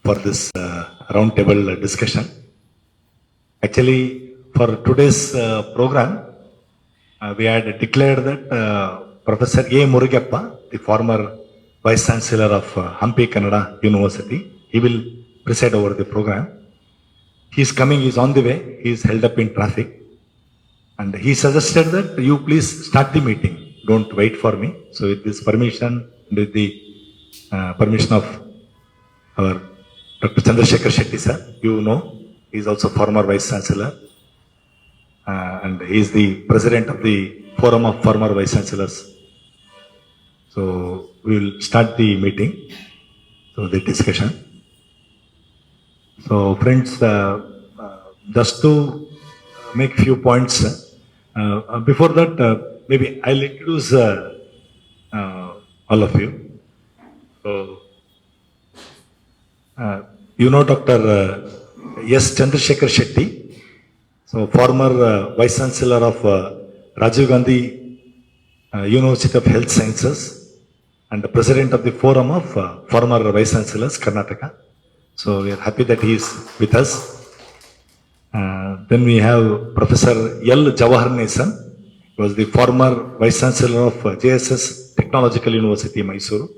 for this roundtable discussion. Actually, for today's program, we had declared that Professor A. Murugappa, the former Vice Chancellor of Hampi Kannada University, he will preside over the program. He is coming, he is on the way, he is held up in traffic. And he suggested that you please start the meeting, don't wait for me. So with this permission, with the permission of our Dr. Chandrasekhar Shetty sir, you know, he is also former Vice Chancellor. And he is the President of the Forum of Former Vice Chancellors. So we will start the meeting, so the discussion. So friends, just to make few points, before that, maybe I'll introduce all of you. So, you know Dr. S. Chandrasekhar Shetty, so former Vice Chancellor of Rajiv Gandhi University of Health Sciences and the President of the Forum of former Vice Chancellors, Karnataka. So we are happy that he is with us. Then we have Professor L. Jawahar Nesan, who was the former Vice Chancellor of JSS Technological University, Mysuru.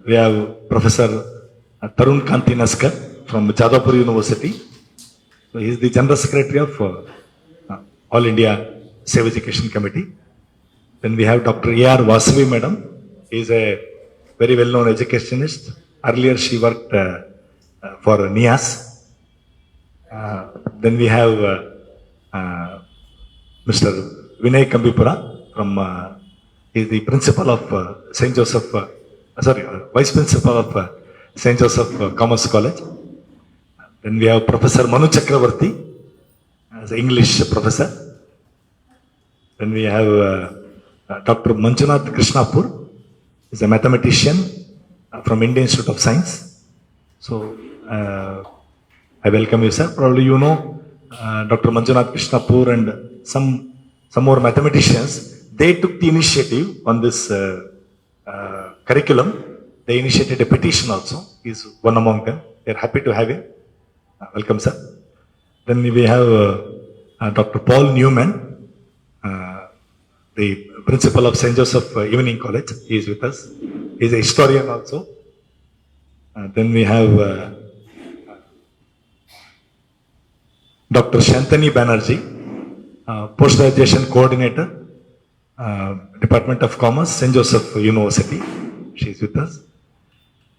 We have Professor Tarun Kanti Naskar from Jadavpur University. So he is the General Secretary of All India Safe Education Committee. Then we have Dr. A.R. Vasavi Madam. He is a very well-known educationist. Earlier she worked for NIAS. Then we have Mr. Vinay Kambipura from, he is the principal of St. Joseph, Vice Principal of St. Joseph Commerce College. Then we have Professor Manu Chakravarti as an English professor. Then we have Dr. Manjunath Krishnapur, is a mathematician from Indian Institute of Science. So I welcome you, sir. Probably you know Dr. Manjunath Krishnapur and some more mathematicians. They took the initiative on this curriculum. They initiated a petition also. He is one among them. They are happy to have him. Welcome, sir. Then we have Dr. Paul Newman, the principal of St. Joseph Evening College. He is with us. He is a historian also. Then we have Dr. Shantani Banerjee, Post-Graduation Coordinator, Department of Commerce, St. Joseph University. She is with us.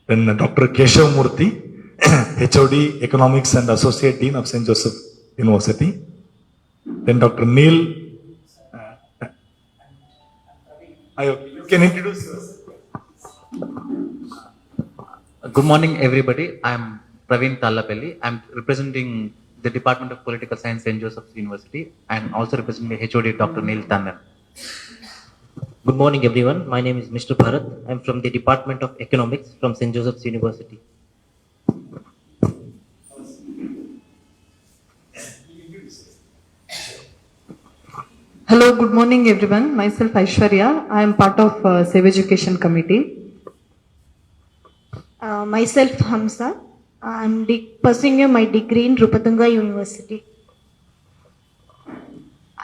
Then Dr. Keshav Murthy, HOD Economics and Associate Dean of St. Joseph University. Then Dr. Neil, you can introduce yourself. Good morning, everybody. I am Praveen Tallapelli. I am representing the Department of Political Science, St. Joseph's University, and also representing the HOD, Dr. Neil Tannan. Good morning, everyone. My name is Mr. Bharat. I am from the Department of Economics from St. Joseph's University. Hello, good morning, everyone. Myself Aishwarya. I am part of Safe Education Committee. Myself Hamza. I am pursuing my degree in Rupatunga University.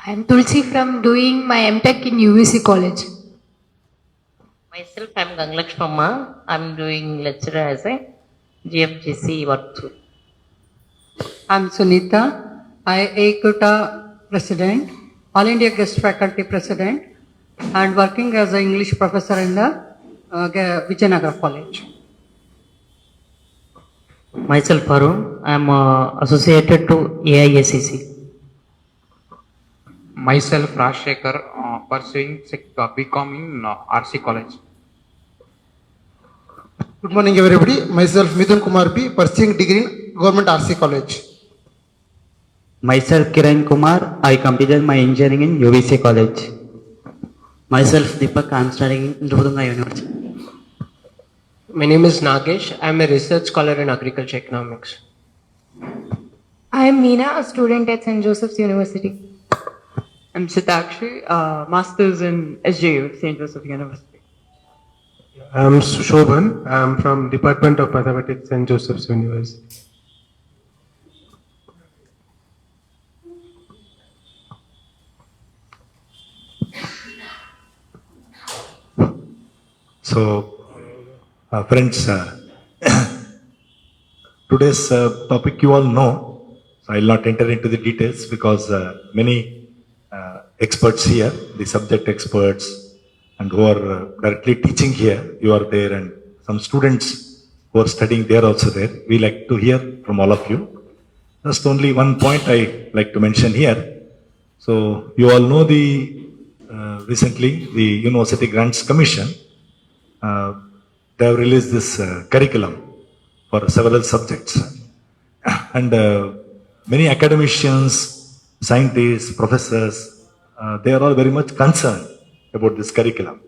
I am Tulsi from doing my MTech in UGC College. Myself, I am Ganglakshmamma. I am doing lecturer as a GFGC work through. I am Sunita. I ACUTA President, All India Guest Faculty President, and working as an English professor in the Vijayanagara College. Myself Arun. I am associated to AISCC. Myself Rajshekhar, pursuing BCom in RC College. Good morning, everybody. Myself Mithun Kumar B, pursuing degree in Government RC College. Myself Kiran Kumar. I completed my engineering in UGC College. Myself Deepak. I am studying in Rupatunga University. My name is Nagesh. I am a research scholar in agriculture economics. I am Meena, a student at St. Joseph's University. I am Sitakshi, Masters in SJU, St. Joseph University. I'm Shobhan. I'm from Department of Mathematics, St. Joseph's University. So, friends, today's topic you all know. So I will not enter into the details because many experts here, the subject experts, and who are directly teaching here, you are there, and some students who are studying there also there. We like to hear from all of you. Just only one point I like to mention here. So you all know the recently the University Grants Commission. They have released this curriculum for several subjects, and many academicians, scientists, professors, they are all very much concerned about this curriculum.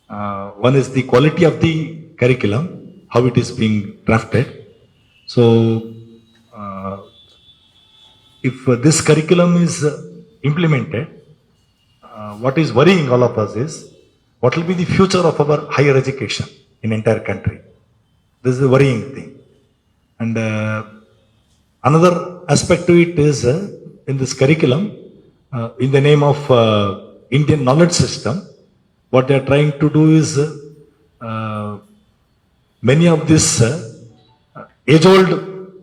One is the quality of the curriculum, how it is being drafted. So, if this curriculum is implemented, what is worrying all of us is what will be the future of our higher education in entire country. This is a worrying thing. And another aspect to it is in this curriculum, in the name of Indian knowledge system, what they are trying to do is many of these age-old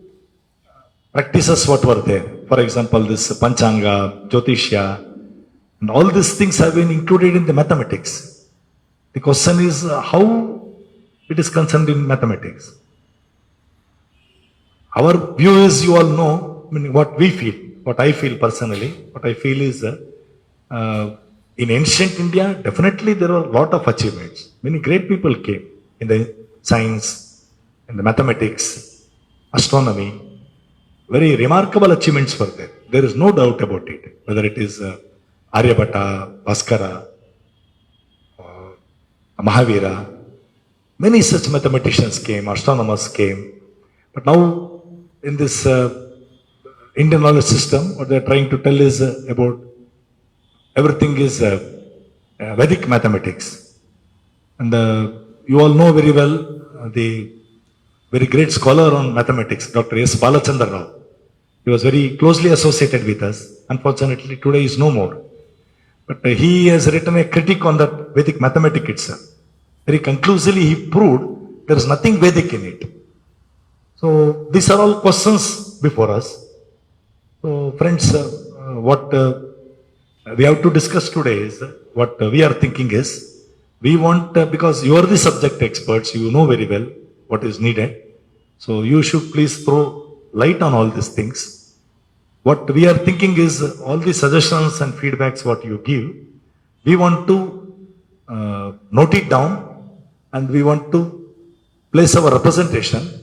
practices what were there. For example, this Panchanga, Jyotishya, and all these things have been included in the mathematics. The question is how it is concerned in mathematics. Our view is, you all know, I mean, what we feel, what I feel personally, what I feel is in ancient India, definitely there are a lot of achievements. Many great people came in the science, in the mathematics, astronomy. Very remarkable achievements were there. There is no doubt about it. Whether it is Aryabhatta, Bhaskara, Mahavira, many such mathematicians came, astronomers came. But now in this Indian knowledge system, what they are trying to tell is about everything is Vedic mathematics. And you all know very well the very great scholar on mathematics, Dr. S. Balachandra Rao. He was very closely associated with us. Unfortunately, today is no more. But he has written a critique on that Vedic mathematics itself. Very conclusively, he proved there is nothing Vedic in it. So these are all questions before us. So friends, what we have to discuss today is what we are thinking is we want, because you are the subject experts, you know very well what is needed. So you should please throw light on all these things. What we are thinking is all the suggestions and feedbacks what you give, we want to note it down, and we want to place our representation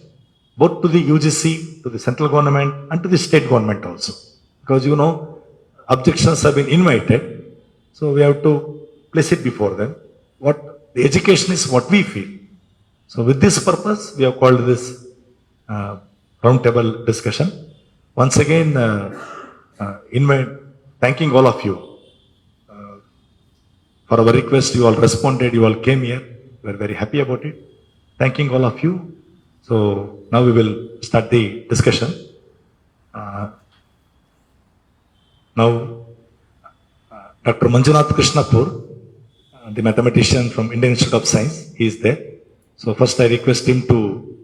both to the UGC, to the central government, and to the state government also. Because you know, objections have been invited, so we have to place it before them. What the education is what we feel. So with this purpose, we have called this roundtable discussion. Once again, thanking all of you for our request. You all responded, you all came here. We are very happy about it. Thanking all of you. So now we will start the discussion. Now, Dr. Manjunath Krishnapur, the mathematician from Indian Institute of Science, he is there. So first I request him to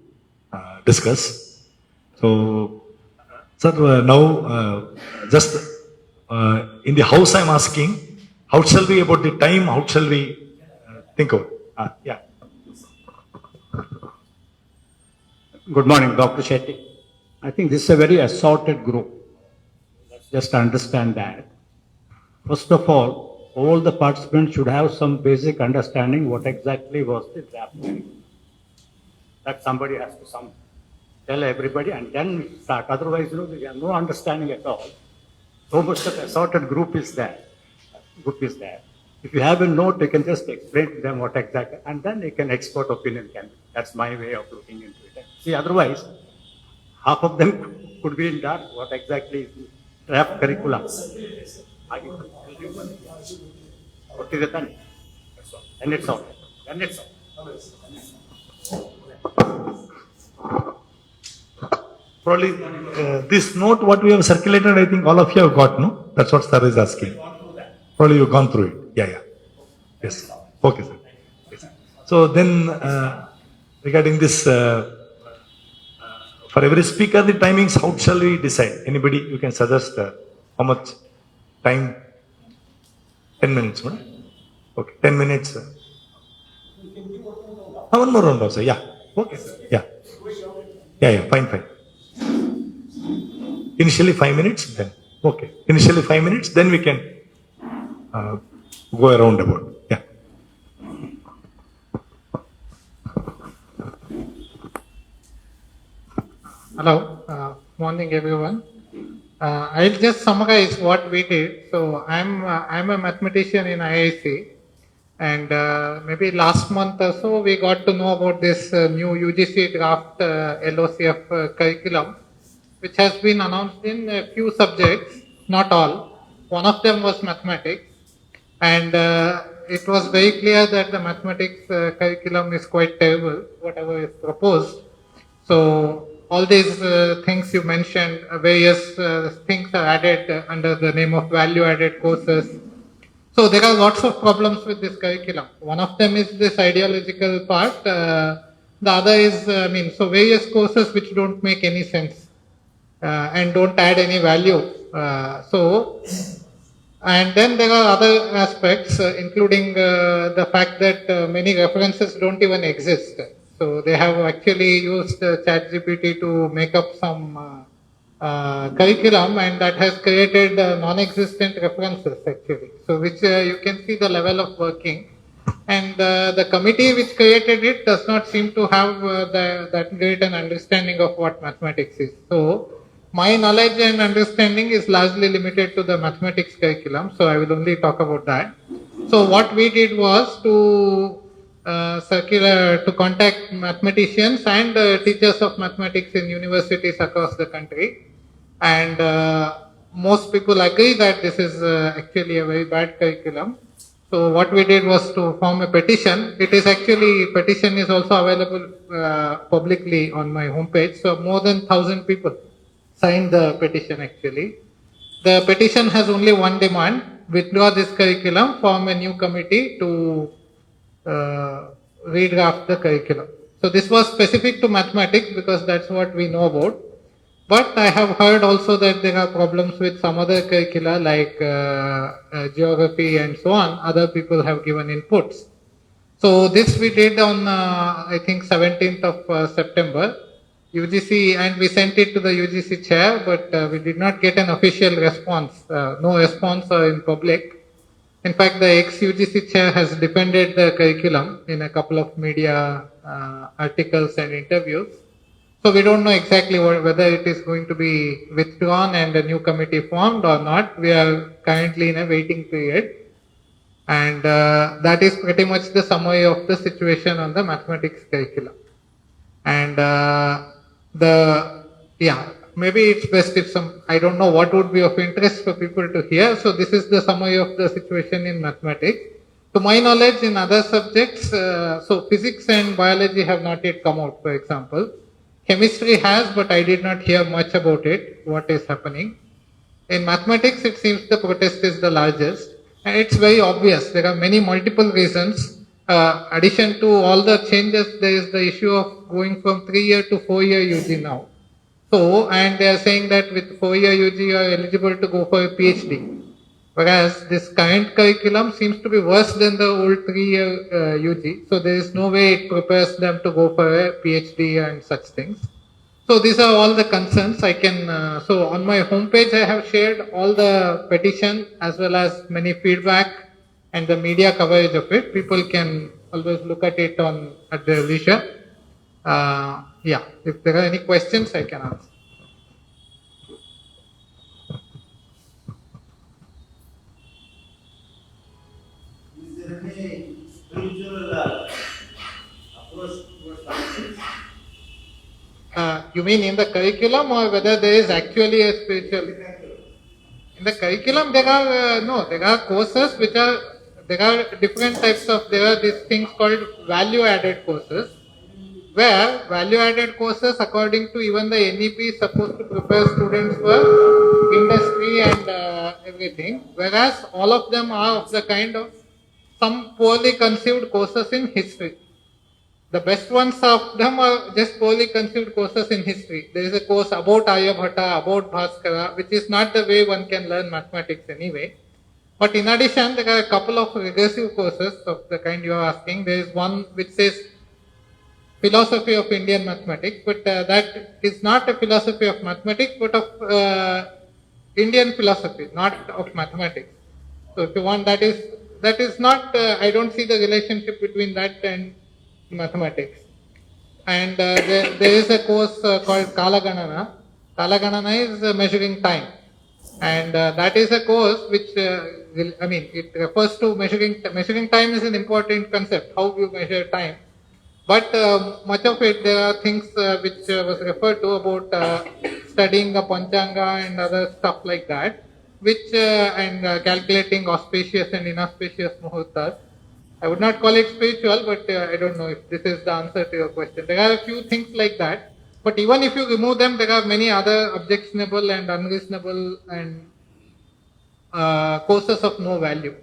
discuss. So, sir, now just in the house I am asking, how shall we about the time, how shall we think of it? Yeah. Good morning, Dr. Shetty. I think this is a very assorted group. Let's just understand that. First of all the participants should have some basic understanding what exactly was the draft. That somebody has to tell everybody and then we start. Otherwise, we have no understanding at all. So much of assorted group is there. If you have a note, you can just explain to them what exactly, and then you can expert opinion can be. That's my way of looking into it. See, otherwise, half of them could be in dark. What exactly is the draft curriculum? What is it then? Then it's all. Probably this note what we have circulated, I think all of you have got, no? That's what sir is asking. Probably you've gone through it. Yeah. Yes. Okay, sir. Yes. So then, regarding this, for every speaker, the timings, how shall we decide? Anybody, you can suggest how much time? 10 minutes, no? Okay, 10 minutes. One more round also, yeah. Okay, sir. Yeah, fine. Initially 5 minutes, then. Okay. Initially 5 minutes, then we can go around about. Yeah. Hello, morning everyone. I'll just summarize what we did. So I'm a mathematician in IIC, and maybe last month or so we got to know about this new UGC Draft LOCF curriculum, which has been announced in a few subjects, not all. One of them was mathematics, and it was very clear that the mathematics curriculum is quite terrible, whatever is proposed. So all these things you mentioned, various things are added under the name of value-added courses. So there are lots of problems with this curriculum. One of them is this ideological part. The other is, so various courses which don't make any sense and don't add any value. And then there are other aspects, including the fact that many references don't even exist. So they have actually used ChatGPT to make up some curriculum, and that has created non-existent references actually. So which you can see the level of working. And the committee which created it does not seem to have that great an understanding of what mathematics is. So my knowledge and understanding is largely limited to the mathematics curriculum, so I will only talk about that. So what we did was to contact mathematicians and teachers of mathematics in universities across the country, and most people agree that this is actually a very bad curriculum. So what we did was to form a petition. Petition is also available publicly on my homepage. So more than 1,000 people signed the petition actually. The petition has only one demand: withdraw this curriculum, form a new committee to redraft the curriculum. So this was specific to mathematics because that's what we know about. But I have heard also that there are problems with some other curricula like geography and so on. Other people have given inputs. So this we did on I think 17th of September. UGC, and we sent it to the UGC chair, but we did not get an official response. No response in public. In fact, the ex-UGC chair has defended the curriculum in a couple of media articles and interviews. So we don't know exactly whether it is going to be withdrawn and a new committee formed or not. We are currently in a waiting period. And that is pretty much the summary of the situation on the mathematics curriculum. And maybe it's best if I don't know what would be of interest for people to hear. So this is the summary of the situation in mathematics. To my knowledge, in other subjects, so physics and biology have not yet come out, for example. Chemistry has, but I did not hear much about it, what is happening. In mathematics, it seems the protest is the largest. And it's very obvious. There are multiple reasons. Addition to all the changes, there is the issue of going from 3-year to 4-year UG now. So, and they are saying that with 4-year UG you are eligible to go for a PhD. Whereas this current curriculum seems to be worse than the old 3-year UG. So there is no way it prepares them to go for a PhD and such things. So these are all the concerns I can, so on my homepage I have shared all the petition as well as many feedback and the media coverage of it. People can always look at it at their leisure. If there are any questions, I can answer. Is there any spiritual approach towards science? You mean in the curriculum or whether there is actually a spiritual? In the curriculum, there are courses which are there are different types of, there are these things called value added courses, where value added courses according to even the NEP is supposed to prepare students for industry and everything, whereas all of them are of the kind of some poorly conceived courses in history. The best ones of them are just poorly conceived courses in history. There is a course about Aryabhatta, about Bhaskara, which is not the way one can learn mathematics anyway. But in addition, there are a couple of regressive courses of the kind you are asking. There is one which says philosophy of Indian mathematics, but that is not a philosophy of mathematics, but of Indian philosophy, not of mathematics. So if you want, that is not, I don't see the relationship between that and mathematics. And there is a course called Kala Ganana. Kala Ganana is measuring time. And that is a course which, it refers to measuring time is an important concept, how you measure time. But much of it, there are things which was referred to about studying the Panchanga and other stuff like that, which and calculating auspicious and inauspicious muhurtas. I would not call it spiritual, but I don't know if this is the answer to your question. There are a few things like that, but even if you remove them, there are many other objectionable and unreasonable and courses of no value.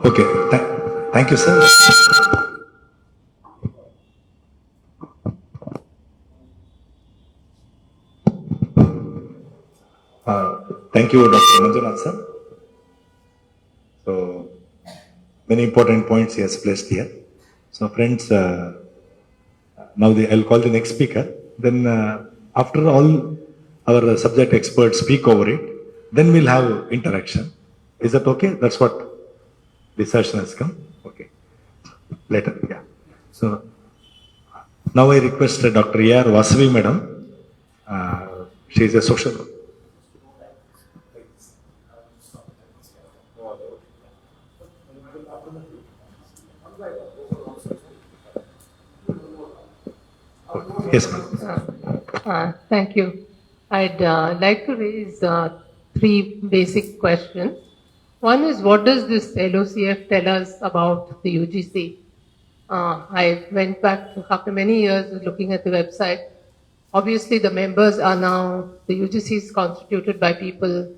Okay, thank you, sir. Thank you, Dr. Manjunath, sir. So, many important points he has placed here. So, friends, now I'll call the next speaker. Then, after all our subject experts speak over it, then we'll have interaction. Is that okay? That's what the session has come. Okay. Later, yeah. So, now I request Dr. A.R. Vasavi Madam. She is a social. Yes, ma'am. Thank you. I'd like to raise three basic questions. One is, what does this LOCF tell us about the UGC? I went back after many years looking at the website. Obviously, the members are now, the UGC is constituted by people,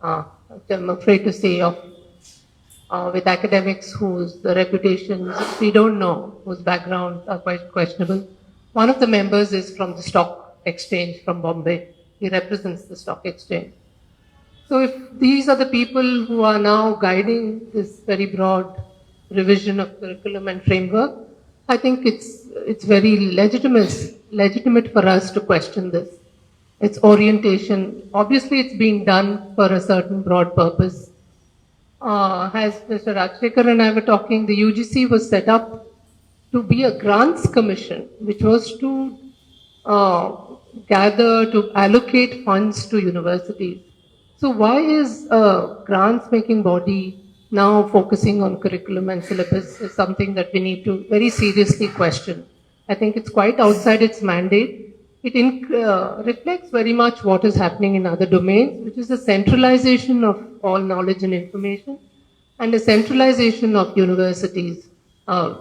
I'm afraid to say, with academics whose reputations we don't know, whose backgrounds are quite questionable. One of the members is from the stock exchange from Bombay. He represents the stock exchange. So if these are the people who are now guiding this very broad revision of curriculum and framework, I think it's very legitimate for us to question this. Its orientation, obviously it's being done for a certain broad purpose. As Mr. Rajshekar and I were talking, the UGC was set up to be a grants commission, which was to to allocate funds to universities. So why is a grants making body now focusing on curriculum and syllabus is something that we need to very seriously question. I think it's quite outside its mandate. It reflects very much what is happening in other domains, which is a centralization of all knowledge and information and a centralization of universities,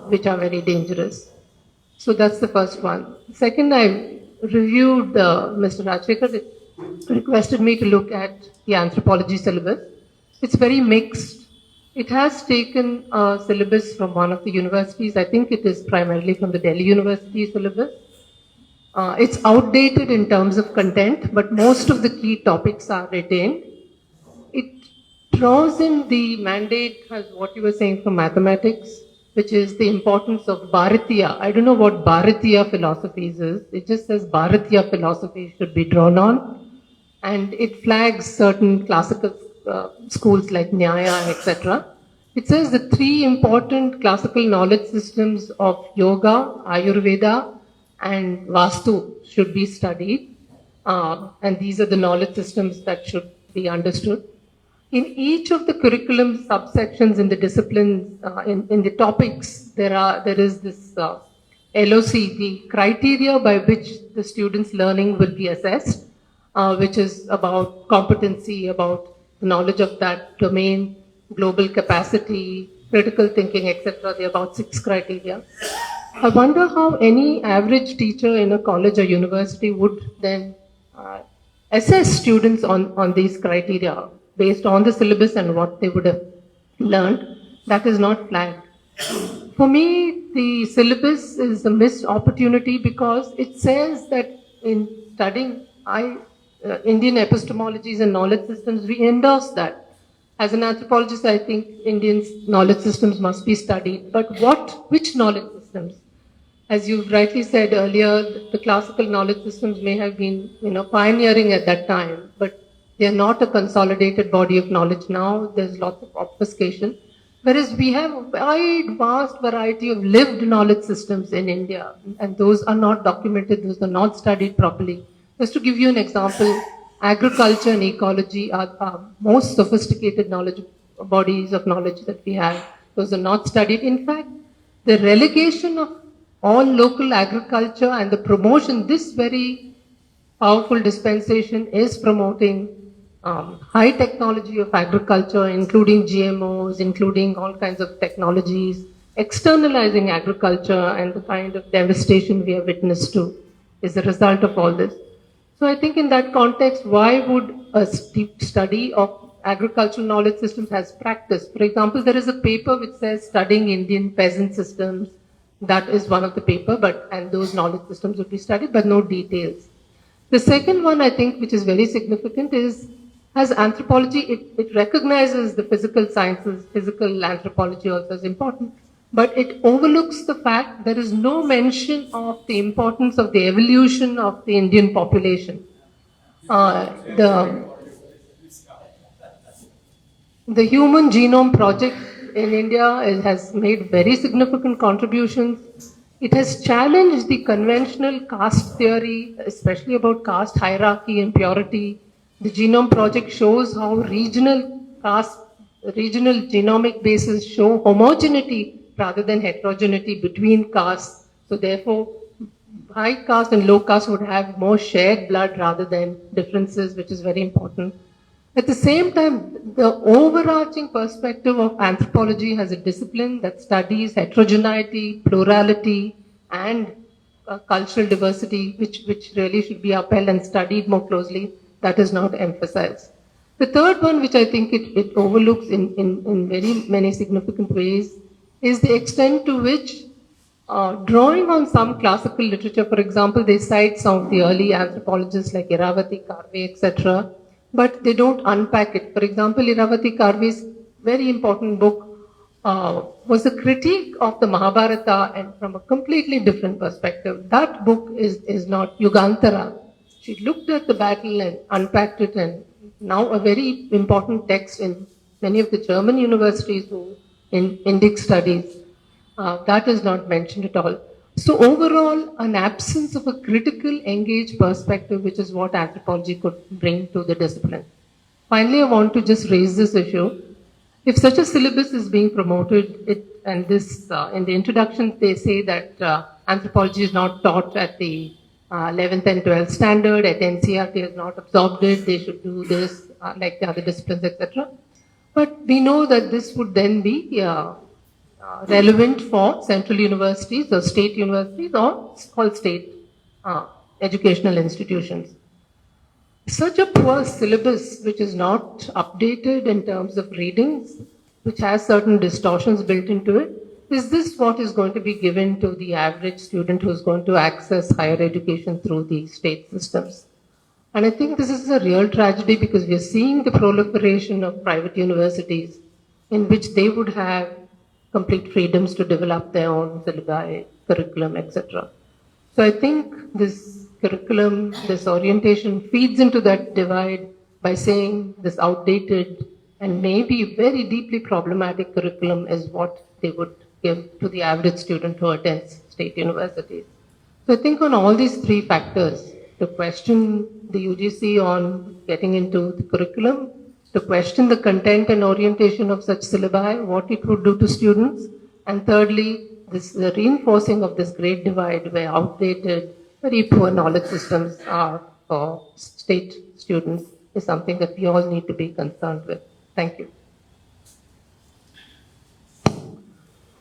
which are very dangerous. So that's the first one. Second, I reviewed, Mr. Rajshekar requested me to look at the anthropology syllabus. It's very mixed. It has taken a syllabus from one of the universities. I think it is primarily from the Delhi University syllabus. It's outdated in terms of content, but most of the key topics are retained. It draws in the mandate, as what you were saying, from mathematics, which is the importance of Bharatiya. I don't know what Bharatiya philosophies is. It just says Bharatiya philosophy should be drawn on. And it flags certain classical schools like Nyaya, etc. It says the three important classical knowledge systems of Yoga, Ayurveda, and Vastu should be studied. And these are the knowledge systems that should be understood. In each of the curriculum subsections in the disciplines, in the topics, there is this LOC, the criteria by which the students' learning will be assessed, which is about competency, about knowledge of that domain, global capacity, critical thinking, etc. There are about 6 criteria. I wonder how any average teacher in a college or university would then assess students on these criteria based on the syllabus and what they would have learned. That is not flagged. For me, the syllabus is a missed opportunity because it says that in studying Indian epistemologies and knowledge systems, we endorse that. As an anthropologist, I think Indian knowledge systems must be studied. But which knowledge systems? As you rightly said earlier, the classical knowledge systems may have been, pioneering at that time, but they are not a consolidated body of knowledge now. There's lots of obfuscation. Whereas we have a vast variety of lived knowledge systems in India, and those are not documented, those are not studied properly. Just to give you an example, agriculture and ecology are most sophisticated bodies of knowledge that we have. Those are not studied. In fact, the relegation of all local agriculture and the promotion, this very powerful dispensation is promoting high technology of agriculture, including GMOs, including all kinds of technologies, externalizing agriculture, and the kind of devastation we have witnessed to is the result of all this. So I think in that context, why would a study of agricultural knowledge systems as practice? For example, there is a paper which says studying Indian peasant systems. That is one of the paper, and those knowledge systems would be studied, but no details. The second one, I think, which is very significant is, as anthropology, it recognizes the physical sciences, physical anthropology also is important, but it overlooks the fact there is no mention of the importance of the evolution of the Indian population. The Human Genome Project in India has made very significant contributions. It has challenged the conventional caste theory, especially about caste hierarchy and purity. The Genome Project shows how regional genomic bases show homogeneity rather than heterogeneity between castes. So therefore, high caste and low caste would have more shared blood rather than differences, which is very important. At the same time, the overarching perspective of anthropology as a discipline that studies heterogeneity, plurality, and cultural diversity, which really should be upheld and studied more closely, that is not emphasized. The third one, which I think it overlooks in very many significant ways, is the extent to which drawing on some classical literature, for example, they cite some of the early anthropologists like Iravati, Karve, etc., but they don't unpack it. For example, Iravati Karve's very important book was a critique of the Mahabharata and from a completely different perspective. That book is not Yugantara. She looked at the battle and unpacked it, and now a very important text in many of the German universities in Indic studies. That is not mentioned at all. So overall, an absence of a critical, engaged perspective, which is what anthropology could bring to the discipline. Finally, I want to just raise this issue. If such a syllabus is being promoted, in the introduction, they say that anthropology is not taught at the 11th and 12th standard, at NCERT has not absorbed it, they should do this like the other disciplines, etc. But we know that this would then be relevant for central universities or state universities or all state educational institutions. Such a poor syllabus, which is not updated in terms of readings, which has certain distortions built into it, is this what is going to be given to the average student who is going to access higher education through the state systems? And I think this is a real tragedy because we are seeing the proliferation of private universities in which they would have complete freedoms to develop their own syllabi, curriculum, etc. So I think this curriculum, this orientation feeds into that divide by saying this outdated and maybe very deeply problematic curriculum is what they would give to the average student who attends state universities. So I think on all these three factors, to question the UGC on getting into the curriculum, to question the content and orientation of such syllabi, what it would do to students, and thirdly, this reinforcing of this great divide where outdated, very poor knowledge systems are for state students is something that we all need to be concerned with. Thank you.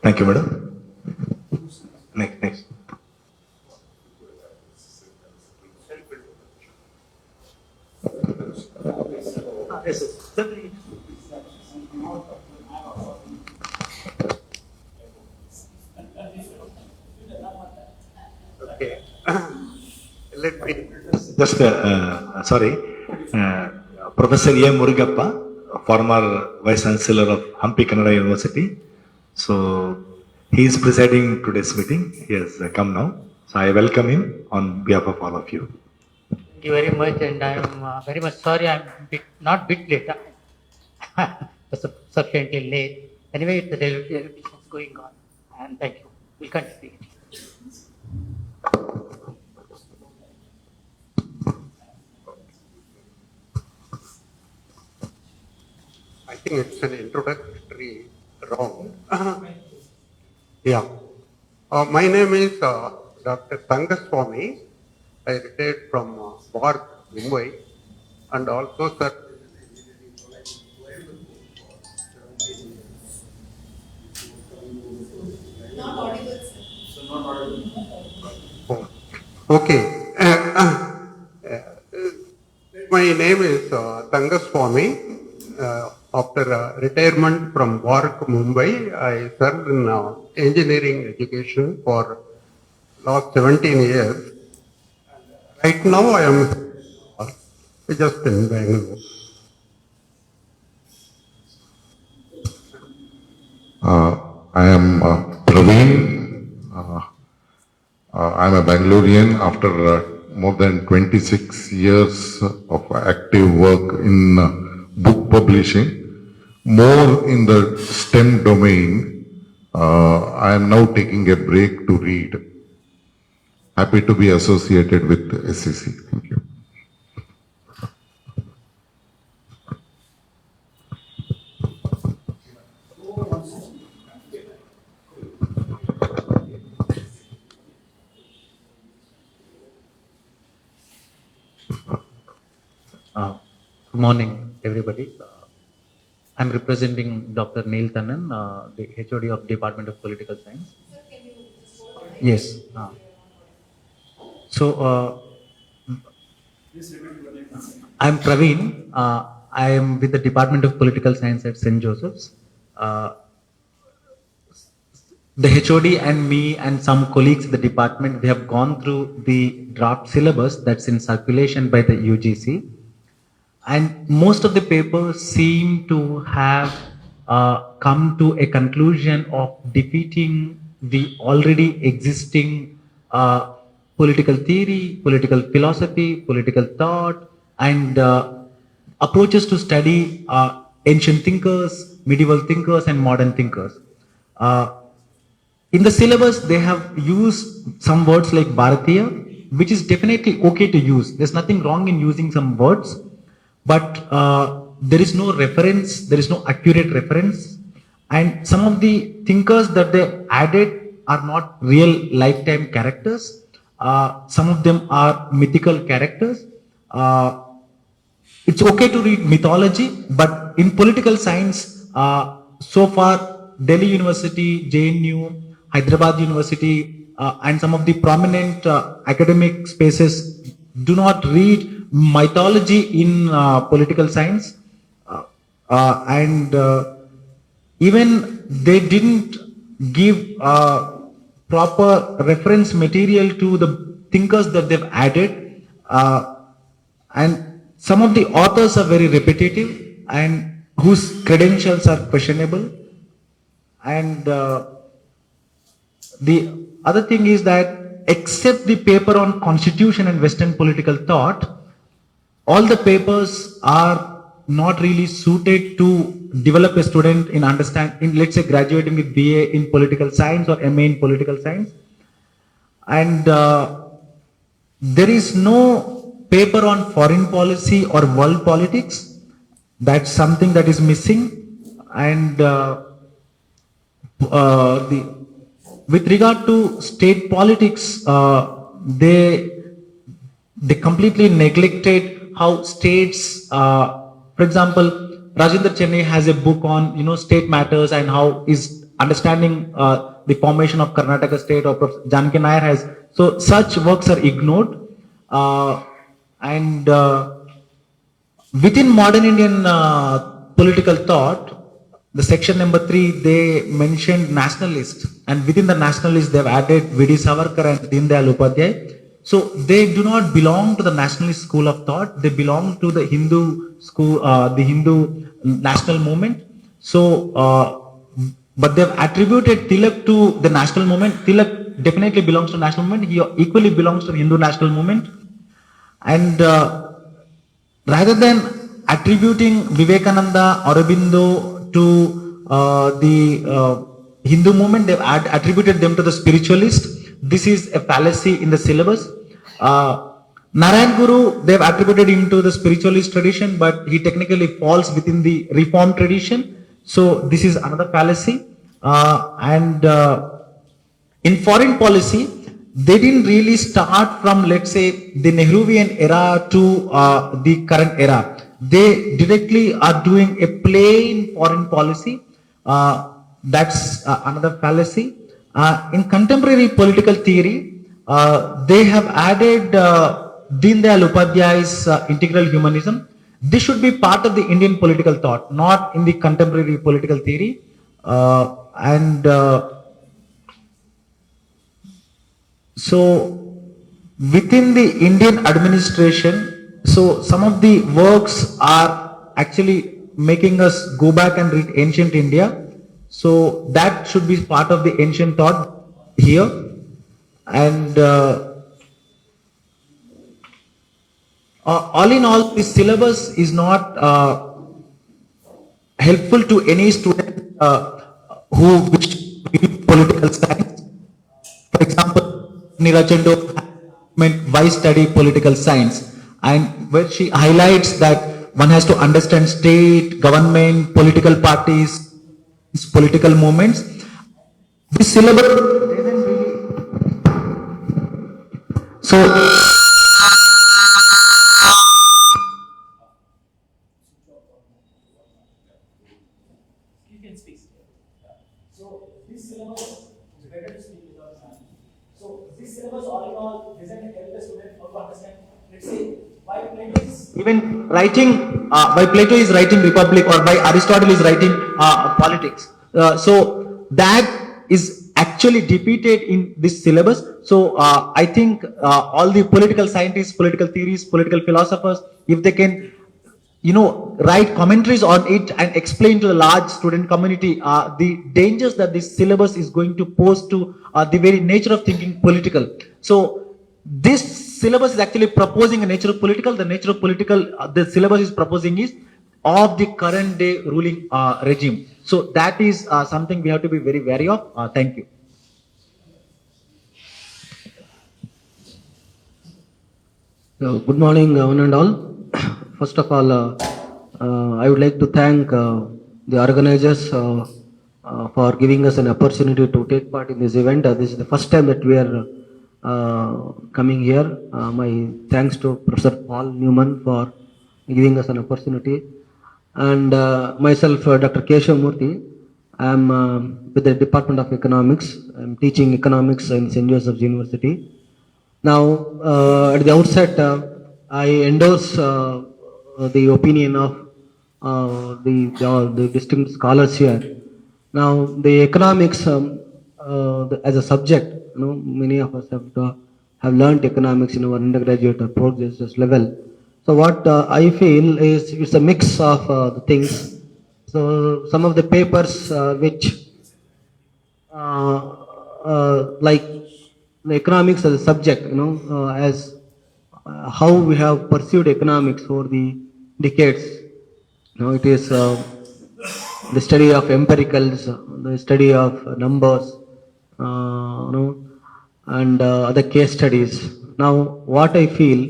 Thank you, madam. Next. Okay. Let me. Just, sorry, Professor A. Murugappa, former Vice Chancellor of Hampi Kannada University. So, he is presiding today's meeting. He has come now. So, I welcome him on behalf of all of you. Thank you very much, and I am very much sorry I'm not bit late. Sufficiently late. Anyway, the deliberation is going on, and thank you. We'll continue. I think it's an introductory round. Yeah. My name is Dr. Tangaswamy. I retired from BARC, Mumbai, and also, sir, okay. My name is Tangaswamy. After retirement from BARC, Mumbai, I served in engineering education for last 17 years. Right now, I am just in Bangalore. I am Praveen. I am a Bangalorean after more than 26 years of active work in book publishing, more in the STEM domain. I am now taking a break to read. Happy to be associated with SCC. Thank you. Good morning, everybody. I'm representing Dr. Neil Tannan, the HOD of Department of Political Science. Yes. So, I'm Praveen. I am with the Department of Political Science at St. Joseph's. The HOD and me and some colleagues in the department, we have gone through the draft syllabus that's in circulation by the UGC. And most of the papers seem to have come to a conclusion of defeating the already existing political theory, political philosophy, political thought, and approaches to study ancient thinkers, medieval thinkers, and modern thinkers. In the syllabus, they have used some words like Bharatiya, which is definitely okay to use. There's nothing wrong in using some words, but there is no reference, there is no accurate reference, and some of the thinkers that they added are not real lifetime characters. Some of them are mythical characters. It's okay to read mythology, but in political science, so far Delhi University, JNU, Hyderabad University, and some of the prominent academic spaces do not read mythology in political science, and even they didn't give proper reference material to the thinkers that they've added, and some of the authors are very repetitive and whose credentials are questionable. And the other thing is that except the paper on constitution and Western political thought, all the papers are not really suited to develop a student in let's say graduating with BA in political science or MA in political science. And there is no paper on foreign policy or world politics. That's something that is with regard to state politics, they completely neglected how states, for example, Rajendra Chennai has a book on state matters and how is understanding the formation of Karnataka state, or Prof. Janaki Nair has. So such works are ignored, and within modern Indian political thought, the section number 3, they mentioned nationalist, and within the nationalist, they've added V.D. Savarkar and Deen Dayal Upadhyay. So they do not belong to the nationalist school of thought. They belong to the Hindu school, the Hindu national movement. So, but they've attributed Tilak to the national movement. Tilak definitely belongs to national movement. He equally belongs to the Hindu national movement. And rather than attributing Vivekananda, Aurobindo to the Hindu movement, they've attributed them to the spiritualist. This is a fallacy in the syllabus. Narayan Guru, they've attributed him to the spiritualist tradition, but he technically falls within the reform tradition. So this is another fallacy. And in foreign policy, they didn't really start from, let's say, the Nehruvian era to the current era. They directly are doing a play in foreign policy. That's another fallacy. In contemporary political theory, they have added Deen Dayal Upadhyay's integral humanism. This should be part of the Indian political thought, not in the contemporary political theory. So within the Indian administration, so some of the works are actually making us go back and read ancient India. So that should be part of the ancient thought here. And all in all, the syllabus is not helpful to any student who wish to read political science. For example, Nirachando meant why study political science, and where she highlights that one has to understand state, government, political parties, political movements. This syllabus doesn't really. So this syllabus is better to speak without sound. So this syllabus all in all doesn't help the student how to understand. Let's say why Plato is even writing, why Plato is writing Republic, or why Aristotle is writing politics. So that is actually defeated in this syllabus. So I think all the political scientists, political theories, political philosophers, if they can, write commentaries on it and explain to the large student community the dangers that this syllabus is going to pose to the very nature of thinking political. So this syllabus is actually proposing a nature of political. The nature of political, the syllabus is proposing is of the current day ruling regime. So that is something we have to be very wary of. Thank you. So, good morning, one and all. First of all, I would like to thank the organizers for giving us an opportunity to take part in this event. This is the first time that we are coming here. My thanks to Professor Paul Newman for giving us an opportunity. And myself, Dr. Keshav Murthy. I am with the Department of Economics. I am teaching economics in St. Joseph's University. Now, at the outset, I endorse the opinion of the distinguished scholars here. Now, the economics as a subject, many of us have learned economics in our undergraduate or postgraduate level. So what I feel is it's a mix of the things. So some of the papers which like the economics as a subject, as how we have pursued economics over the decades. It is the study of empiricals, the study of numbers, and other case studies. Now, what I feel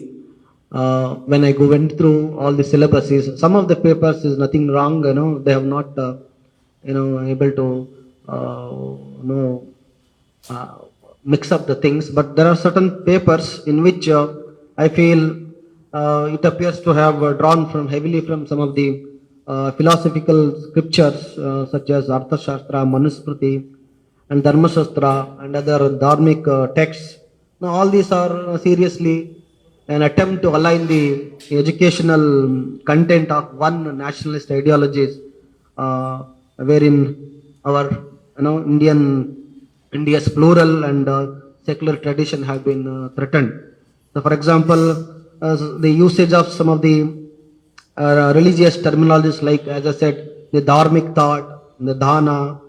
when I went through all the syllabus is some of the papers is nothing wrong. They have not, able to mix up the things, but there are certain papers in which I feel it appears to have drawn from heavily from some of the philosophical scriptures such as Arthashastra, Manusmriti, and Dharmashastra, and other dharmic texts. Now, all these are seriously an attempt to align the educational content of one nationalist ideologies, wherein our India's plural and secular tradition have been threatened. So, for example, the usage of some of the religious terminologies like, as I said, the dharmic thought, the dhana,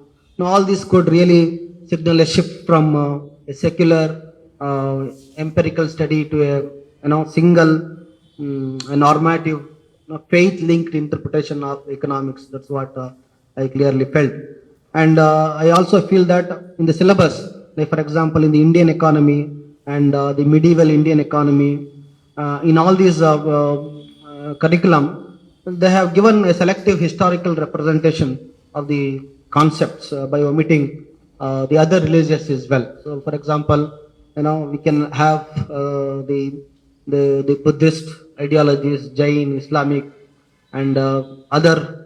all these could really signal a shift from a secular empirical study to a single a normative faith-linked interpretation of economics. That's what I clearly felt. And I also feel that in the syllabus, like for example, in the Indian economy and the medieval Indian economy, in all these curriculum, they have given a selective historical representation of the concepts by omitting the other religions as well. So, for example, we can have the Buddhist ideologies, Jain, Islamic, and other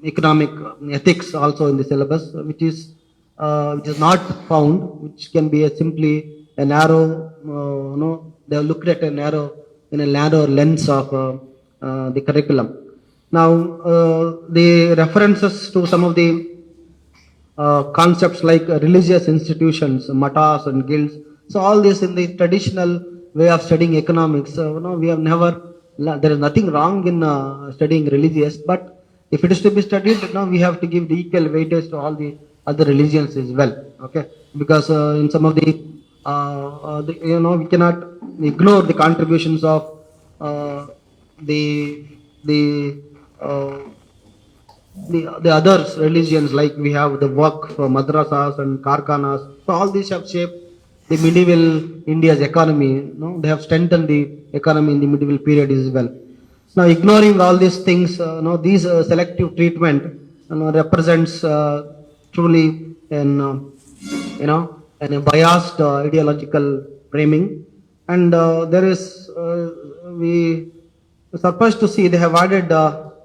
economic ethics also in the syllabus, which is not found, which can be simply a narrow, they have looked at in a narrow lens of the curriculum. Now, the references to some of the concepts like religious institutions, matas and guilds, so all this in the traditional way of studying economics, we have never, there is nothing wrong in studying religious, but if it is to be studied, we have to give the equal weightage to all the other religions as well. Okay, because in some of the, we cannot ignore the contributions of the other religions, like we have the work for madrasas and karkhanas. So all these have shaped the medieval India's economy. They have strengthened the economy in the medieval period as well. Now, ignoring all these things, these selective treatment represents truly an a biased ideological framing, and there is we surprised to see they have added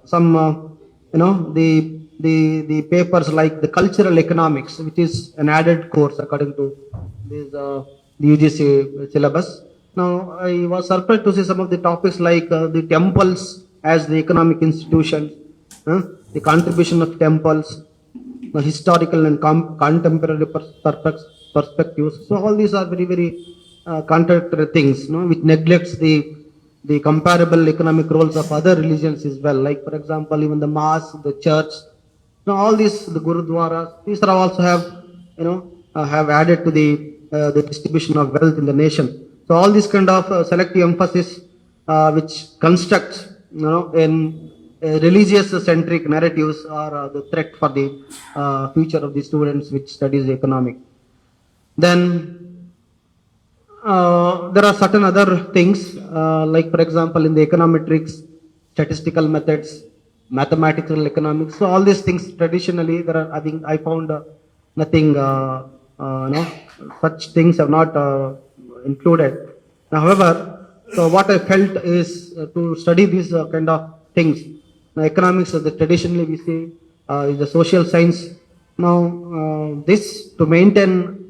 some the papers like the cultural economics, which is an added course according to this the UGC syllabus. Now, I was surprised to see some of the topics like the temples as the economic institutions, the contribution of temples, the historical and contemporary perspectives. So all these are very, very contradictory things, which neglects the comparable economic roles of other religions as well. Like, for example, even the mosque, the church, all these, the gurudwaras, these are also have added to the distribution of wealth in the nation. So all these kind of selective emphasis, which constructs, in religious-centric narratives, are the threat for the future of the students which studies economic. Then there are certain other things, like for example in the econometrics, statistical methods, mathematical economics. So all these things traditionally there are. I think I found nothing. Such things have not included. However, so what I felt is to study these kind of things. Now, economics, traditionally we say, is a social science. Now, this to maintain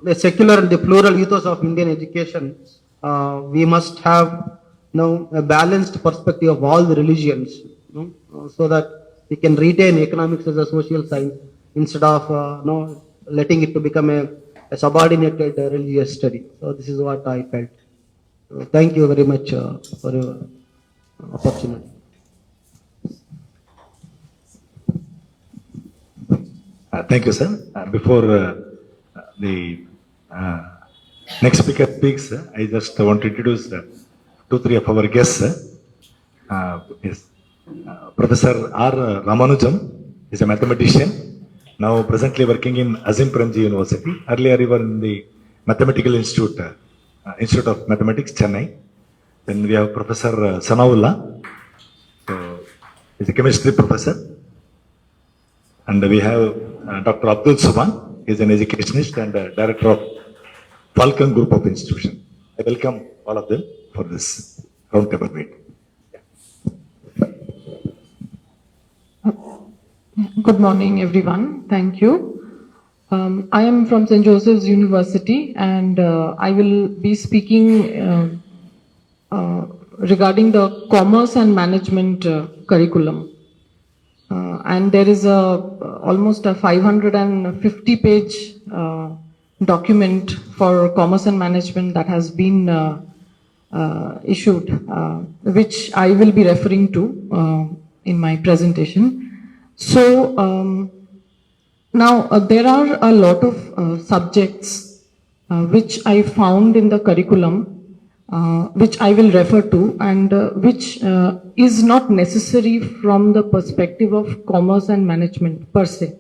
the secular and the plural ethos of Indian education, we must have a balanced perspective of all the religions, so that we can retain economics as a social science instead of letting it to become a subordinated religious study. So this is what I felt. So thank you very much for your opportunity. Thank you, sir. Before the next speaker speaks, I just want to introduce 2-3 of our guests. Yes. Professor R. Ramanujam is a mathematician, now presently working in Azim Premji University. Earlier he was in the Mathematical Institute, Institute of Mathematics, Chennai. Then we have Professor Sanaullah, so he's a chemistry professor. And we have Dr. Abdul Subhan, is an educationist and director of Falcon Group of Institutions. I welcome all of them for this roundtable meeting. Good morning, everyone. Thank you. I am from St. Joseph's University, and I will be speaking regarding the commerce and management curriculum. And there is almost a 550-page document for commerce and management that has been issued, which I will be referring to in my presentation. So now there are a lot of subjects which I found in the curriculum, which I will refer to, and which is not necessary from the perspective of commerce and management per se.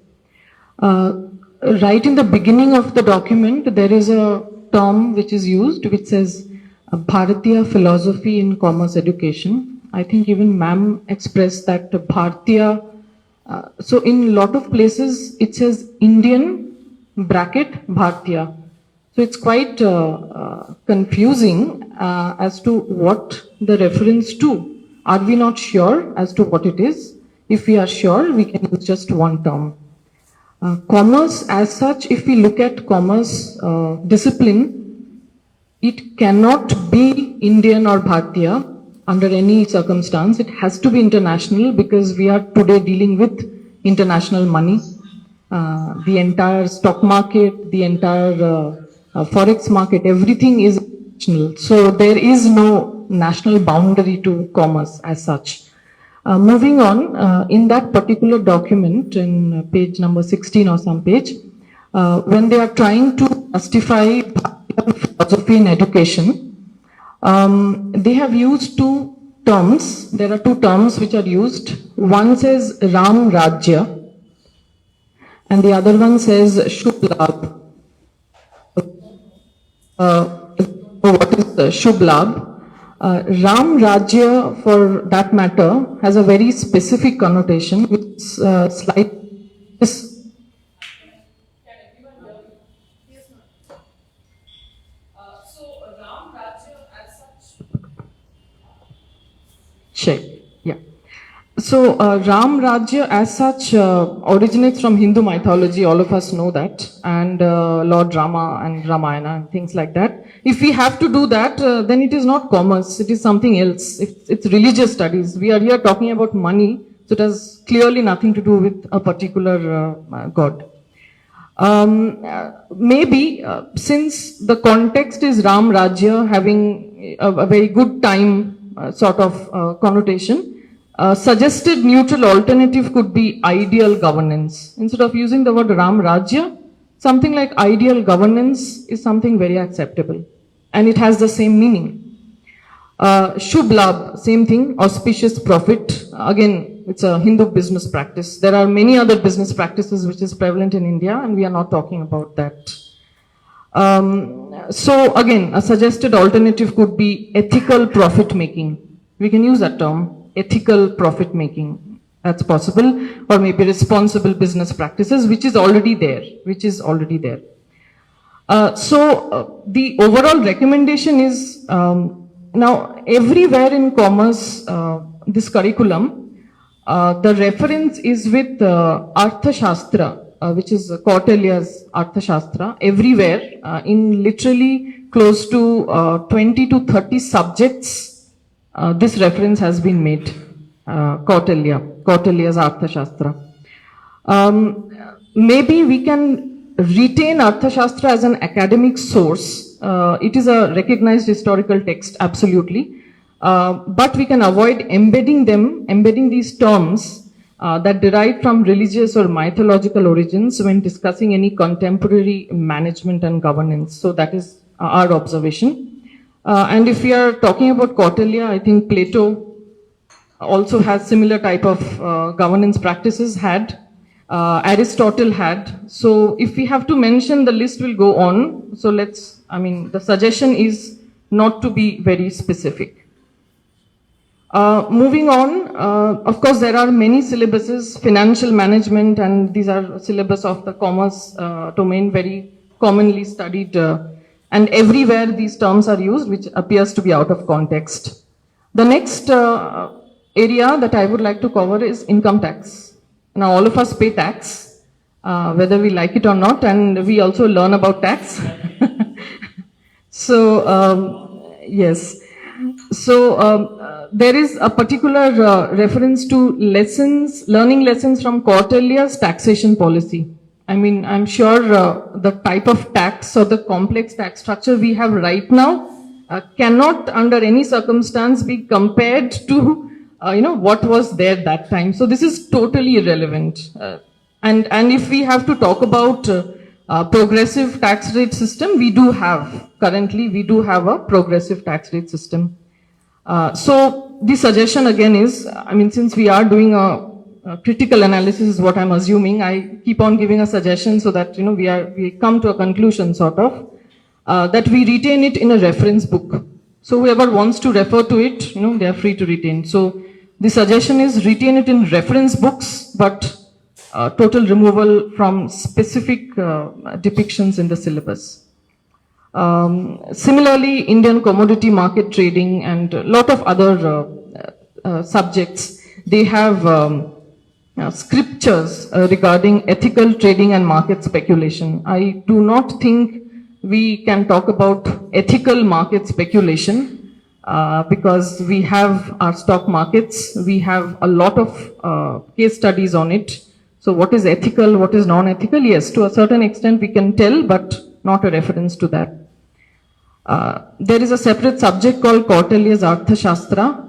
Right in the beginning of the document, there is a term which is used which says Bharatiya philosophy in commerce education. I think even ma'am expressed that Bharatiya. So in a lot of places it says Indian bracket Bharatiya. So it's quite confusing as to what the reference to. Are we not sure as to what it is? If we are sure, we can use just one term. Commerce as such, if we look at commerce discipline, it cannot be Indian or Bharatiya under any circumstance. It has to be international because we are today dealing with international money. The entire stock market, the entire forex market, everything is international. So there is no national boundary to commerce as such. Moving on, in that particular document, in page number 16 or some page, when they are trying to justify philosophy in education, they have used two terms. There are two terms which are used. One says Ram Rajya and the other one says Shubh Labh. What is Shubh Labh? Ram Rajya, for that matter, has a very specific connotation which is slightly. Check. Yeah. So Ram Rajya as such originates from Hindu mythology. All of us know that, and Lord Rama and Ramayana and things like that. If we have to do that, then it is not commerce. It is something else. It's religious studies. We are here talking about money, so it has clearly nothing to do with a particular god. Maybe since the context is Ram Rajya having a very good time sort of connotation, suggested neutral alternative could be ideal governance. Instead of using the word Ram Rajya, something like ideal governance is something very acceptable, and it has the same meaning. Shubh Labh, same thing, auspicious profit. Again, it's a Hindu business practice. There are many other business practices which is prevalent in India, and we are not talking about that. So again, a suggested alternative could be ethical profit making. We can use that term, ethical profit making. That's possible, or maybe responsible business practices, which is already there. So the overall recommendation is now everywhere in commerce, this curriculum, the reference is with Artha Shastra, which is Kautilya's Artha Shastra. Everywhere, in literally close to 20 to 30 subjects, this reference has been made. Kautilya's Artha Shastra. Maybe we can retain Artha Shastra as an academic source. It is a recognized historical text, absolutely. But we can avoid embedding these terms that derive from religious or mythological origins when discussing any contemporary management and governance. So that is our observation. And if we are talking about Kautilya, I think Plato also has similar type of governance practices had. Aristotle had. So if we have to mention, the list will go on. So the suggestion is not to be very specific. Moving on, of course, there are many syllabuses, financial management, and these are syllabus of the commerce domain, very commonly studied, and everywhere these terms are used, which appears to be out of context. The next area that I would like to cover is income tax. Now, all of us pay tax, whether we like it or not, and we also learn about tax. So, yes. So, there is a particular reference to learning lessons from Kautilya's taxation policy. I mean, I'm sure the type of tax or the complex tax structure we have right now cannot under any circumstance be compared to what was there that time. So this is totally irrelevant. And if we have to talk about progressive tax rate system, currently we do have a progressive tax rate system. So the suggestion again is, I mean, since we are doing a critical analysis is what I'm assuming, I keep on giving a suggestion so that, we come to a conclusion sort of, that we retain it in a reference book. So whoever wants to refer to it, they are free to retain. So the suggestion is retain it in reference books, but total removal from specific depictions in the syllabus. Similarly, Indian commodity market trading and a lot of other subjects, they have scriptures regarding ethical trading and market speculation. I do not think we can talk about ethical market speculation because we have our stock markets, we have a lot of case studies on it. So what is ethical, what is non-ethical? Yes, to a certain extent we can tell, but not a reference to that. There is a separate subject called Kautilya's Arthashastra.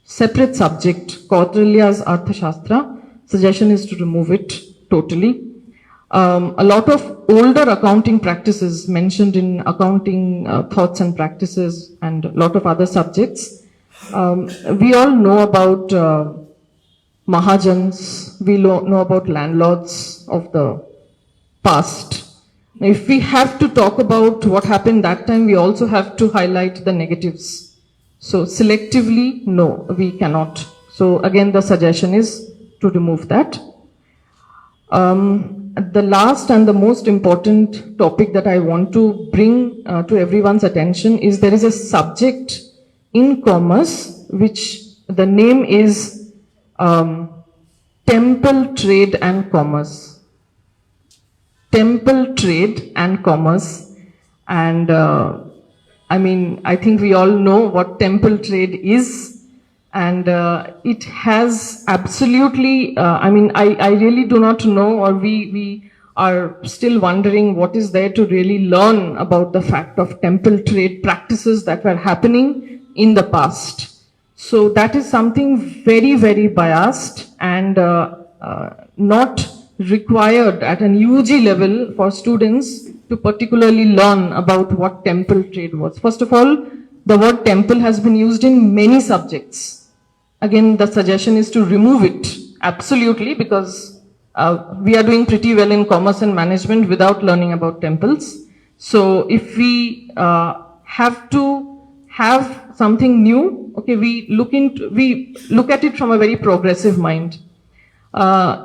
Separate subject, Kautilya's Arthashastra. Suggestion is to remove it totally. A lot of older accounting practices mentioned in accounting thoughts and practices and a lot of other subjects. We all know about Mahajans, we know about landlords of the past. If we have to talk about what happened that time, we also have to highlight the negatives. So selectively, no, we cannot. So again, the suggestion is to remove that. The last and the most important topic that I want to bring to everyone's attention is there is a subject in commerce which the name is Temple Trade and Commerce. Temple Trade and Commerce. And I mean, I think we all know what temple trade is. And it has absolutely, I mean, I really do not know, or we are still wondering what is there to really learn about the fact of temple trade practices that were happening in the past. So that is something very, very biased and not required at an UG level for students to particularly learn about what temple trade was. First of all, the word temple has been used in many subjects. Again, the suggestion is to remove it, absolutely, because we are doing pretty well in commerce and management without learning about temples. So if we have to have something new, okay, we look at it from a very progressive mind.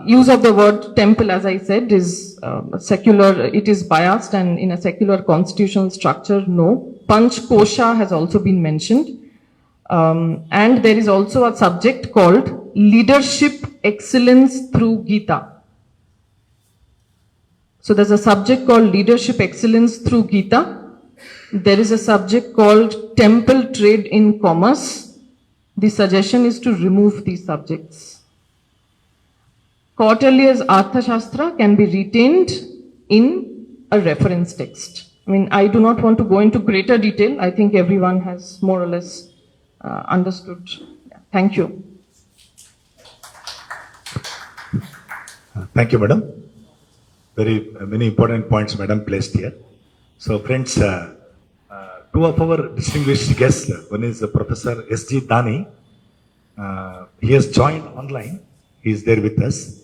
Use of the word temple, as I said, is secular, it is biased, and in a secular constitutional structure, no. Panch Kosha has also been mentioned. And there is also a subject called Leadership Excellence Through Gita. So there's a subject called Leadership Excellence Through Gita. There is a subject called Temple Trade in Commerce. The suggestion is to remove these subjects. Kautilya's Arthashastra can be retained in a reference text. I mean, I do not want to go into greater detail. I think everyone has more or less understood. Thank you. Thank you, madam. Very many important points, madam, placed here. So, friends, two of our distinguished guests. One is Professor S.G. Dani. He has joined online. He is there with us.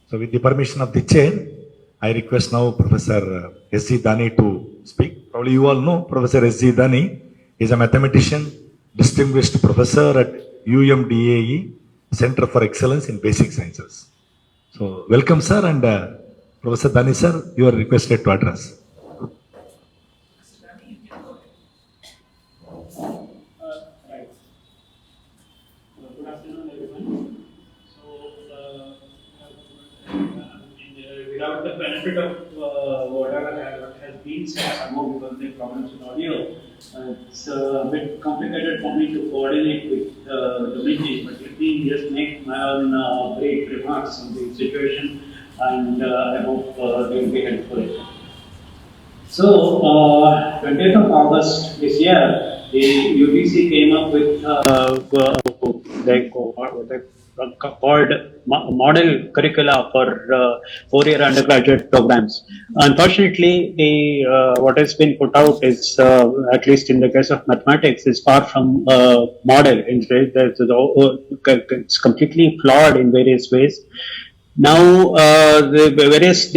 So, with the permission of the chair, I request now Professor S.G. Dani to speak. Probably you all know Professor S.G. Dani is a mathematician, distinguished professor at UMDAE Center for Excellence in Basic Sciences. So welcome sir, and Professor Dani sir, you are requested to address. Good afternoon, everyone. So, without the benefit of whatever has been said, somehow because there are problems with audio, it's a bit complicated for me to coordinate with Dominic, but let me just make my own brief remarks on the situation, and I hope they will be helpful. So, 20th of August this year, the UGC came up with called model curricula for four-year undergraduate programs. Unfortunately, the what has been put out is, at least in the case of mathematics, is far from model. It's completely flawed in various ways. Now, the various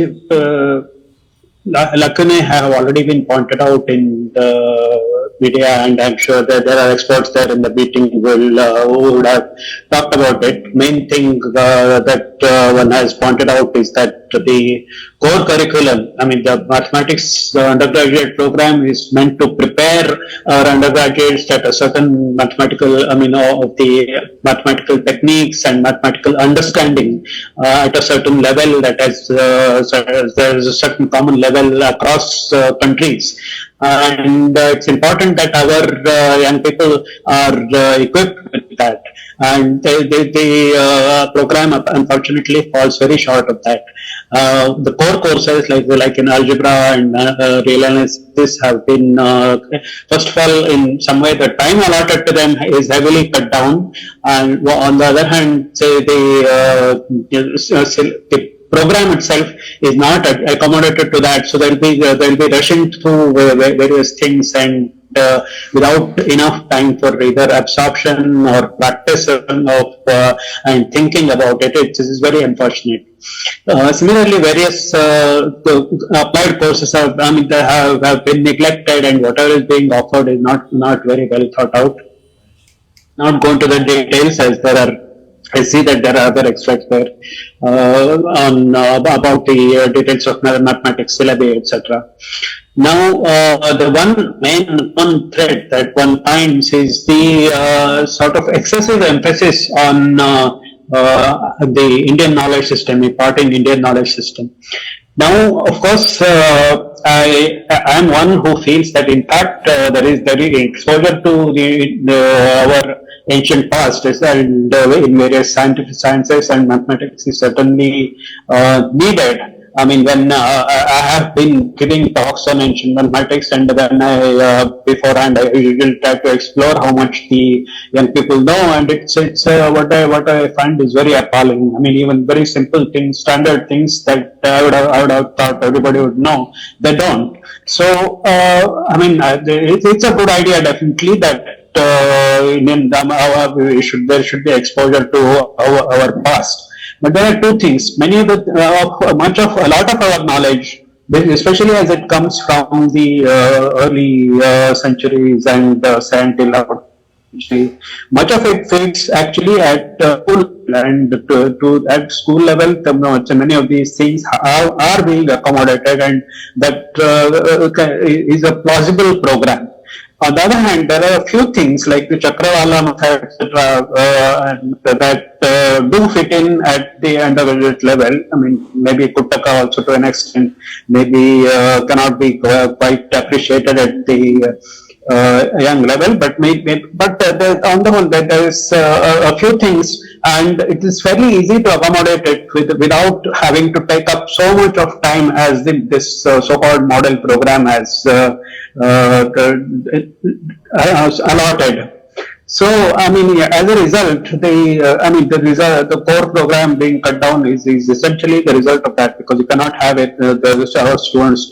lacunae have already been pointed out in the media, and I'm sure that there are experts there in the meeting who would have talked about it. Main thing that one has pointed out is that the core curriculum, I mean the mathematics undergraduate program is meant to prepare our undergraduates at a certain mathematical, of the mathematical techniques and mathematical understanding at a certain level that has, there is a certain common level across countries. And it's important that our young people are equipped with that. And the program unfortunately falls very short of that. The core courses like in algebra and real analysis have been, first of all, in some way the time allotted to them is heavily cut down, and on the other hand, say the program itself is not accommodated to that, so they'll be rushing through various things and without enough time for either absorption or practice of and thinking about it. It is very unfortunate. Similarly, various applied courses have been neglected, and whatever is being offered is not very well thought out. Not going to the details, as there are. I see that there are other extracts there on about the details of mathematics, syllabi, etc. Now, the one main thread that one finds is the sort of excessive emphasis on the Indian knowledge system, imparting Indian knowledge system. Now, of course, I am one who feels that in fact there is exposure to our ancient past and in various sciences and mathematics is certainly needed. I mean, when I have been giving talks on ancient mathematics, and when I beforehand I usually try to explore how much the young people know, and it's what I find is very appalling. I mean, even very simple things, standard things that I would have thought everybody would know, they don't. So I mean, it's a good idea definitely that there should be exposure to our past. But there are two things. A lot of our knowledge, especially as it comes from the early centuries and until our century, much of it fits actually at school and at school level. Many of these things are being accommodated, and that is a plausible program. On the other hand, there are a few things like the Chakravala method, etc., that do fit in at the undergraduate level. I mean, maybe Kuttaka also to an extent, maybe cannot be quite appreciated at the young level, but on the whole, there is a few things, and it is fairly easy to accommodate it without having to take up so much of time as this so-called model program has allotted. So, I mean, as a result, the core program being cut down is essentially the result of that, because you cannot have our students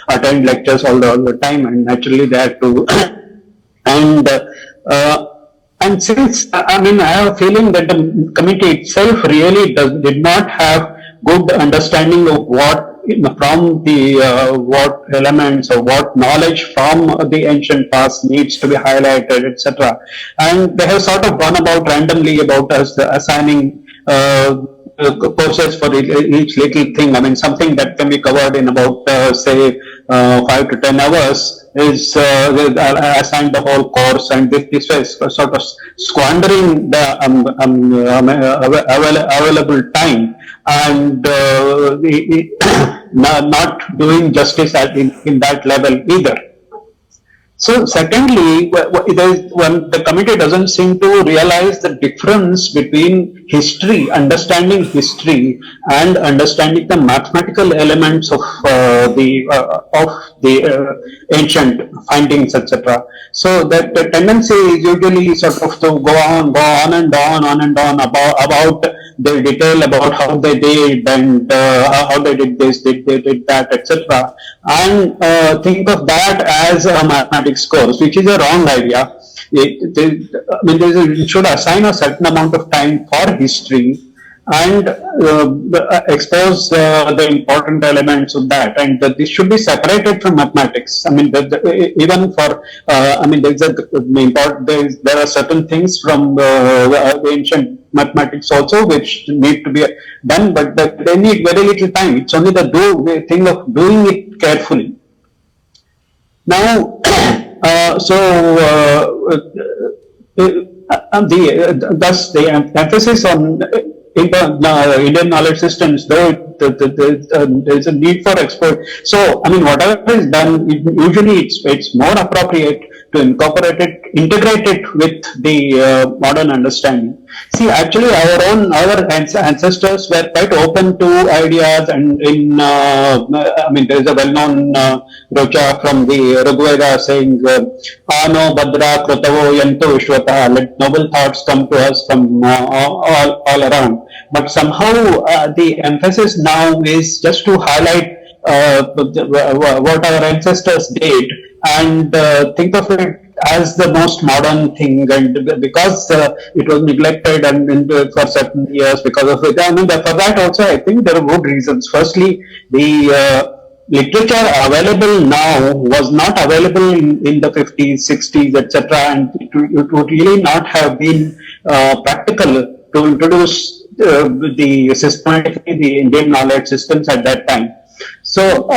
attend lectures all the time, and naturally they have to. And since I have a feeling that the committee itself really did not have good understanding of what from the what elements or what knowledge from the ancient past needs to be highlighted, etc. And they have sort of gone about randomly about us assigning courses for each little thing. I mean, something that can be covered in about say 5 to 10 hours is assigned the whole course, and this is sort of squandering the available time and not doing justice in that level either. So secondly, the committee doesn't seem to realize the difference between history, understanding history, and understanding the mathematical elements of the ancient findings, etc. So that the tendency is usually sort of to go on and on about the detail about how they did and how they did this, they did that, etc. And think of that as a mathematics course, which is a wrong idea. It should assign a certain amount of time for history and expose the important elements of that, and this should be separated from mathematics. I mean, even for there are certain things from the ancient mathematics also which need to be done, but they need very little time. It's only the thing of doing it carefully. Now, thus the emphasis on Indian knowledge systems, though there's a need for export. So, I mean, whatever is done, usually it's more appropriate to integrate it with the modern understanding. See, actually, our ancestors were quite open to ideas, and there is a well-known rocha from the Rigveda saying, "Ano Badra Krutavo Yanto Vishwata." Let noble thoughts come to us from all around. But somehow the emphasis now is just to highlight what our ancestors did and think of it as the most modern thing, and because it was neglected and for certain years because of it. I mean, for that also I think there are good reasons. Firstly, the literature available now was not available in the 50s, 60s, etc., and it would really not have been practical to introduce systematically the Indian knowledge systems at that time. So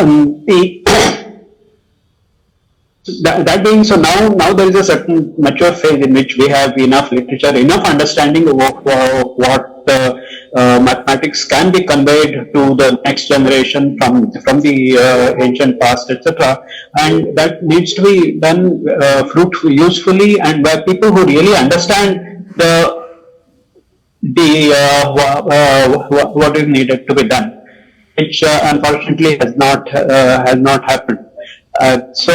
that being so, now there is a certain mature phase in which we have enough literature, enough understanding of what mathematics can be conveyed to the next generation from the ancient past, etc. And that needs to be done usefully, and by people who really understand what is needed to be done, which unfortunately has not happened. So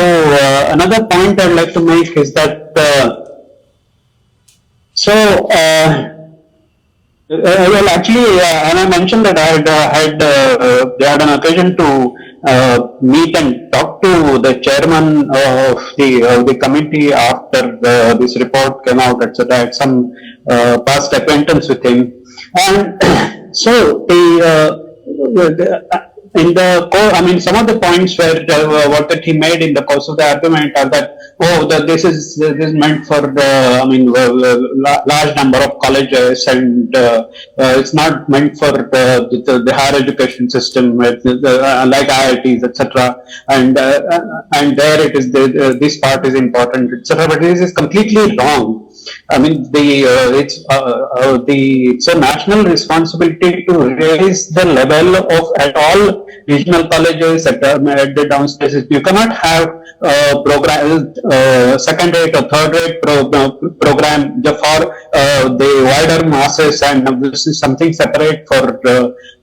another point I'd like to make is that well, actually, and I mentioned that I had an occasion to meet and talk to the chairman of the committee after this report came out, etc. I had some past acquaintance with him, and so some of the points where what that he made in the course of the argument are that this is meant for large number of colleges, and it's not meant for the higher education system like IITs, etc. And there it is this part is important, etc. But this is completely wrong. I mean, it's a national responsibility to raise the level of at all regional colleges at the downstairs. You cannot have second-rate or third-rate program for the wider masses, and this is something separate for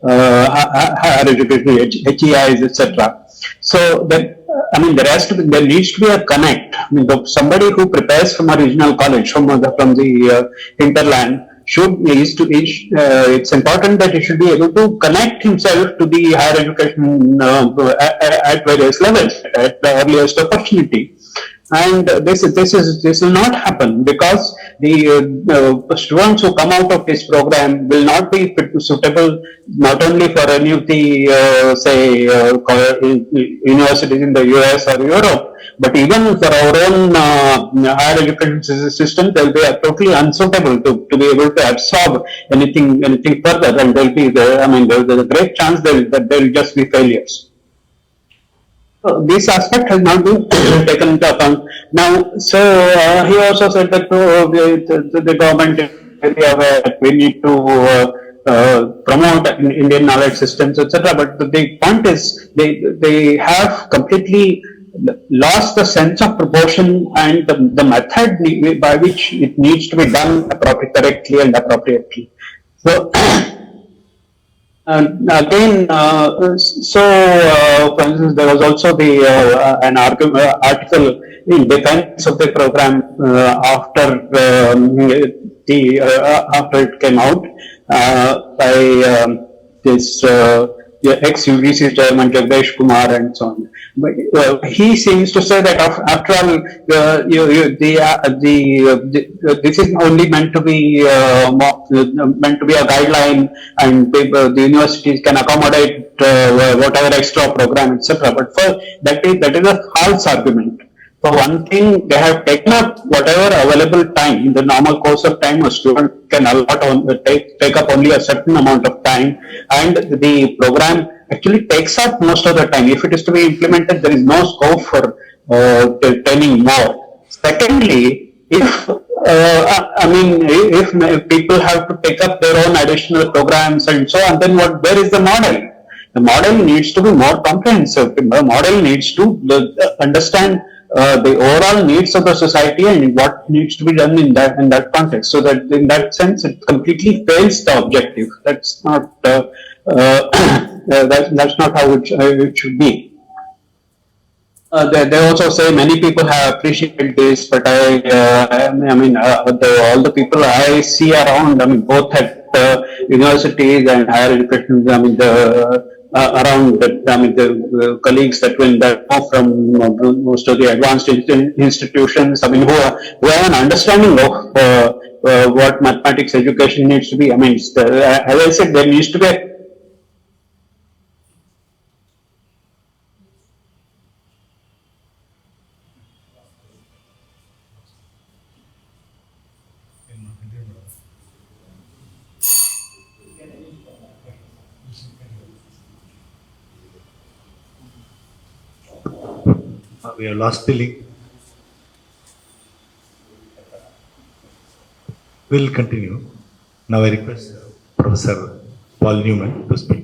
higher education, HEIs, etc. So that, there needs to be a connect. I mean, somebody who prepares from a regional college, from the hinterland, it's important that he should be able to connect himself to the higher education at various levels at the earliest opportunity. And this will not happen because the students who come out of this program will not be suitable not only for any of the universities in the US or Europe, but even for our own higher education system, they'll be totally unsuitable to be able to absorb anything further, and there'll be there's a great chance that they'll just be failures. So this aspect has not been taken into account. Now, so he also said that the government is very aware that we need to promote Indian knowledge systems, etc. But the point is, they have completely lost the sense of proportion and the method by which it needs to be done correctly and appropriately. So. And again, for instance, there was also an article in defense of the program after it came out by this ex-UGCs chairman Jagdesh Kumar and so on. But he seems to say that after all, this is only meant to be a guideline, and the universities can accommodate whatever extra program, etc. But that is a false argument. For one thing, they have taken up whatever available time in the normal course of time. A student can take up only a certain amount of time, and the program actually takes up most of the time. If it is to be implemented, there is no scope for training more. Secondly, if people have to take up their own additional programs and so on, then where is the model? The model needs to be more comprehensive. The model needs to understand the overall needs of the society and what needs to be done in that context. So that in that sense, it completely fails the objective. That's not that's not how it should be. They also say many people have appreciated this, but all the people I see around, both at universities and higher education, around the colleagues that come from most of the advanced institutions, who have an understanding of what mathematics education needs to be. As I said, there needs to be we have lost the link. We'll continue. Now I request Professor Paul Newman to speak.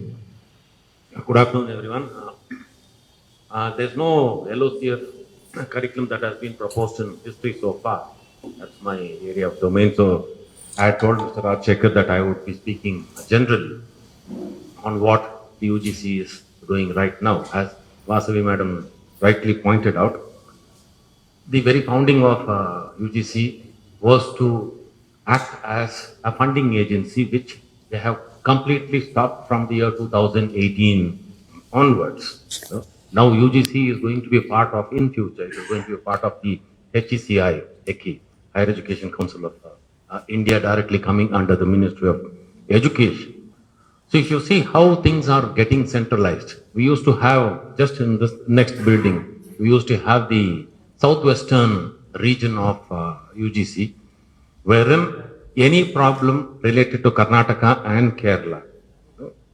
Good afternoon, everyone. There's no LOCF curriculum that has been proposed in history so far. That's my area of domain. So I had told Mr. Rajshekar that I would be speaking generally on what the UGC is doing right now. As Vasavi Madam rightly pointed out, the very founding of UGC was to act as a funding agency, which they have completely stopped from the year 2018 onwards. Now UGC is going to be a part of, in future, it is going to be a part of the HECI, Higher Education Council of India, directly coming under the Ministry of Education. So if you see how things are getting centralized, we used to have, just in this next building, we used to have the southwestern region of UGC, wherein any problem related to Karnataka and Kerala,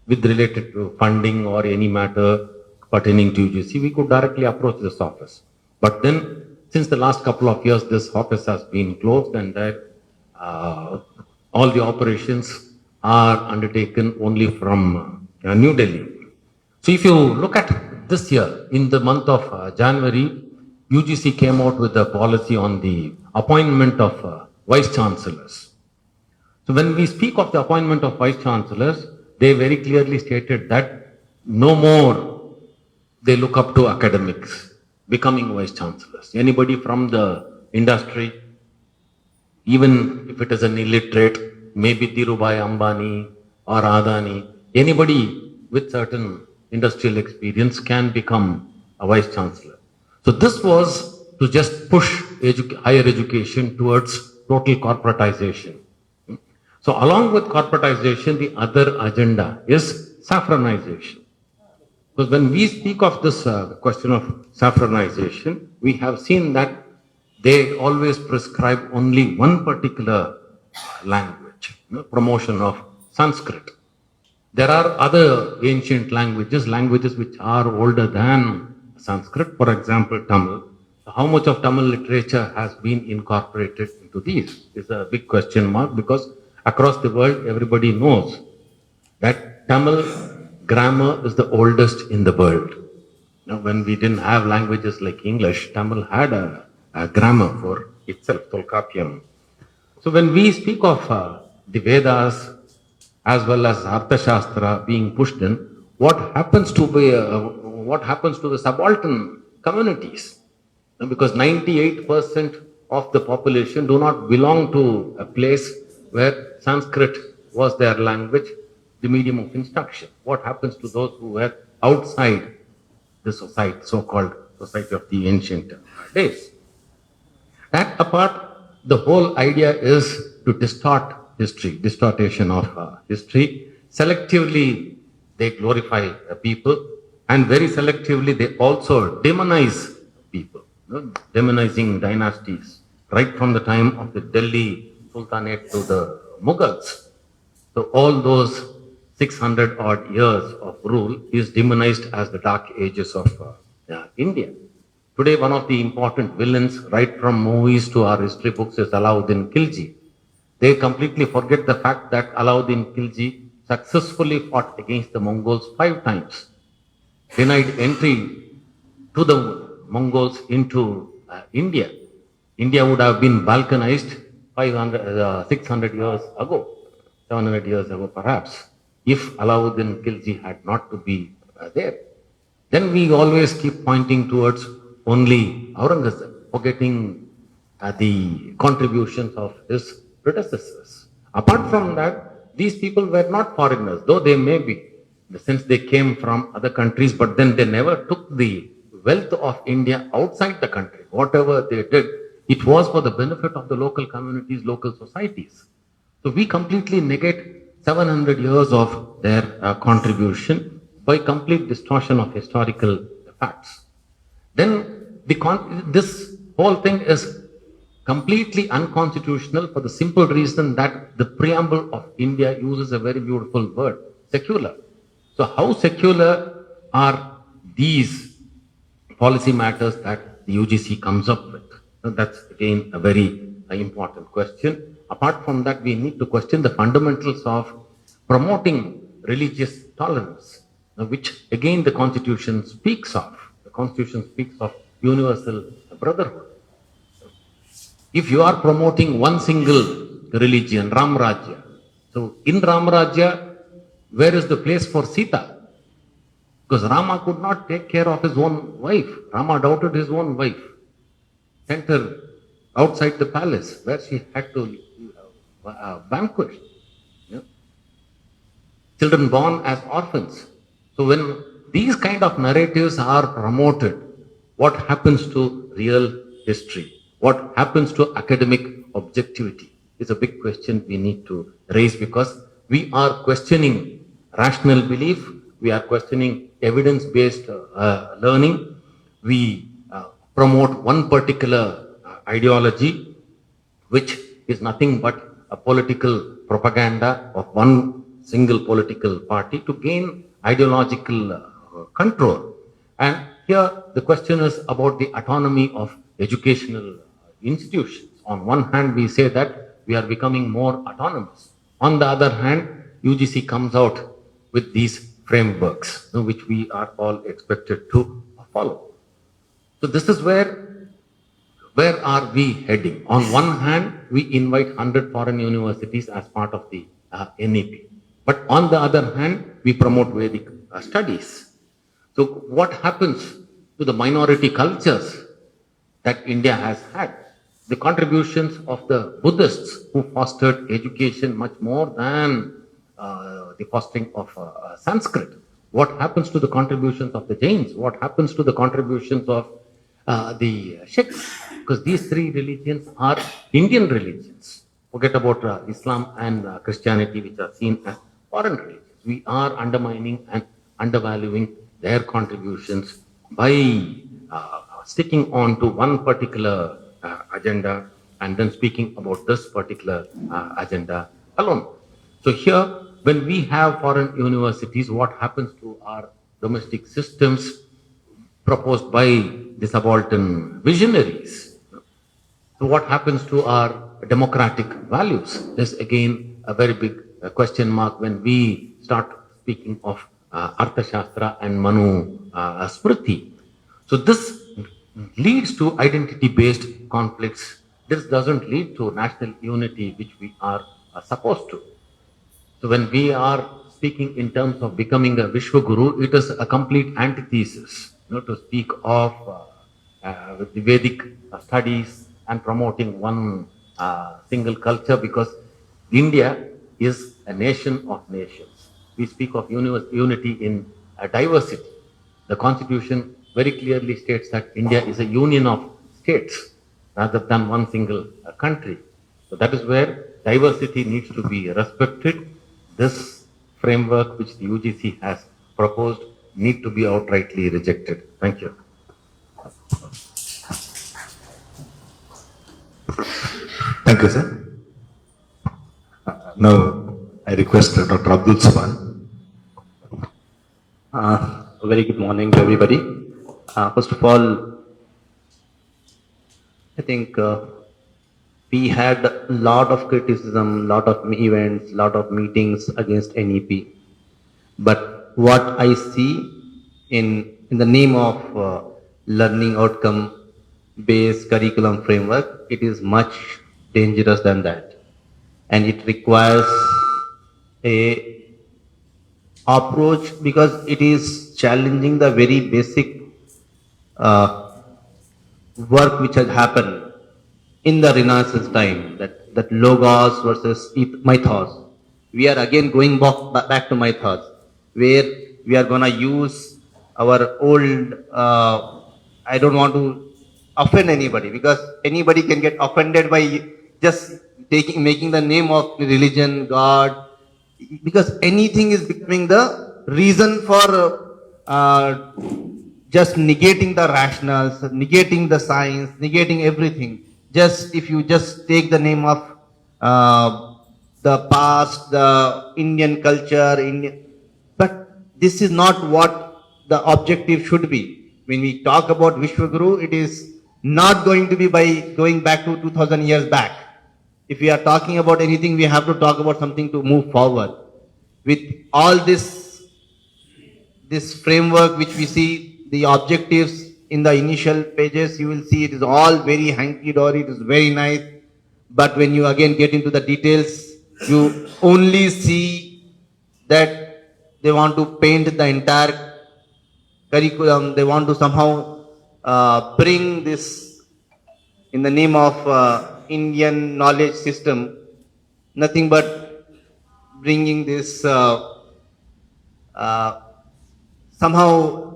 with related to funding or any matter pertaining to UGC, we could directly approach this office. But then, since the last couple of years, this office has been closed, and all the operations are undertaken only from New Delhi. So if you look at this year, in the month of January, UGC came out with a policy on the appointment of Vice Chancellors. So when we speak of the appointment of Vice Chancellors, they very clearly stated that no more they look up to academics becoming Vice Chancellors. Anybody from the industry, even if it is an illiterate, maybe Dhirubhai Ambani or Adani, anybody with certain industrial experience can become a Vice Chancellor. So this was to just push higher education towards total corporatization. So along with corporatization, the other agenda is saffronization. Because when we speak of this question of saffronization, we have seen that they always prescribe only one particular language, promotion of Sanskrit. There are other ancient languages which are older than Sanskrit, for example, Tamil. How much of Tamil literature has been incorporated into these is a big question mark, because across the world everybody knows that Tamil grammar is the oldest in the world. Now, when we didn't have languages like English, Tamil had a grammar for itself, Tolkappiyam. So when we speak of the Vedas as well as Arthashastra being pushed in, what happens to the subaltern communities? Because 98% of the population do not belong to a place where Sanskrit was their language, the medium of instruction. What happens to those who were outside the society, so-called society of the ancient days? That apart, the whole idea is to distort history, distortion of history. Selectively, they glorify people, and very selectively, they also demonize people, demonizing dynasties, right from the time of the Delhi Sultanate to the Mughals. So all those 600 odd years of rule is demonized as the dark ages of India. Today, one of the important villains, right from movies to our history books, is Alauddin Khilji. They completely forget the fact that Alauddin Khilji successfully fought against the Mongols 5 times, denied entry to the Mongols into India. India would have been balkanized 600 years ago, 700 years ago perhaps, if Alauddin Khilji had not to be there. Then we always keep pointing towards only Aurangzeb, forgetting the contributions of his predecessors. Apart from that, these people were not foreigners, though they may be, in the sense they came from other countries, but then they never took the wealth of India outside the country. Whatever they did, it was for the benefit of the local communities, local societies. So we completely negate 700 years of their contribution by complete distortion of historical facts. Then this whole thing is completely unconstitutional for the simple reason that the preamble of India uses a very beautiful word, secular. So how secular are these policy matters that the UGC comes up with? That's again a very important question. Apart from that, we need to question the fundamentals of promoting religious tolerance, which again the Constitution speaks of. The Constitution speaks of universal brotherhood. If you are promoting one single religion, Ram Rajya, so in Ram Rajya, where is the place for Sita? Because Rama could not take care of his own wife. Rama doubted his own wife, sent her outside the palace where she had to vanquish. Children born as orphans. So when these kind of narratives are promoted, what happens to real history? What happens to academic objectivity is a big question we need to raise, because we are questioning rational belief, we are questioning evidence-based learning, we promote one particular ideology, which is nothing but a political propaganda of one single political party to gain ideological control. And here the question is about the autonomy of educational institutions. On one hand, we say that we are becoming more autonomous. On the other hand, UGC comes out with these frameworks, which we are all expected to follow. So this is where are we heading? On one hand, we invite 100 foreign universities as part of the NEP. But on the other hand, we promote Vedic studies. So what happens to the minority cultures that India has had? The contributions of the Buddhists who fostered education much more than the fostering of Sanskrit. What happens to the contributions of the Jains? What happens to the contributions of the Sikhs, because these three religions are Indian religions. Forget about Islam and Christianity, which are seen as foreign religions. We are undermining and undervaluing their contributions by sticking on to one particular agenda and then speaking about this particular agenda alone. So here, when we have foreign universities, what happens to our domestic systems proposed by the subaltern visionaries? So what happens to our democratic values? There's again a very big question mark when we start speaking of Arthashastra and Manu Smriti. So this leads to identity-based conflicts. This doesn't lead to national unity, which we are supposed to. So when we are speaking in terms of becoming a Vishwaguru, it is a complete antithesis, to speak of the Vedic studies and promoting one single culture, because India is a nation of nations. We speak of unity in diversity. The Constitution very clearly states that India is a union of states rather than one single country. So that is where diversity needs to be respected. This framework which the UGC has proposed need to be outrightly rejected. Thank you. Thank you, sir. Now, I request Dr. Abdul Saban. A very good morning to everybody. First of all, I think we had a lot of criticism, lot of events, lot of meetings against NEP. But what I see in the name of learning outcome based curriculum framework, it is much dangerous than that. And it requires a approach because it is challenging the very basic work which has happened in the Renaissance time, that logos versus mythos. We are again going back to mythos, where we are going to use our old, I don't want to offend anybody, because anybody can get offended by just making the name of religion, God, because anything is becoming the reason for just negating the rationals, negating the science, negating everything. Just if you just take the name of the past, the Indian culture, but this is not what the objective should be. When we talk about Vishwaguru, it is not going to be by going back to 2000 years back. If we are talking about anything, we have to talk about something to move forward. With all this framework which we see, the objectives in the initial pages, you will see it is all very hanky-dory, it is very nice. But when you again get into the details, you only see that they want to paint the entire curriculum. They want to somehow bring this in the name of Indian knowledge system, nothing but bringing this somehow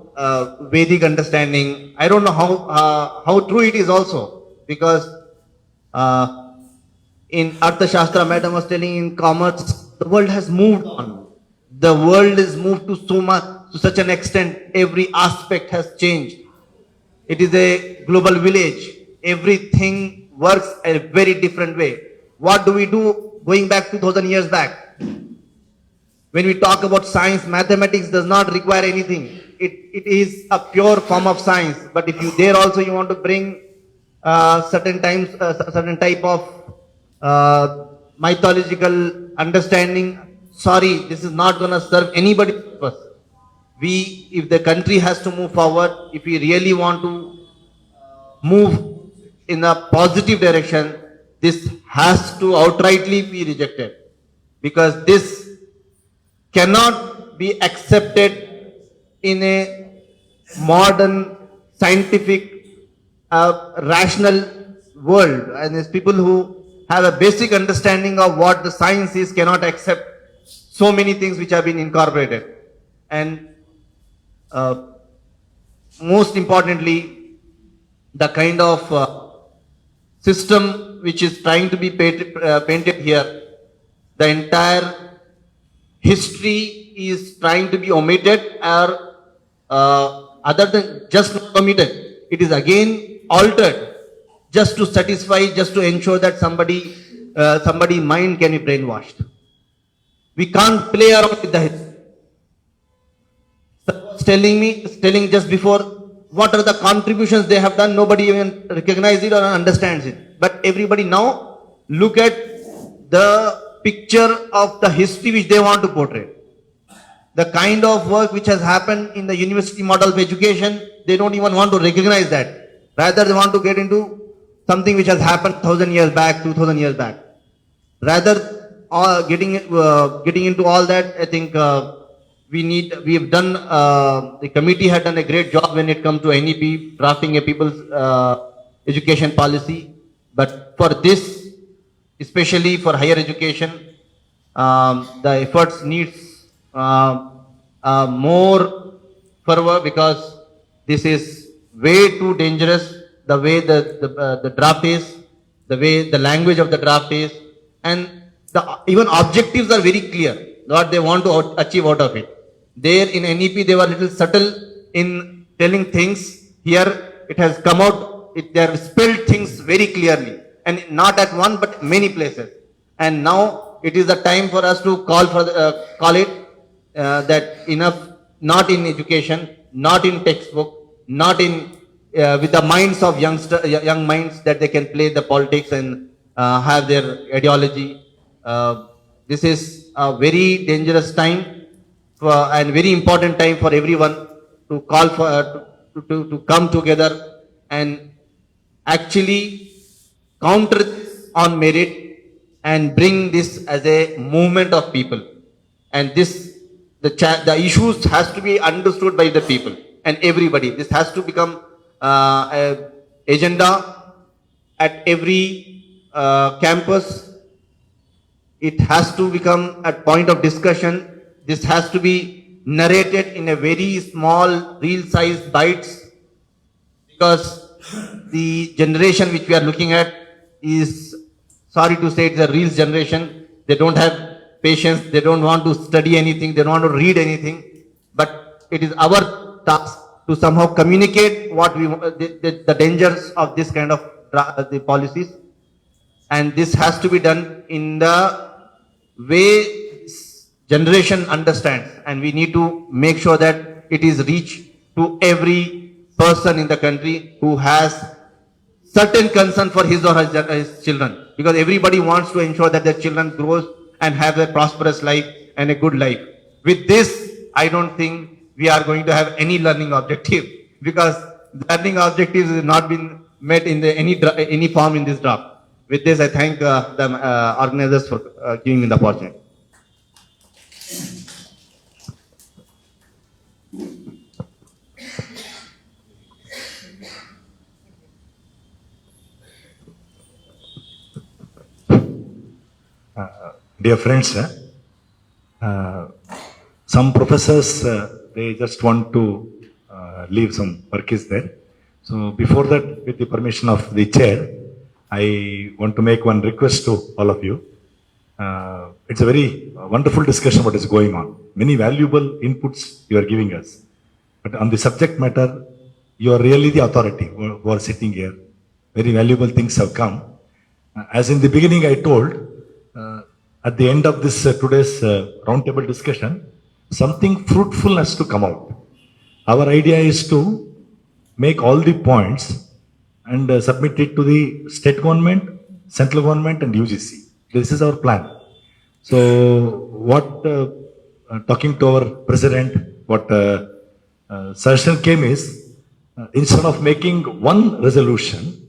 Vedic understanding. I don't know how true it is also, because in Arthashastra, Madam was telling, in commerce, the world has moved on. The world is moved to such an extent, every aspect has changed. It is a global village. Everything works a very different way. What do we do going back 2000 years back? When we talk about science, mathematics does not require anything. It is a pure form of science. But if you there also you want to bring certain type of mythological understanding, sorry, this is not going to serve anybody's purpose. If the country has to move forward, if we really want to move in a positive direction, this has to outrightly be rejected, because this cannot be accepted in a modern scientific rational world. And there's people who have a basic understanding of what the science is cannot accept so many things which have been incorporated. And most importantly, the kind of system which is trying to be painted here, the entire history is trying to be omitted, or other than just not omitted, it is again altered just to satisfy, just to ensure that somebody mind can be brainwashed. We can't play around with the history. Someone was telling just before, what are the contributions they have done, nobody even recognizes it or understands it. But everybody now look at the picture of the history which they want to portray. The kind of work which has happened in the university model of education, they don't even want to recognize that. Rather, they want to get into something which has happened 1,000 years back, 2,000 years back. Rather, getting into all that, I think we have done, the committee had done a great job when it comes to NEP, drafting a people's education policy. But for this, especially for higher education, the efforts needs more fervor, because this is way too dangerous, the way the draft is, the way the language of the draft is, and even objectives are very clear, what they want to achieve out of it. There in NEP, they were a little subtle in telling things. Here it has come out, they have spelled things very clearly, and not at one but many places. And now it is the time for us to call it that enough, not in education, not in textbook, not in with the minds of young minds, that they can play the politics and have their ideology. This is a very dangerous time and very important time for everyone to call for to come together and actually counter this on merit and bring this as a movement of people. And this, the issues has to be understood by the people and everybody. This has to become a agenda at every campus. It has to become a point of discussion. This has to be narrated in a very small, real-sized bites, because the generation which we are looking at is, sorry to say, it's a real generation. They don't have patience. They don't want to study anything. They don't want to read anything. But it is our task to somehow communicate what we the dangers of this kind of the policies, and this has to be done in the way generation understands, and we need to make sure that it is reached to every person in the country who has certain concern for his or his children, because everybody wants to ensure that their children grows and have a prosperous life and a good life. With this, I don't think we are going to have any learning objective, because learning objectives has not been met in any form in this draft. With this, I thank the organizers for giving me the opportunity. Dear friends, some professors, they just want to leave, some work is there. So before that, with the permission of the chair, I want to make one request to all of you. It's a very wonderful discussion what is going on. Many valuable inputs you are giving us. But on the subject matter, you are really the authority who are sitting here. Very valuable things have come. As in the beginning I told, at the end of this today's roundtable discussion, something fruitful has to come out. Our idea is to make all the points and submit it to the state government, central government and UGC. This is our plan. So what, talking to our president, what suggestion came is, instead of making one resolution,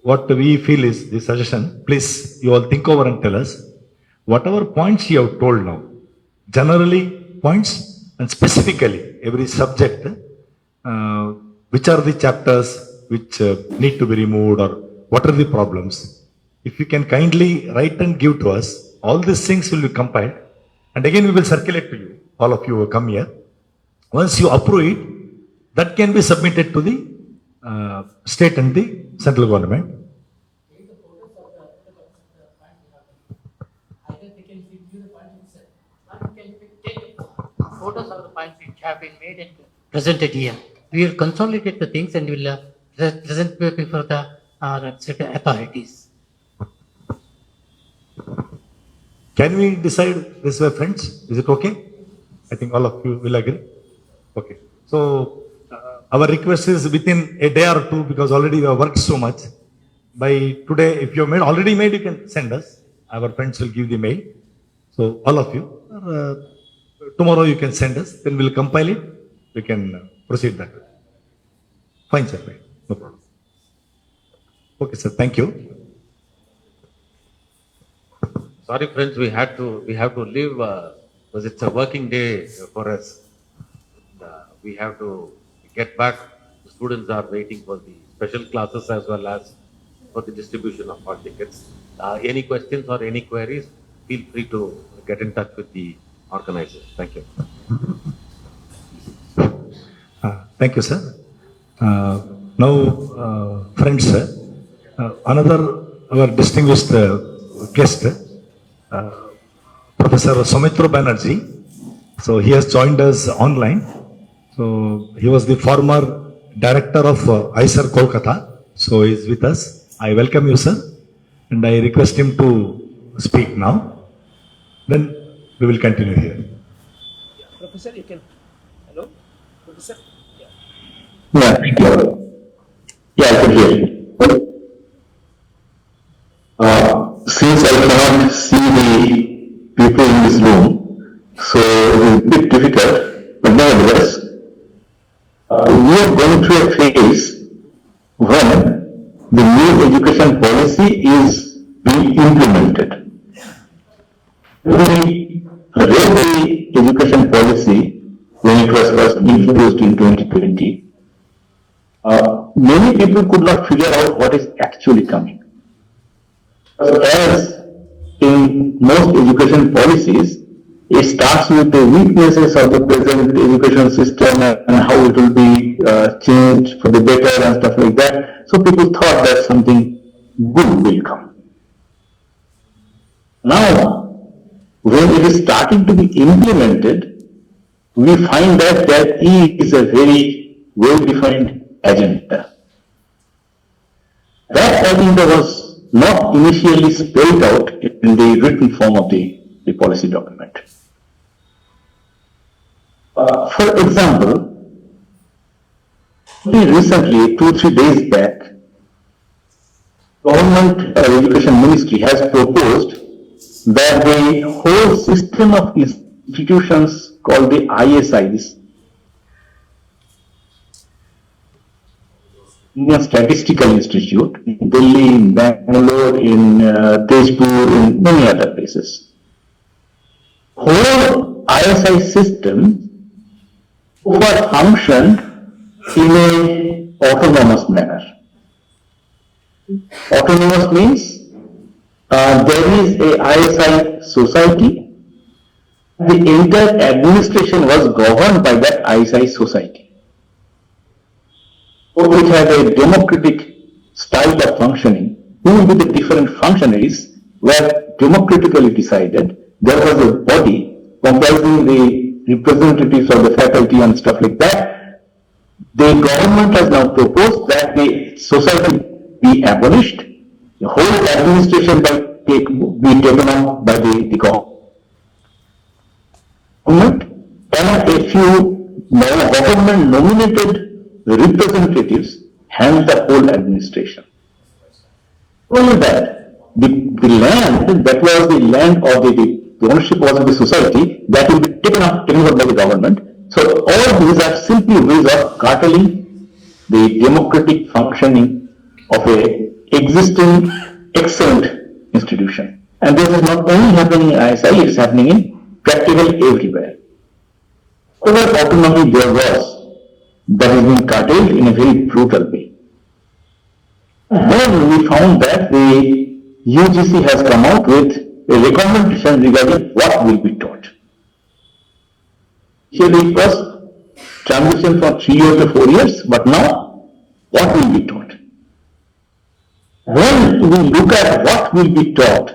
what we feel is the suggestion, please you all think over and tell us, whatever points you have told now, generally points and specifically every subject, which are the chapters which need to be removed or what are the problems. If you can kindly write and give to us, all these things will be compiled and again we will circulate to you. All of you will come here. Once you approve it, that can be submitted to the state and the central government. Photos of the points which have been made and presented here. We will consolidate the things and we will present before the authorities. Can we decide this way, friends? Is it okay? I think all of you will agree. Okay. So our request is within a day or two, because already we have worked so much. By today, if you have already made, you can send us. Our friends will give the mail. So all of you, tomorrow you can send us. Then we'll compile it. We can proceed that way. Fine, sir. Fine. No problem. Okay, sir. Thank you. Sorry, friends, we have to leave because it's a working day for us. We have to get back. The students are waiting for the special classes as well as for the distribution of our tickets. Any questions or any queries, feel free to get in touch with the organizers. Thank you. Thank you, sir. Now, friends, another our distinguished guest, Professor Soumitra Banerjee. So he has joined us online. So he was the former director of ISER Kolkata. So he is with us. I welcome you, sir, and I request him to speak now. Then we will continue here. Professor, you can. Hello, Professor. Yeah, yeah, I can hear you. Since I cannot see the people in this room, so it is a bit difficult, but nevertheless, we are going through a phase when the new education policy is being implemented. We read the education policy when it was first introduced in 2020. Many people could not figure out what is actually coming. As in most education policies, it starts with the weaknesses of the present education system and how it will be changed for the better and stuff like that. So people thought that something good will come. Now, when it is starting to be implemented, we find that there is a very well-defined agenda. That agenda was not initially spelled out in the written form of the policy document. For example, recently, 2-3 days back, Government Education Ministry has proposed that the whole system of institutions called the ISIs, Indian Statistical Institute, in Delhi, in Bangalore, in Tezpur, in many other places. Whole ISI system were functioned in an autonomous manner. Autonomous means there is a ISI society. The entire administration was governed by that ISI society. So it had a democratic style of functioning. Who will be the different functionaries were democratically decided. There was a body comprising the representatives of the faculty and stuff like that. The government has now proposed that the society be abolished. The whole administration be taken up by the government, and a few government nominated representatives hand the whole administration. Only that, the land that was the land of the ownership was of the society, that will be taken up by the government. So all these are simply ways of curtailing the democratic functioning of a existing excellent institution. And this is not only happening in ISI, it is happening in practically everywhere. Whatever autonomy there was, that has been curtailed in a very brutal way. Then we found that the UGC has come out with a recommendation regarding what will be taught. Initially it was transition from 3 years to 4 years, but now what will be taught. When we look at what will be taught,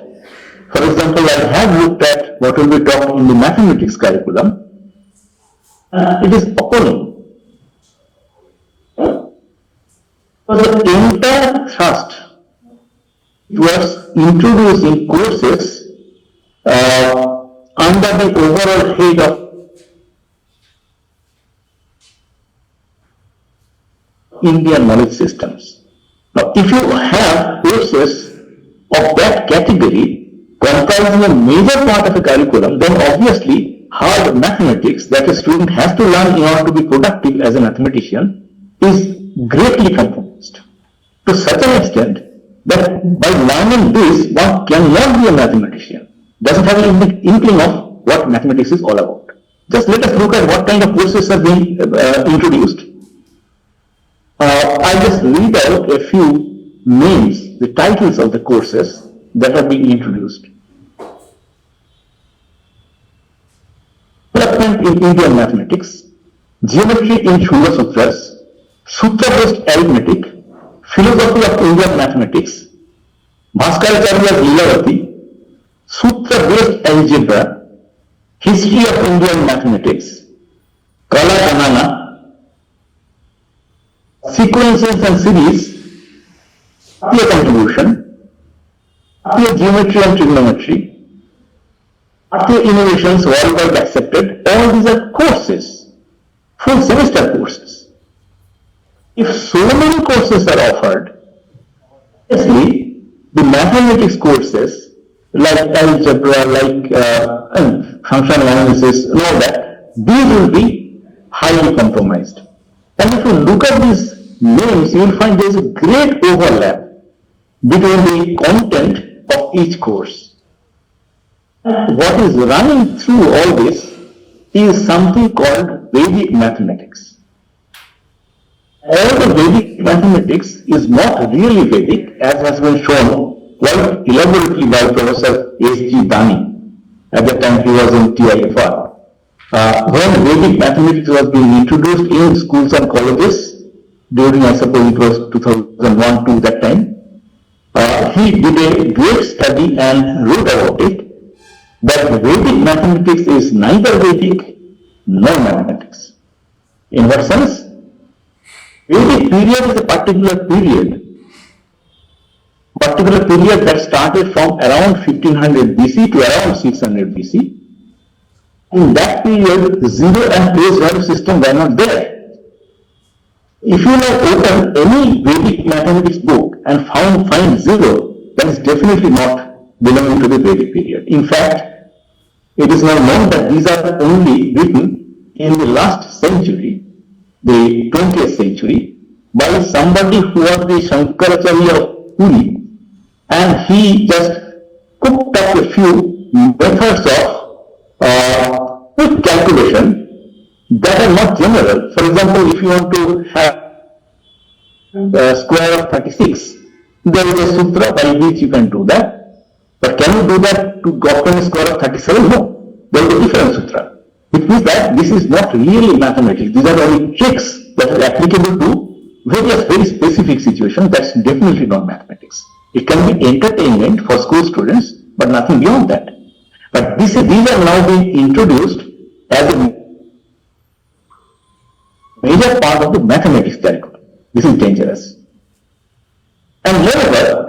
for example, I have looked at what will be taught in the mathematics curriculum. It is appalling. For the entire thrust, it was introducing courses under the overall head of Indian knowledge systems. Now, if you have courses of that category comprising a major part of a curriculum, then obviously hard mathematics that a student has to learn in order to be productive as a mathematician is greatly compromised. To such an extent that by learning this, one cannot be a mathematician, doesn't have an inkling of what mathematics is all about. Just let us look at what kind of courses are being introduced. I just read out a few names, the titles of the courses that are being introduced. Development in Indian mathematics, geometry in Shula Sutras, sutra-based arithmetic, philosophy of Indian mathematics, Bhaskaracharya's Leelavati, sutra-based algebra, history of Indian mathematics, Kala Kanana, sequences and series, Bharatiya contribution, Bharatiya geometry and trigonometry, Bharatiya innovations worldwide accepted. All these are courses, full semester courses. If so many courses are offered, obviously the mathematics courses like algebra, like functional analysis, and all that, these will be highly compromised. And if you look at these names, you will find there is a great overlap between the content of each course. What is running through all this is something called Vedic mathematics. All the Vedic mathematics is not really Vedic, as has been shown quite elaborately by Professor S.G. Dani. At the time he was in TIFR. When Vedic mathematics was being introduced in schools and colleges, during I suppose it was 2001-2 that time, he did a great study and wrote about it, that Vedic mathematics is neither Vedic nor mathematics. In what sense? Vedic period is a particular period that started from around 1500 BC to around 600 BC. In that period, zero and place value system were not there. If you now open any Vedic mathematics book and find zero, that is definitely not belonging to the Vedic period. In fact, it is now known that these are only written in the last century, the 20th century, by somebody who was the Shankaracharya of Puri, and he just cooked up a few methods of quick calculation that are not general. For example, if you want to have the square of 36, there is a sutra by which you can do that. But can you do that to obtain a square of 37? No. There is a different sutra. Which means that this is not really mathematics. These are only tricks that are applicable to various very specific situations. That's definitely not mathematics. It can be entertainment for school students, but nothing beyond that. But these are now being introduced as a major part of the mathematics curriculum. This is dangerous. And moreover,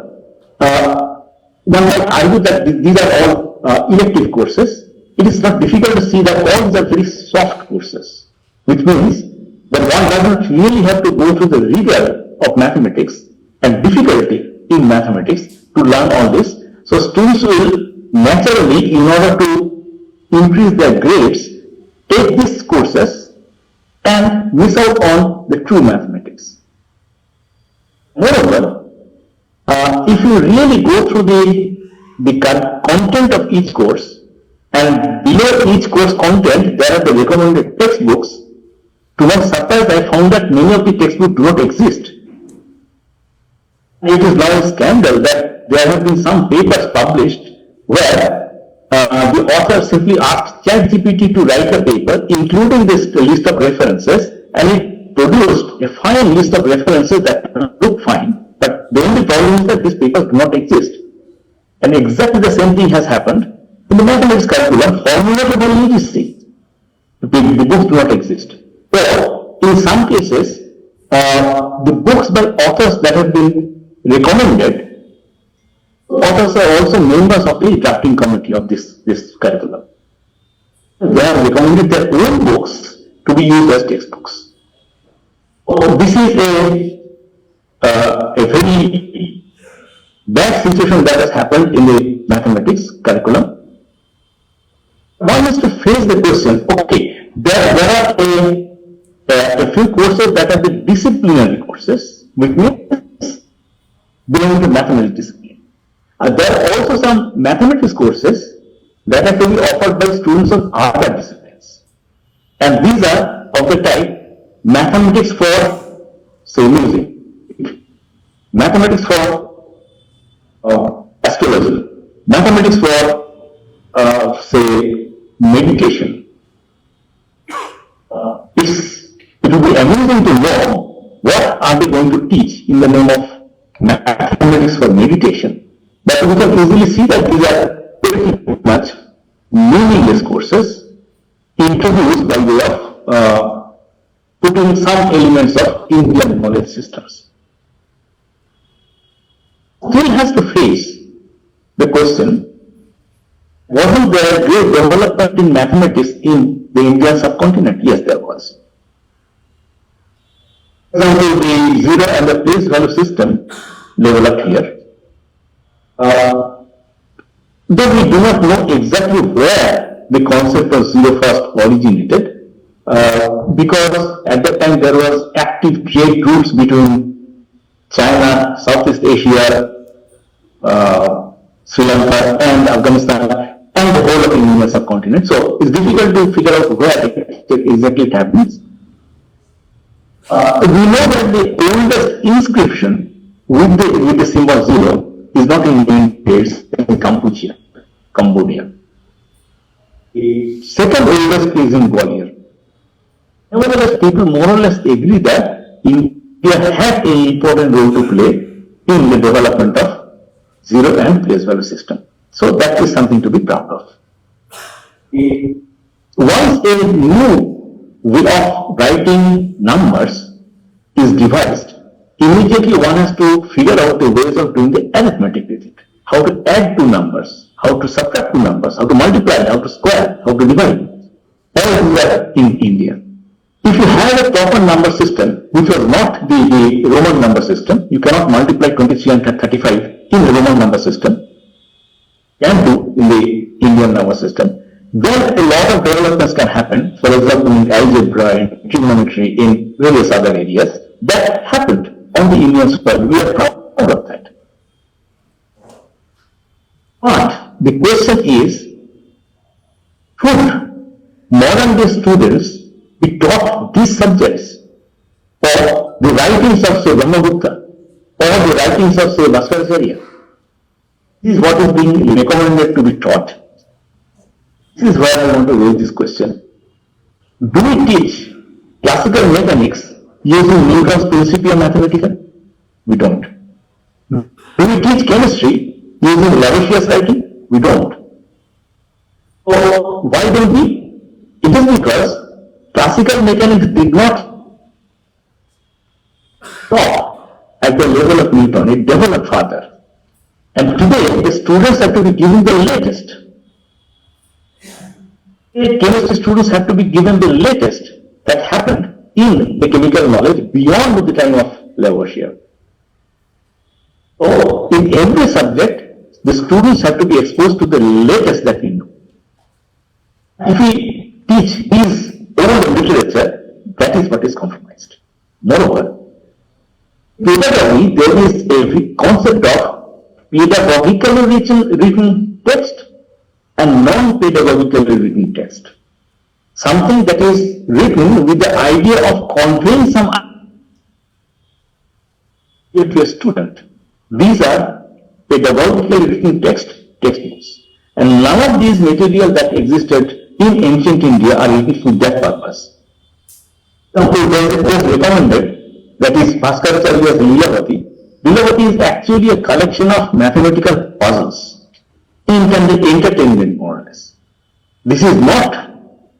one might argue that these are all elective courses. It is not difficult to see that all these are very soft courses, which means that one doesn't really have to go through the rigor of mathematics and difficulty in mathematics to learn all this. So students will naturally, in order to increase their grades, take these courses and miss out on the true mathematics. Moreover, if you really go through the content of each course, and below each course content there are the recommended textbooks, to my surprise I found that many of the textbooks do not exist. It is now a scandal that there have been some papers published where the author simply asked ChatGPT to write a paper, including this list of references, and it produced a fine list of references that look fine, but the only problem is that these papers do not exist. And exactly the same thing has happened in the mathematics curriculum formulated by UGC. The books do not exist. Or in some cases, the books by authors that have been recommended, authors are also members of the drafting committee of this curriculum. They have recommended their own books to be used as textbooks. This is a very bad situation that has happened in the mathematics curriculum. One has to face the question, okay, there are a few courses that are the disciplinary courses, which means belong to mathematics discipline. There are also some mathematics courses that are to be offered by students of other disciplines. And these are of the type mathematics for, say, music, mathematics for astrology, mathematics for, say, meditation. It will be amazing to know what are they going to teach in the name of mathematics for meditation. But we can easily see that these are pretty much meaningless courses introduced by way of putting some elements of Indian knowledge systems. Still has to face the question, wasn't there great development in mathematics in the Indian subcontinent? Yes, there was. For example, the zero and the place value system developed here. Though we do not know exactly where the concept of zero first originated, because at that time there was active trade routes between China, Southeast Asia, Sri Lanka and Afghanistan and the whole of the Indian subcontinent. So it's difficult to figure out where exactly it happens. We know that the oldest inscription with the symbol zero is not in Indian dates, in Cambodia. The second oldest is in Gwalior. Nevertheless, people more or less agree that India had an important role to play in the development of zero and place value system. So that is something to be proud of. Once a new way of writing numbers is devised, immediately one has to figure out the ways of doing the arithmetic with it. How to add two numbers, how to subtract two numbers, how to multiply, how to square, how to divide. All these are in India. If you have a proper number system, which was not the Roman number system, you cannot multiply 23 and 35 in the Roman number system, can do in the Indian number system, then a lot of developments can happen, for example, in algebra, in trigonometry, in various other areas. That happened on the Indian soil. We are proud of that. But the question is, should modern day students be taught these subjects, or the writings of, say, Brahmagupta, or the writings of, say, Bhaskaracarya? This is what is being recommended to be taught. This is where I want to raise this question. Do we teach classical mechanics using Newton's Principia Mathematica? We don't. Do we teach chemistry using Lavoisier's writing? We don't. So why don't we? It is because classical mechanics did not stop at the level of Newton. It developed further. And today, the students have to be given the latest. Chemistry students have to be given the latest that happened in the chemical knowledge beyond the time of Lavoisier. So, in every subject, the students have to be exposed to the latest that we know. If we teach his old literature, that is what is compromised. Moreover, pedagogy, there is a concept of pedagogically written text and non-pedagogically written text. Something that is written with the idea of conveying some idea to a student. These are pedagogically written textbooks. And none of these materials that existed in ancient India are written for that purpose. It was recommended, that is Bhaskaracharya's Lilavati. Lilavati is actually a collection of mathematical puzzles, intended entertainment more or less. This is not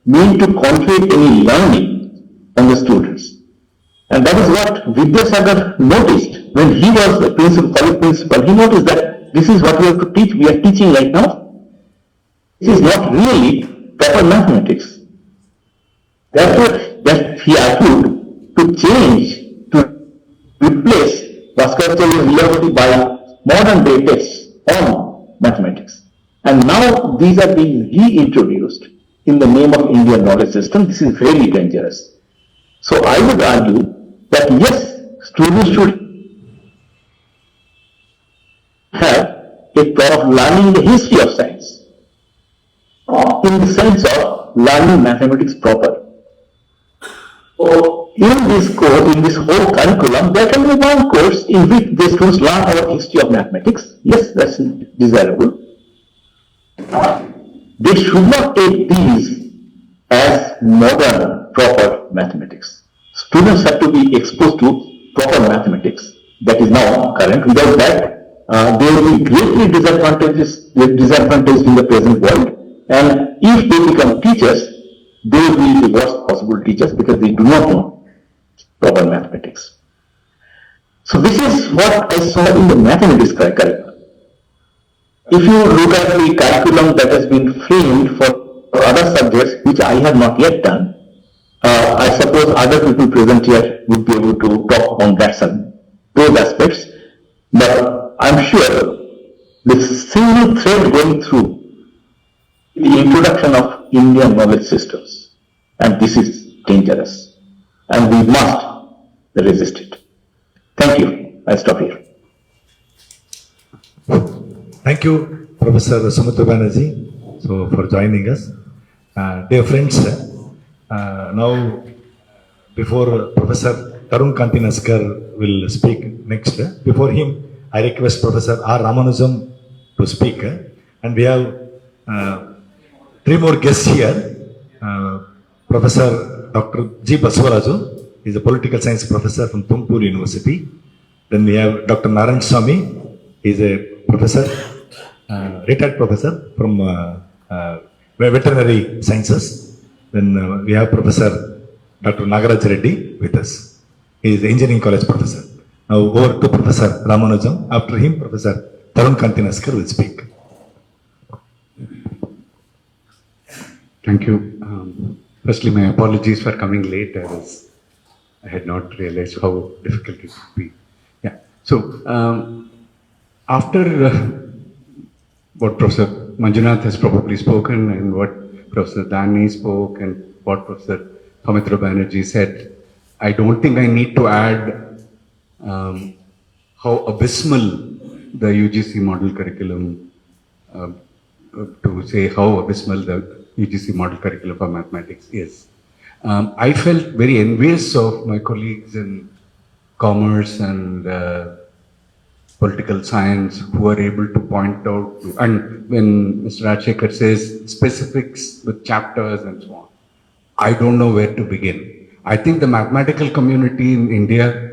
meant to convey any learning on the students. And that is what Vidyasagar noticed when he was the principal, college principal. He noticed that this is what we have to teach. We are teaching right now. This is not really proper mathematics. Therefore, that he argued to change, to replace Bhaskaracharya's Lilavati by modern day tests on mathematics. And now these are being reintroduced in the name of Indian knowledge system. This is very dangerous. So I would argue that yes, students should have a thought of learning the history of science, in the sense of learning mathematics proper. So in this course, in this whole curriculum, there can be one course in which the students learn our history of mathematics. Yes, that's desirable. They should not take these as modern, proper mathematics. Students have to be exposed to proper mathematics that is now current. Without that, they will be greatly disadvantaged in the present world. And if they become teachers, they will be the worst possible teachers because they do not know proper mathematics. So this is what I saw in the mathematics curriculum. If you look at the curriculum that has been framed for other subjects, which I have not yet done, I suppose other people present here would be able to talk on those aspects. But I'm sure the single thread going through the introduction of Indian knowledge systems, and this is dangerous, and we must resist it. Thank you. I'll stop here. Thank you, Professor Sumitra Banerjee, for joining us. Dear friends, now before Professor Tarun Kantinaskar will speak next, before him I request Professor R. Ramanujam to speak, and we have three more guests here. Professor Dr. G. Basavaraju is a political science professor from Tumkur University. Then we have Dr. Narayan Swami, he is a professor, retired professor from veterinary sciences. Then we have Professor Dr. Nagaraj Reddy with us. He is the engineering college professor. Now over to Professor Ramanujam. After him, Professor Tarun Kantinaskar will speak. Thank you. Firstly, my apologies for coming late. I had not realized how difficult it would be. Yeah. So after what Professor Manjunath has probably spoken, and what Professor Dani spoke, and what Professor Sumitra Banerjee said, I don't think I need to add how abysmal the UGC model curriculum, to say how abysmal the UGC model curriculum for mathematics is. I felt very envious of my colleagues in commerce and political science who are able to point out, and when Mr. Rajshekhar says specifics with chapters and so on, I don't know where to begin. I think the mathematical community in India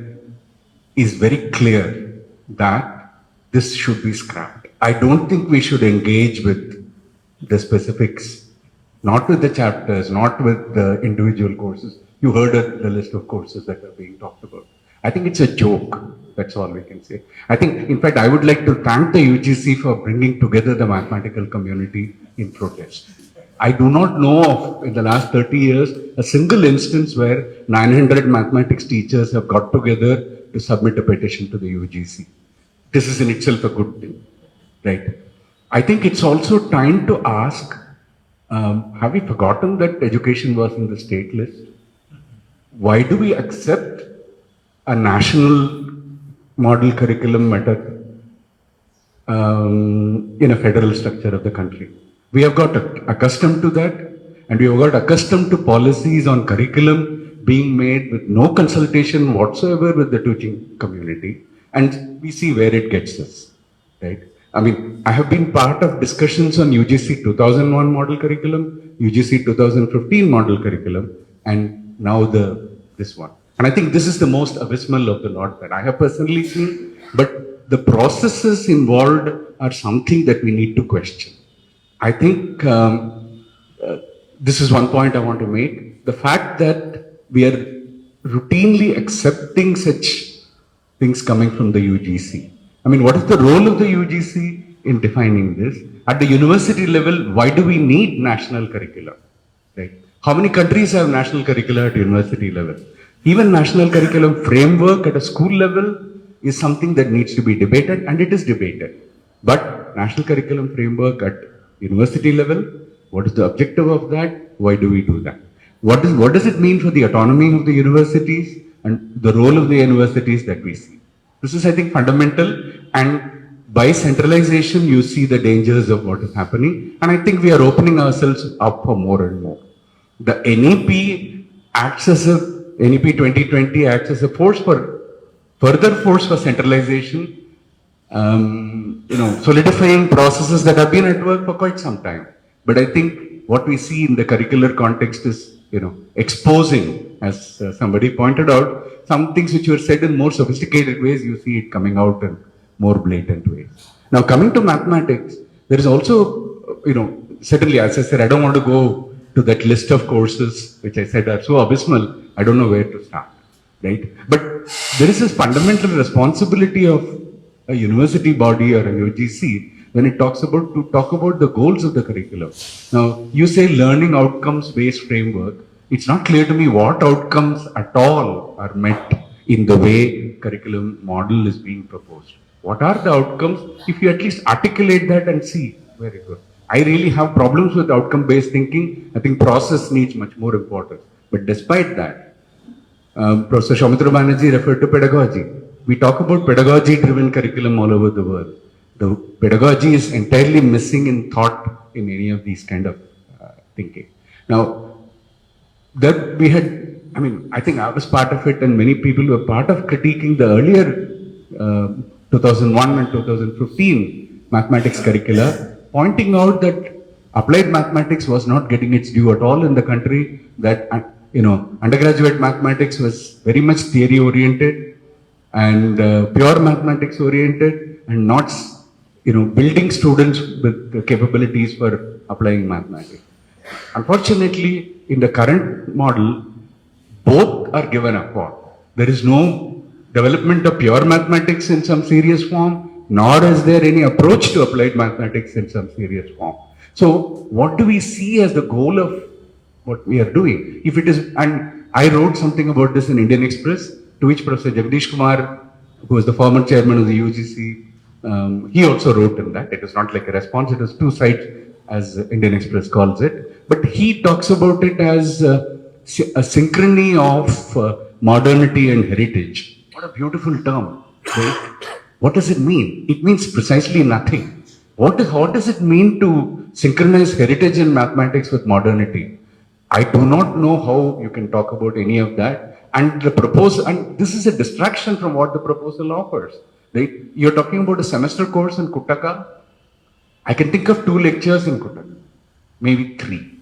is very clear that this should be scrapped. I don't think we should engage with the specifics, not with the chapters, not with the individual courses. You heard the list of courses that are being talked about. I think it's a joke. That's all we can say. I think, in fact, I would like to thank the UGC for bringing together the mathematical community in protest. I do not know of, in the last 30 years, a single instance where 900 mathematics teachers have got together to submit a petition to the UGC. This is in itself a good thing, right? I think it's also time to ask, have we forgotten that education was in the state list? Why do we accept a national model curriculum method in a federal structure of the country? We have got accustomed to that, and we have got accustomed to policies on curriculum being made with no consultation whatsoever with the teaching community, and we see where it gets us, right? I mean, I have been part of discussions on UGC 2001 model curriculum, UGC 2015 model curriculum, and now the this one. And I think this is the most abysmal of the lot that I have personally seen. But the processes involved are something that we need to question. I think this is one point I want to make. The fact that we are routinely accepting such things coming from the UGC. I mean, what is the role of the UGC in defining this? At the university level, why do we need national curricula? Right? How many countries have national curricula at university level? Even national curriculum framework at a school level is something that needs to be debated, and it is debated. But national curriculum framework at university level, what is the objective of that? Why do we do that? What does it mean for the autonomy of the universities and the role of the universities that we see? This is, I think, fundamental, and by centralization, you see the dangers of what is happening, and I think we are opening ourselves up for more and more. The NEP acts as a, NEP 2020 acts as a force for, further force for centralization, solidifying processes that have been at work for quite some time. But I think what we see in the curricular context is, exposing, as somebody pointed out, some things which were said in more sophisticated ways, you see it coming out in more blatant ways. Now, coming to mathematics, there is also, certainly, as I said, I don't want to go to that list of courses which I said are so abysmal, I don't know where to start, right? But there is this fundamental responsibility of a university body or a UGC when it talks about the goals of the curriculum. Now, you say learning outcomes based framework. It's not clear to me what outcomes at all are met in the way curriculum model is being proposed. What are the outcomes? If you at least articulate that and see, very good. I really have problems with outcome based thinking. I think process needs much more importance. But despite that, Professor Soumitra Banerjee referred to pedagogy. We talk about pedagogy driven curriculum all over the world. The pedagogy is entirely missing in thought in any of these kind of thinking. Now, that we had, I think I was part of it, and many people were part of critiquing the earlier 2001 and 2015 mathematics curricula, pointing out that applied mathematics was not getting its due at all in the country, that undergraduate mathematics was very much theory oriented and pure mathematics oriented, and not building students with the capabilities for applying mathematics. Unfortunately, in the current model, both are given apart. There is no development of pure mathematics in some serious form, nor is there any approach to applied mathematics in some serious form. So what do we see as the goal of what we are doing? If it is, and I wrote something about this in Indian Express, to which Professor Jagdish Kumar, who was the former chairman of the UGC, he also wrote in that. It was not like a response, it was two sides, as Indian Express calls it. But he talks about it as a synchrony of modernity and heritage. What a beautiful term, right? What does it mean? It means precisely nothing. What does it mean to synchronize heritage in mathematics with modernity? I do not know how you can talk about any of that. And the proposal, and this is a distraction from what the proposal offers. Right? You're talking about a semester course in Kuttaka. I can think of 2 lectures in Kuttaka, maybe 3.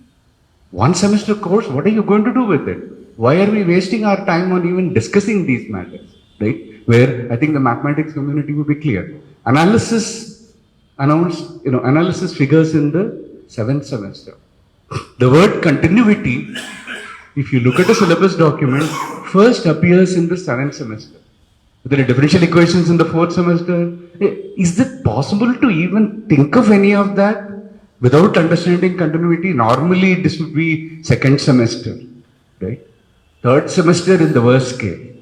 1 semester course, what are you going to do with it? Why are we wasting our time on even discussing these matters? Right? Where I think the mathematics community will be clear. Analysis figures in the 7th semester. The word continuity, if you look at the syllabus document, first appears in the 7th semester. There are differential equations in the 4th semester. Is it possible to even think of any of that without understanding continuity? Normally, this would be 2nd semester, right? 3rd semester in the worst case.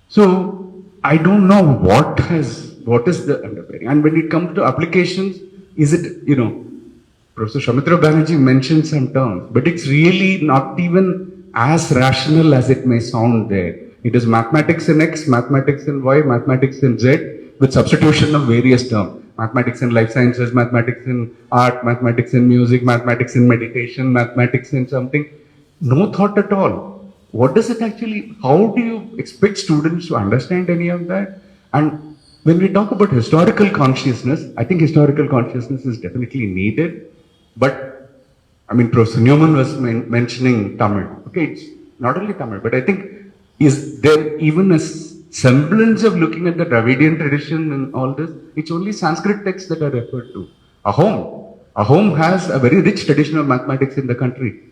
So, I don't know what is the underpinning. And when it comes to applications, is it, Professor Soumitra Banerjee mentioned some terms, but it's really not even as rational as it may sound there. It is mathematics in X, mathematics in Y, mathematics in Z, with substitution of various terms. Mathematics in life sciences, mathematics in art, mathematics in music, mathematics in meditation, mathematics in something. No thought at all. What does it actually, how do you expect students to understand any of that? And when we talk about historical consciousness, I think historical consciousness is definitely needed. But, Professor Newman was mentioning Tamil. Okay, not only Tamil, but I think is there even a semblance of looking at the Dravidian tradition and all this? It's only Sanskrit texts that are referred to. A home has a very rich tradition of mathematics in the country.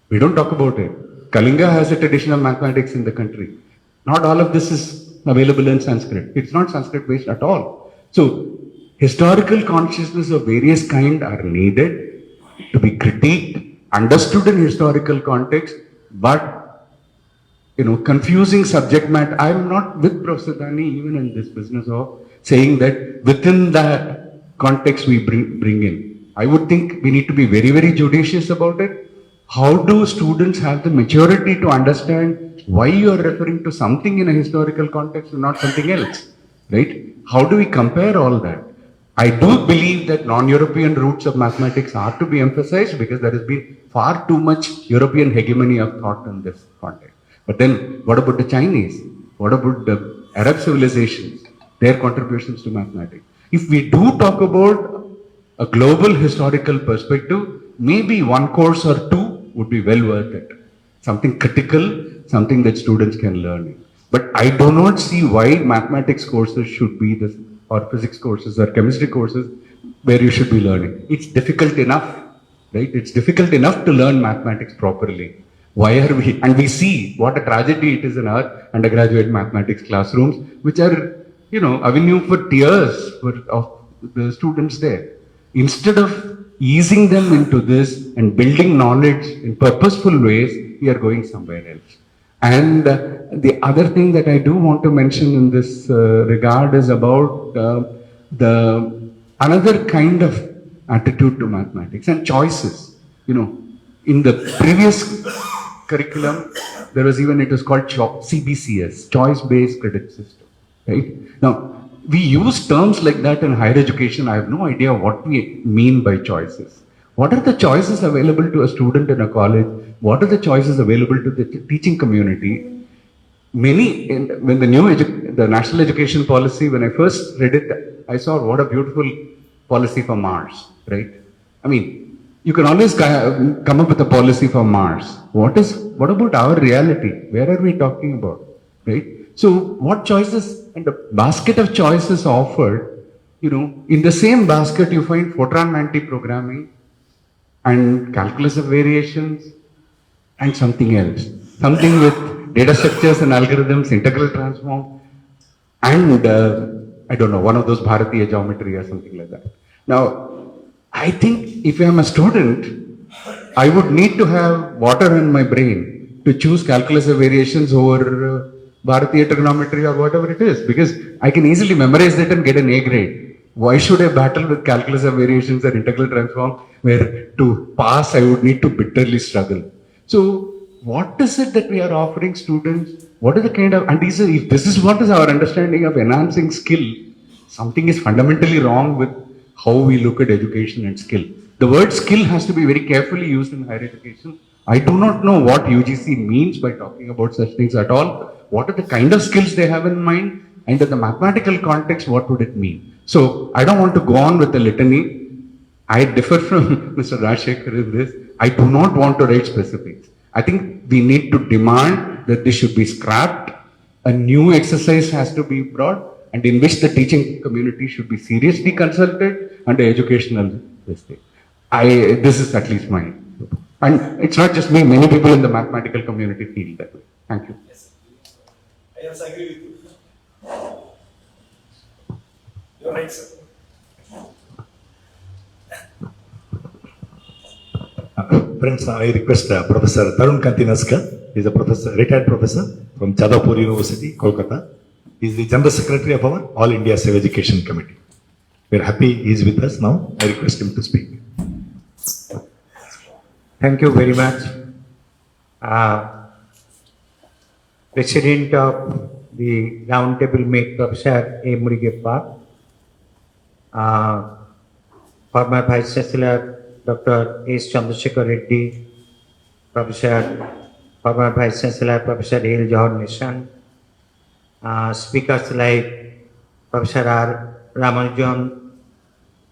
We don't talk about it. Kalinga has a tradition of mathematics in the country. Not all of this is available in Sanskrit. It's not Sanskrit based at all. So, historical consciousness of various kind are needed to be critiqued, understood in historical context, but confusing subject matter. I'm not with Professor Dani even in this business of saying that within that context we bring in. I would think we need to be very, very judicious about it. How do students have the maturity to understand why you are referring to something in a historical context and not something else, right? How do we compare all that? I do believe that non-European roots of mathematics are to be emphasized because there has been far too much European hegemony of thought in this context. But then, what about the Chinese? What about the Arab civilizations? Their contributions to mathematics? If we do talk about a global historical perspective, maybe one course or two would be well worth it. Something critical, something that students can learn. But I do not see why mathematics courses should be this, or physics courses or chemistry courses where you should be learning. It's difficult enough, right? It's difficult enough to learn mathematics properly. Why are we, and we see what a tragedy it is in our undergraduate mathematics classrooms, which are, avenue for tears of the students there. Instead of easing them into this and building knowledge in purposeful ways, we are going somewhere else. And the other thing that I do want to mention in this regard is about the another kind of attitude to mathematics and choices. In the previous curriculum, there was even, it was called CBCS, Choice-Based Credit System, right? Now, we use terms like that in higher education. I have no idea what we mean by choices. What are the choices available to a student in a college? What are the choices available to the teaching community? When the national education policy, when I first read it, I saw what a beautiful policy for Mars, right? I mean, you can always come up with a policy for Mars. What about our reality? Where are we talking about, right? So what choices, and the basket of choices offered, in the same basket you find Fortran anti-programming and calculus of variations and something else. Something with data structures and algorithms, integral transform, and I don't know, one of those Bharatiya geometry or something like that. Now, I think if I am a student, I would need to have water in my brain to choose calculus of variations over Bharatiya trigonometry or whatever it is, because I can easily memorize that and get an A grade. Why should I battle with calculus of variations or integral transform, where to pass I would need to bitterly struggle? So, what is it that we are offering students? What is the kind of, and if this is what is our understanding of enhancing skill, something is fundamentally wrong with how we look at education and skill. The word skill has to be very carefully used in higher education. I do not know what UGC means by talking about such things at all. What are the kind of skills they have in mind? And in the mathematical context, what would it mean? So, I don't want to go on with the litany. I differ from Mr. Rajshekhar in this. I do not want to write specifics. I think we need to demand that this should be scrapped. A new exercise has to be brought, and in which the teaching community should be seriously consulted and the educational mistake. This is at least mine. And it's not just me, many people in the mathematical community feel that way. Thank you. Yes. I also agree with you. You're right, sir. Friends, I request Professor Tarun Kantinaskar. He is a professor, retired professor from Jadavpur University, Kolkata. He is the General Secretary of our All India Civ Education Committee. We are happy he is with us now. I request him to speak. Thank you very much. President of the roundtable mate, Professor A. Murigappa, former Vice Chancellor Dr. S. Chandrasekhar Reddy, former Vice Chancellor Professor L. Johar Nishan, speakers like Professor R. Ramanujan,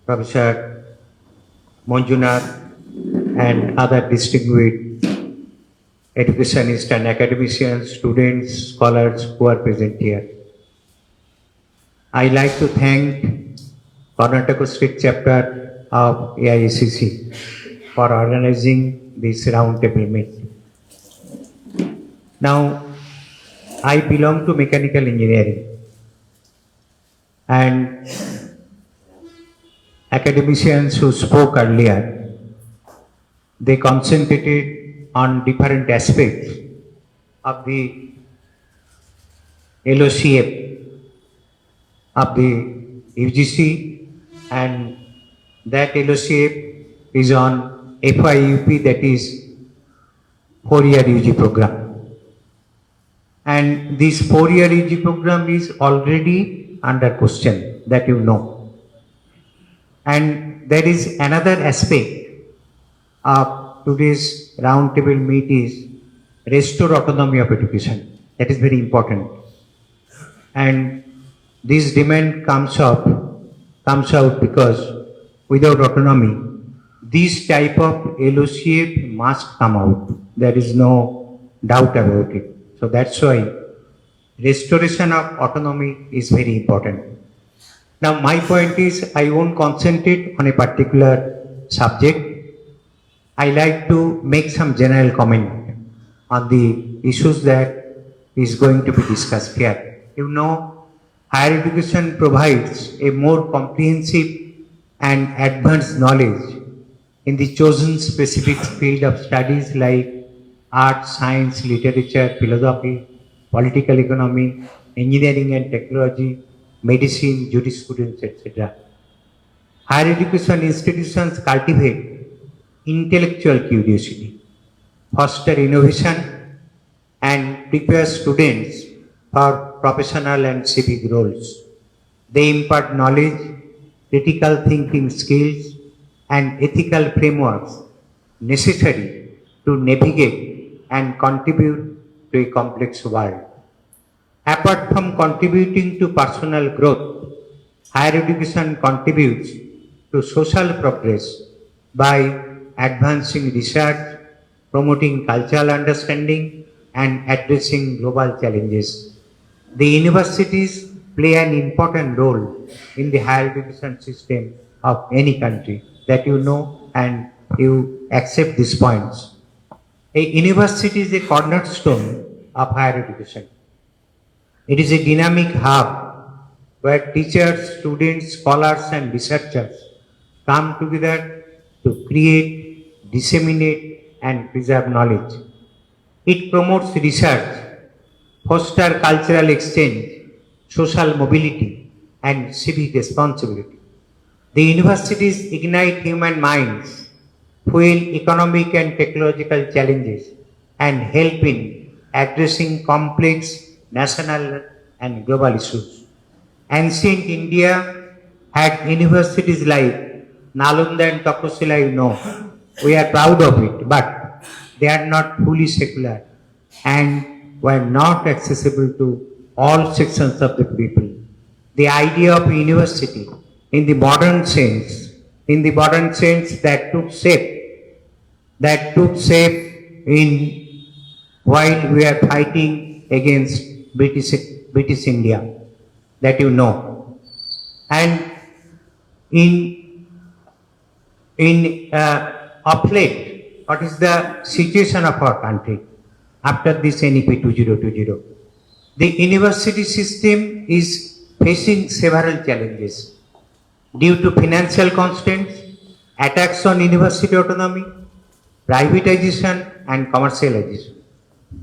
Professor Manjunath, and other distinguished educationists and academicians, students, scholars who are present here. I like to thank Karnataka State Chapter of AICC for organizing this roundtable meeting. Now, I belong to mechanical engineering, and academicians who spoke earlier, they concentrated on different aspects of the LOCF of the UGC, and that LOCF is on FIUP, that is 4-year UG program. And this 4-year UG program is already under question, that you know. And there is another aspect of today's roundtable meet is restore autonomy of education. That is very important. And this demand comes out because without autonomy, this type of LOCF must come out. There is no doubt about it. So that's why restoration of autonomy is very important. Now my point is, I won't concentrate on a particular subject. I like to make some general comment on the issues that is going to be discussed here. You know, higher education provides a more comprehensive and advanced knowledge in the chosen specific field of studies like art, science, literature, philosophy, political economy, engineering and technology, medicine, jurisprudence, etc. Higher education institutions cultivate intellectual curiosity, foster innovation, and prepare students for professional and civic roles. They impart knowledge, critical thinking skills, and ethical frameworks necessary to navigate and contribute to a complex world. Apart from contributing to personal growth, higher education contributes to social progress by advancing research, promoting cultural understanding, and addressing global challenges. The universities play an important role in the higher education system of any country, that you know and you accept these points. A university is a cornerstone of higher education. It is a dynamic hub where teachers, students, scholars, and researchers come together to create, disseminate, and preserve knowledge. It promotes research, foster cultural exchange, social mobility, and civic responsibility. The universities ignite human minds, fuel economic and technological challenges, and help in addressing complex national and global issues. Ancient India had universities like Nalanda and Takshila, you know. We are proud of it, but they are not fully secular and were not accessible to all sections of the people. The idea of university in the modern sense that took shape in while we are fighting against British India, that you know. And of late, what is the situation of our country after this NEP 2020? The university system is facing several challenges due to financial constraints, attacks on university autonomy, privatization and commercialization.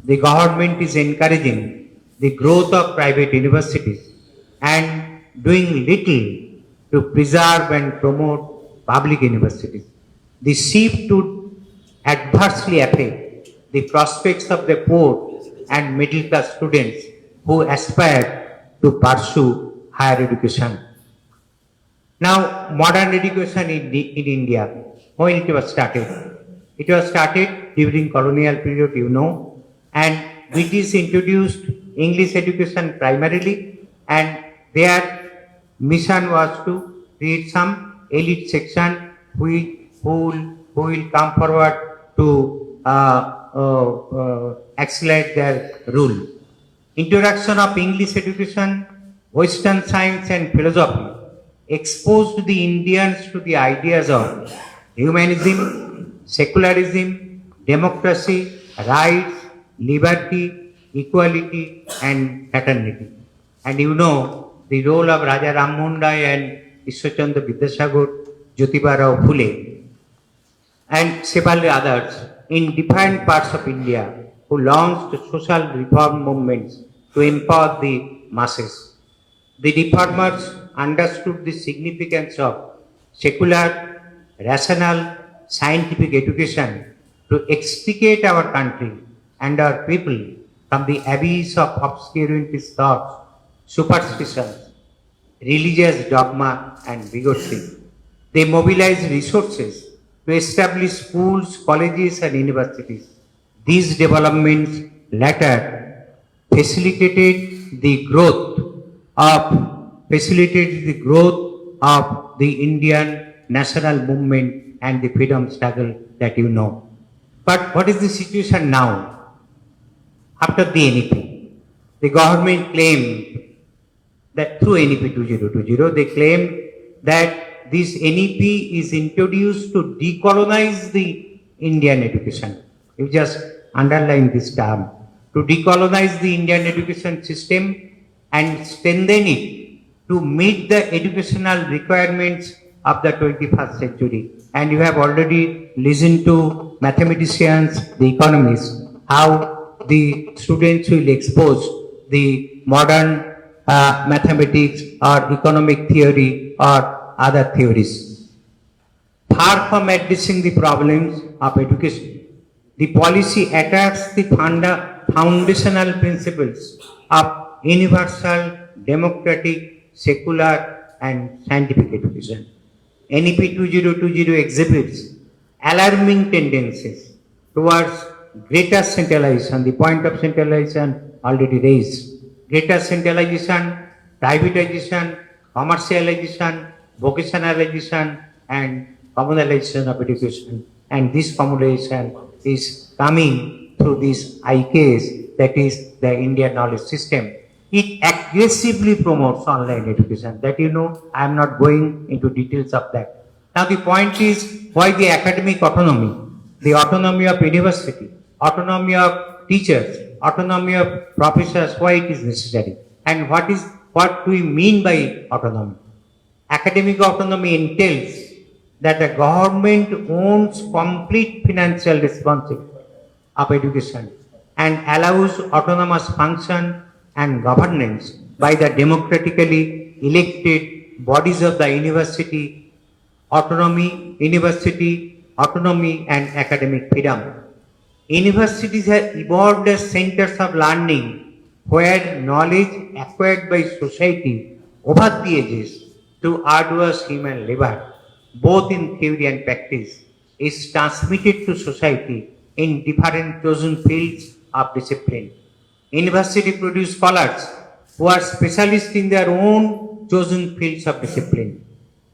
The government is encouraging the growth of private universities and doing little to preserve and promote public universities. The shift would adversely affect the prospects of the poor and middle class students who aspire to pursue higher education. Now, modern education in India, when it was started? It was started during colonial period, you know, and British introduced English education primarily, and their mission was to create some elite section who will come forward to accelerate their rule. Introduction of English education, Western science and philosophy exposed the Indians to the ideas of humanism, secularism, democracy, rights, liberty, equality and fraternity. And you know the role of Raja Ram Mohan Rai and Ishwarchandra Vidyasagar, Jyotiba Rao Phule and several others in different parts of India who launched social reform movements to empower the masses. The reformers understood the significance of secular, rational, scientific education to extricate our country and our people from the abyss of obscurantist thoughts, superstitions, religious dogma and bigotry. They mobilized resources to establish schools, colleges and universities. These developments later facilitated the growth of the Indian national movement and the freedom struggle that you know. But what is the situation now? After the NEP, the government claimed that through NEP 2020, they claimed that this NEP is introduced to decolonize the Indian education. You just underline this term. To decolonize the Indian education system and strengthen it to meet the educational requirements of the 21st century. And you have already listened to mathematicians, the economists, how the students will expose the modern mathematics or economic theory or other theories. Far from addressing the problems of education, the policy attacks the foundational principles of universal, democratic, secular and scientific education. NEP 2020 exhibits alarming tendencies towards greater centralization, the point of centralization already raised, greater centralization, privatization, commercialization, vocationalization and communalization of education. And this communalization is coming through this IKS, that is the Indian knowledge system. It aggressively promotes online education. That you know, I am not going into details of that. Now the point is, why the academic autonomy, the autonomy of university, autonomy of teachers, autonomy of professors, why it is necessary? And what do we mean by autonomy? Academic autonomy entails that the government owns complete financial responsibility of education and allows autonomous function and governance by the democratically elected bodies of the university, autonomy and academic freedom. Universities have evolved as centers of learning where knowledge acquired by society over the ages through arduous human labor, both in theory and practice, is transmitted to society in different chosen fields of discipline. University produce scholars who are specialists in their own chosen fields of discipline.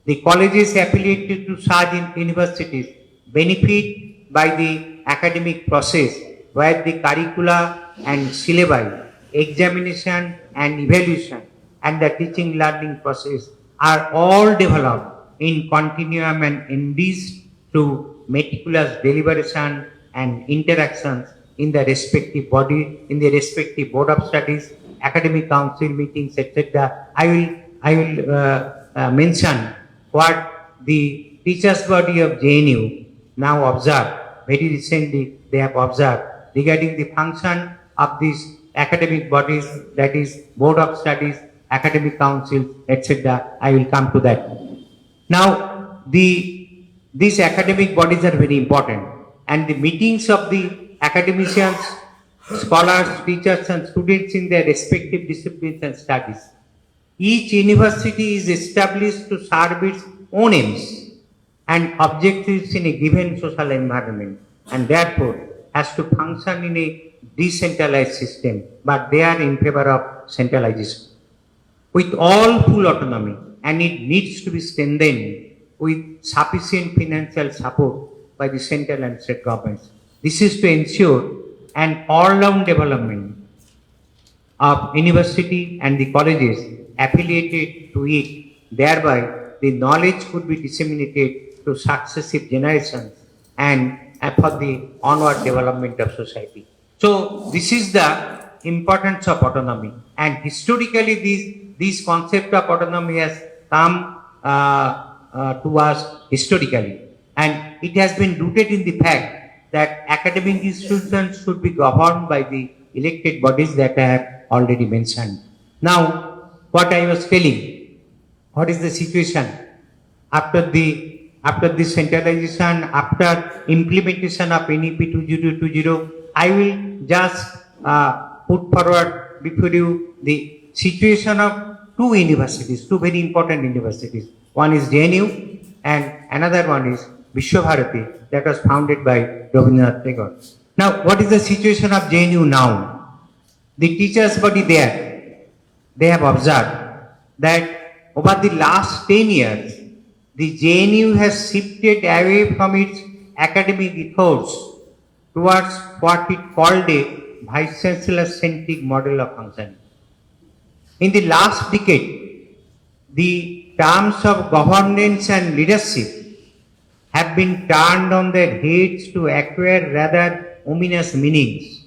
The colleges affiliated to such universities benefit by the academic process where the curricula and syllabi, examination and evaluation and the teaching learning process are all developed in continuum and enriched through meticulous deliberation and interactions in the respective body, in the respective board of studies, academic council meetings, etc. I will mention what the teachers body of JNU now observe. Very recently they have observed regarding the function of these academic bodies, that is board of studies, academic council, etc. I will come to that. Now these academic bodies are very important, and the meetings of the academicians, scholars, teachers and students in their respective disciplines and studies. Each university is established to serve its own aims and objectives in a given social environment, and therefore has to function in a decentralized system, but they are in favor of centralization. With all full autonomy, and it needs to be strengthened with sufficient financial support by the central and state governments. This is to ensure an all-round development of university and the colleges affiliated to it. Thereby, the knowledge could be disseminated to successive generations and for the onward development of society. So, this is the importance of autonomy, and historically this concept of autonomy has come to us historically, and it has been rooted in the fact that academic institutions should be governed by the elected bodies that I have already mentioned. Now, what I was telling, what is the situation after this centralization, after implementation of NEP 2020, I will just put forward before you the situation of two universities, two very important universities. One is JNU and another one is Vishwabharati, that was founded by Rabindranath Tagore. Now, what is the situation of JNU now? The teachers body there, they have observed that over the last 10 years, the JNU has shifted away from its academic ethos towards what it called a Vice Chancellor-centric model of functioning. In the last decade, the terms of governance and leadership have been turned on their heads to acquire rather ominous meanings.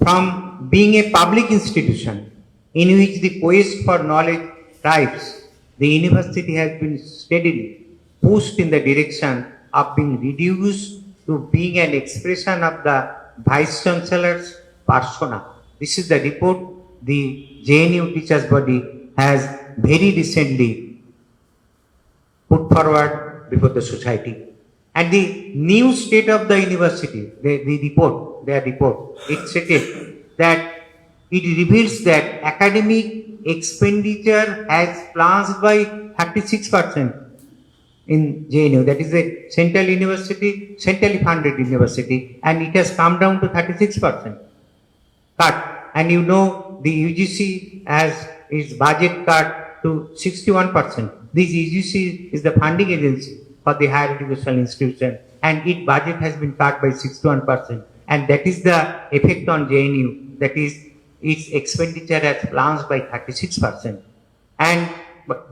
From being a public institution in which the quest for knowledge thrives, the university has been steadily pushed in the direction of being reduced to being an expression of the Vice Chancellor's persona. This is the report the JNU teachers body has very recently put forward before the society. And the new state of the university, their report, it stated that it reveals that academic expenditure has plunged by 36% in JNU, that is a centrally funded university, and it has come down to 36% cut. And you know the UGC has its budget cut to 61%. This UGC is the funding agency for the higher educational institution, and its budget has been cut by 61%. And that is the effect on JNU, that is its expenditure has plunged by 36%. And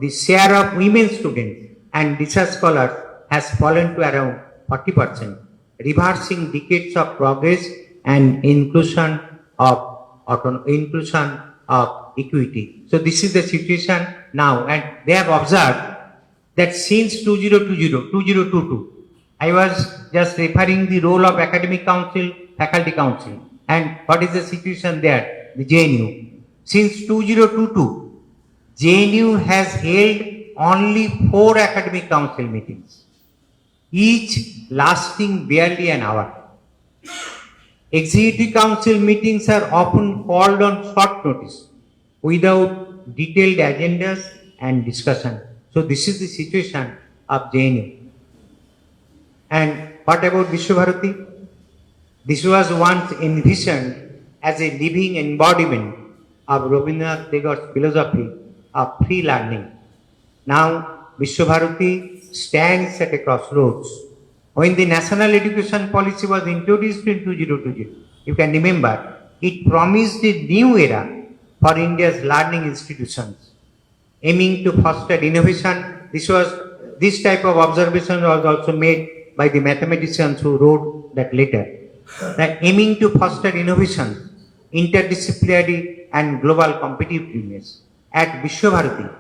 the share of women students and research scholars has fallen to around 40%, reversing decades of progress and inclusion of equity. So this is the situation now, and they have observed that since 2022, I was just referring the role of academic council, faculty council, and what is the situation there, the JNU. Since 2022, JNU has held only 4 academic council meetings, each lasting barely an hour. Executive council meetings are often called on short notice without detailed agendas and discussion. So this is the situation of JNU. And what about Vishwabharati? This was once envisioned as a living embodiment of Rabindranath Tagore's philosophy of free learning. Now Vishwabharati stands at a crossroads. When the national education policy was introduced in 2020, you can remember, it promised a new era for India's learning institutions, aiming to foster innovation. This type of observation was also made by the mathematicians who wrote that letter. That aiming to foster innovation, interdisciplinary and global competitiveness. At Vishwabharati,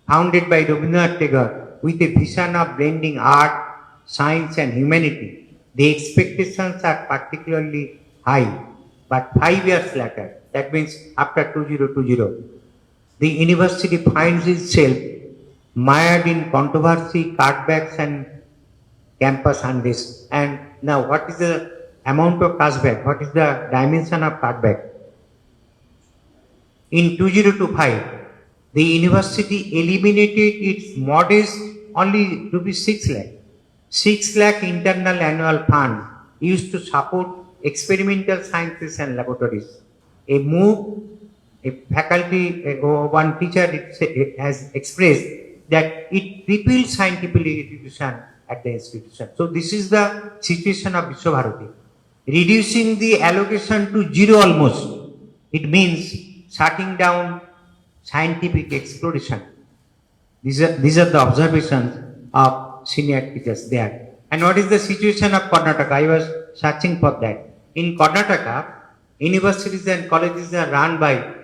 founded by Rabindranath Tagore with a vision of blending art, science and humanity, the expectations are particularly high. But 5 years later, that means after 2020, the university finds itself mired in controversy, cutbacks and campus unrest. And now what is the amount of cashback? What is the dimension of cutback? In 2025, the university eliminated its modest only rupees 6 lakh. 6 lakh internal annual fund used to support experimental sciences and laboratories. A move, a faculty, one teacher has expressed that it repealed scientific education at the institution. So this is the situation of Vishwabharati. reducing the allocation to zero almost. It means shutting down scientific exploration. These are the observations of senior teachers there. And what is the situation of Karnataka? I was searching for that. In Karnataka, universities and colleges are run by,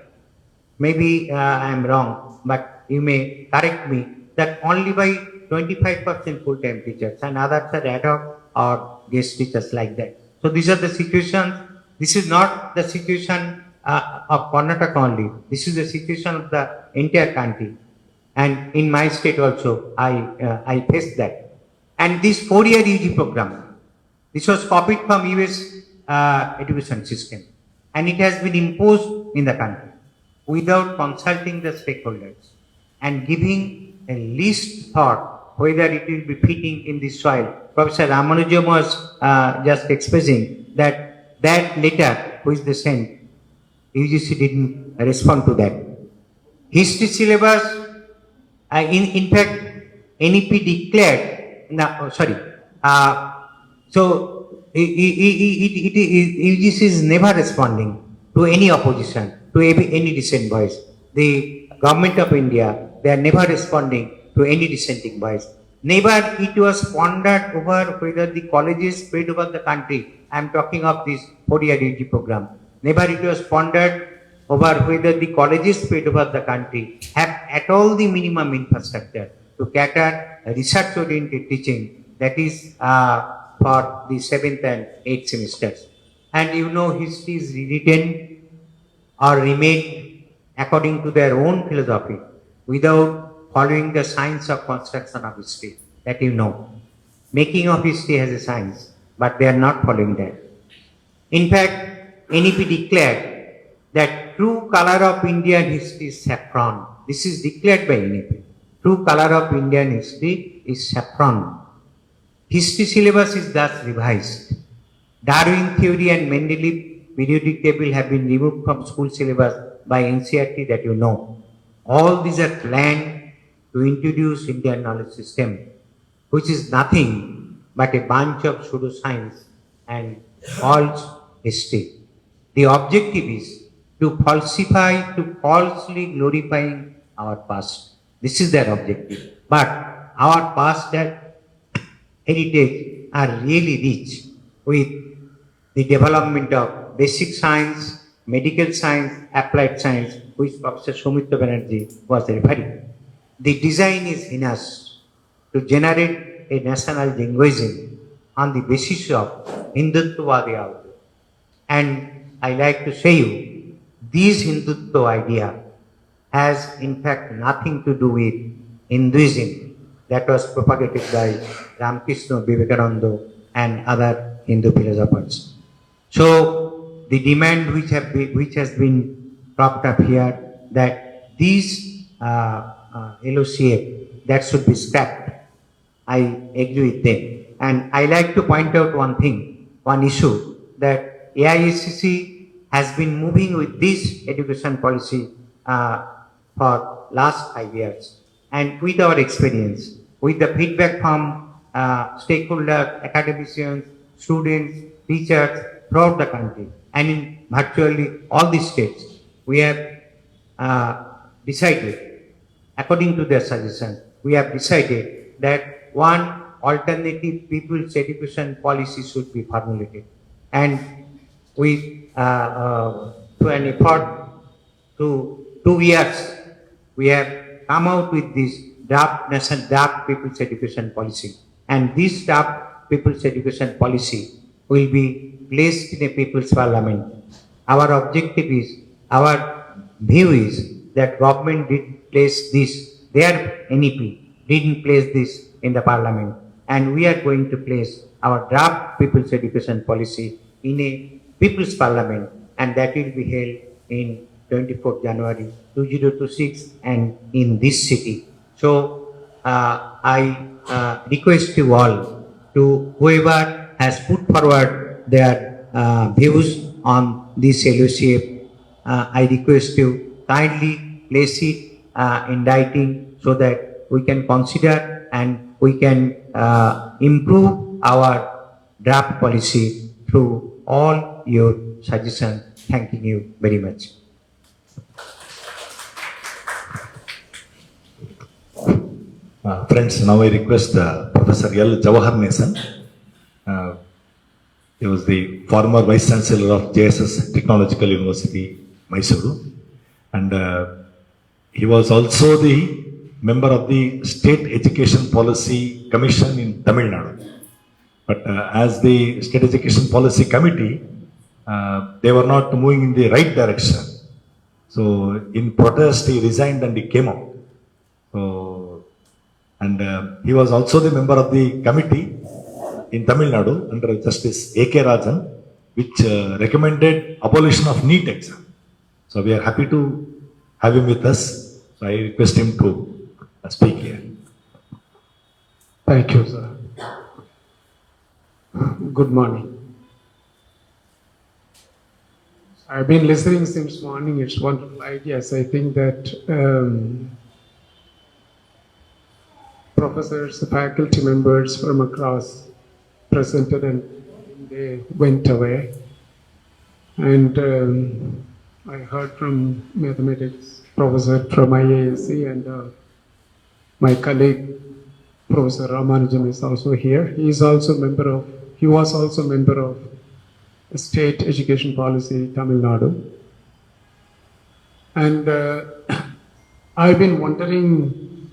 maybe I am wrong, but you may correct me, that only by 25% full-time teachers and others are ad hoc or guest teachers like that. So these are the situations. This is not the situation of Karnataka only. This is the situation of the entire country. And in my state also, I faced that. And this 4-year UG program, this was copied from US education system. And it has been imposed in the country without consulting the stakeholders and giving a least thought whether it will be fitting in the soil. Professor Ramanujam was just expressing that letter which they sent, UGC didn't respond to that. History syllabus, in fact, NEP declared, so UGC is never responding to any opposition, to any dissent voice. The government of India, they are never responding to any dissenting voice. Never it was pondered over whether the colleges spread over the country. I am talking of this 4-year UG program. Never it was pondered over whether the colleges spread over the country have at all the minimum infrastructure to cater research-oriented teaching, that is for the 7th and 8th semesters. And you know, history is rewritten or remade according to their own philosophy without following the science of construction of history, that you know. Making of history has a science, but they are not following that. In fact, NEP declared that true color of Indian history is saffron. This is declared by NEP. True color of Indian history is saffron. History syllabus is thus revised. Darwin theory and Mendeleev periodic table have been removed from school syllabus by NCERT, that you know. All these are planned to introduce Indian knowledge system, which is nothing but a bunch of pseudoscience and false history. The objective is to falsify, to falsely glorifying our past. This is their objective. But our past heritage are really rich with the development of basic science, medical science, applied science, which Professor Soumitra Banerjee was referring. The design is in us to generate a national jingoism on the basis of Hindutvadi outlook. And I like to say you, this Hindutva idea has in fact nothing to do with Hinduism that was propagated by Ramakrishna, Vivekananda and other Hindu philosophers. So the demand which has been propped up here, that these LOCF, that should be scrapped. I agree with them. And I like to point out one thing, one issue, that AISCC has been moving with this education policy for last 5 years. And with our experience, with the feedback from stakeholders, academicians, students, teachers throughout the country, and in virtually all the states, we have decided, according to their suggestions, we have decided that one alternative people's education policy should be formulated. And we, to an effort to 2 years, we have come out with this draft people's education policy. And this draft people's education policy will be placed in a people's parliament. Our objective is, our view is that government did place this, their NEP didn't place this in the parliament. And we are going to place our draft people's education policy in a people's parliament, and that will be held in 24th January 2026 and in this city. So I request you all, to whoever has put forward their views on this LOCF, I request you kindly place it in writing so that we can consider and we can improve our draft policy through all your suggestions. Thanking you very much. Friends, now I request Professor L. Jawahar Nesan. He was the former Vice Chancellor of JSS Technological University, Mysuru. And he was also the member of the State Education Policy Commission in Tamil Nadu. But as the State Education Policy Committee, they were not moving in the right direction. So in protest, he resigned and he came out. So, and he was also the member of the committee in Tamil Nadu under Justice A.K. Rajan, which recommended abolition of NEET exam. So we are happy to have him with us. So I request him to speak here. Thank you, sir. Good morning. I've been listening since morning. It's wonderful ideas. I think that professors, faculty members from across presented and they went away. And I heard from mathematics professor from IASC and my colleague Professor Ramanujam is also here. He was also member of State Education Policy Tamil Nadu. And I've been wondering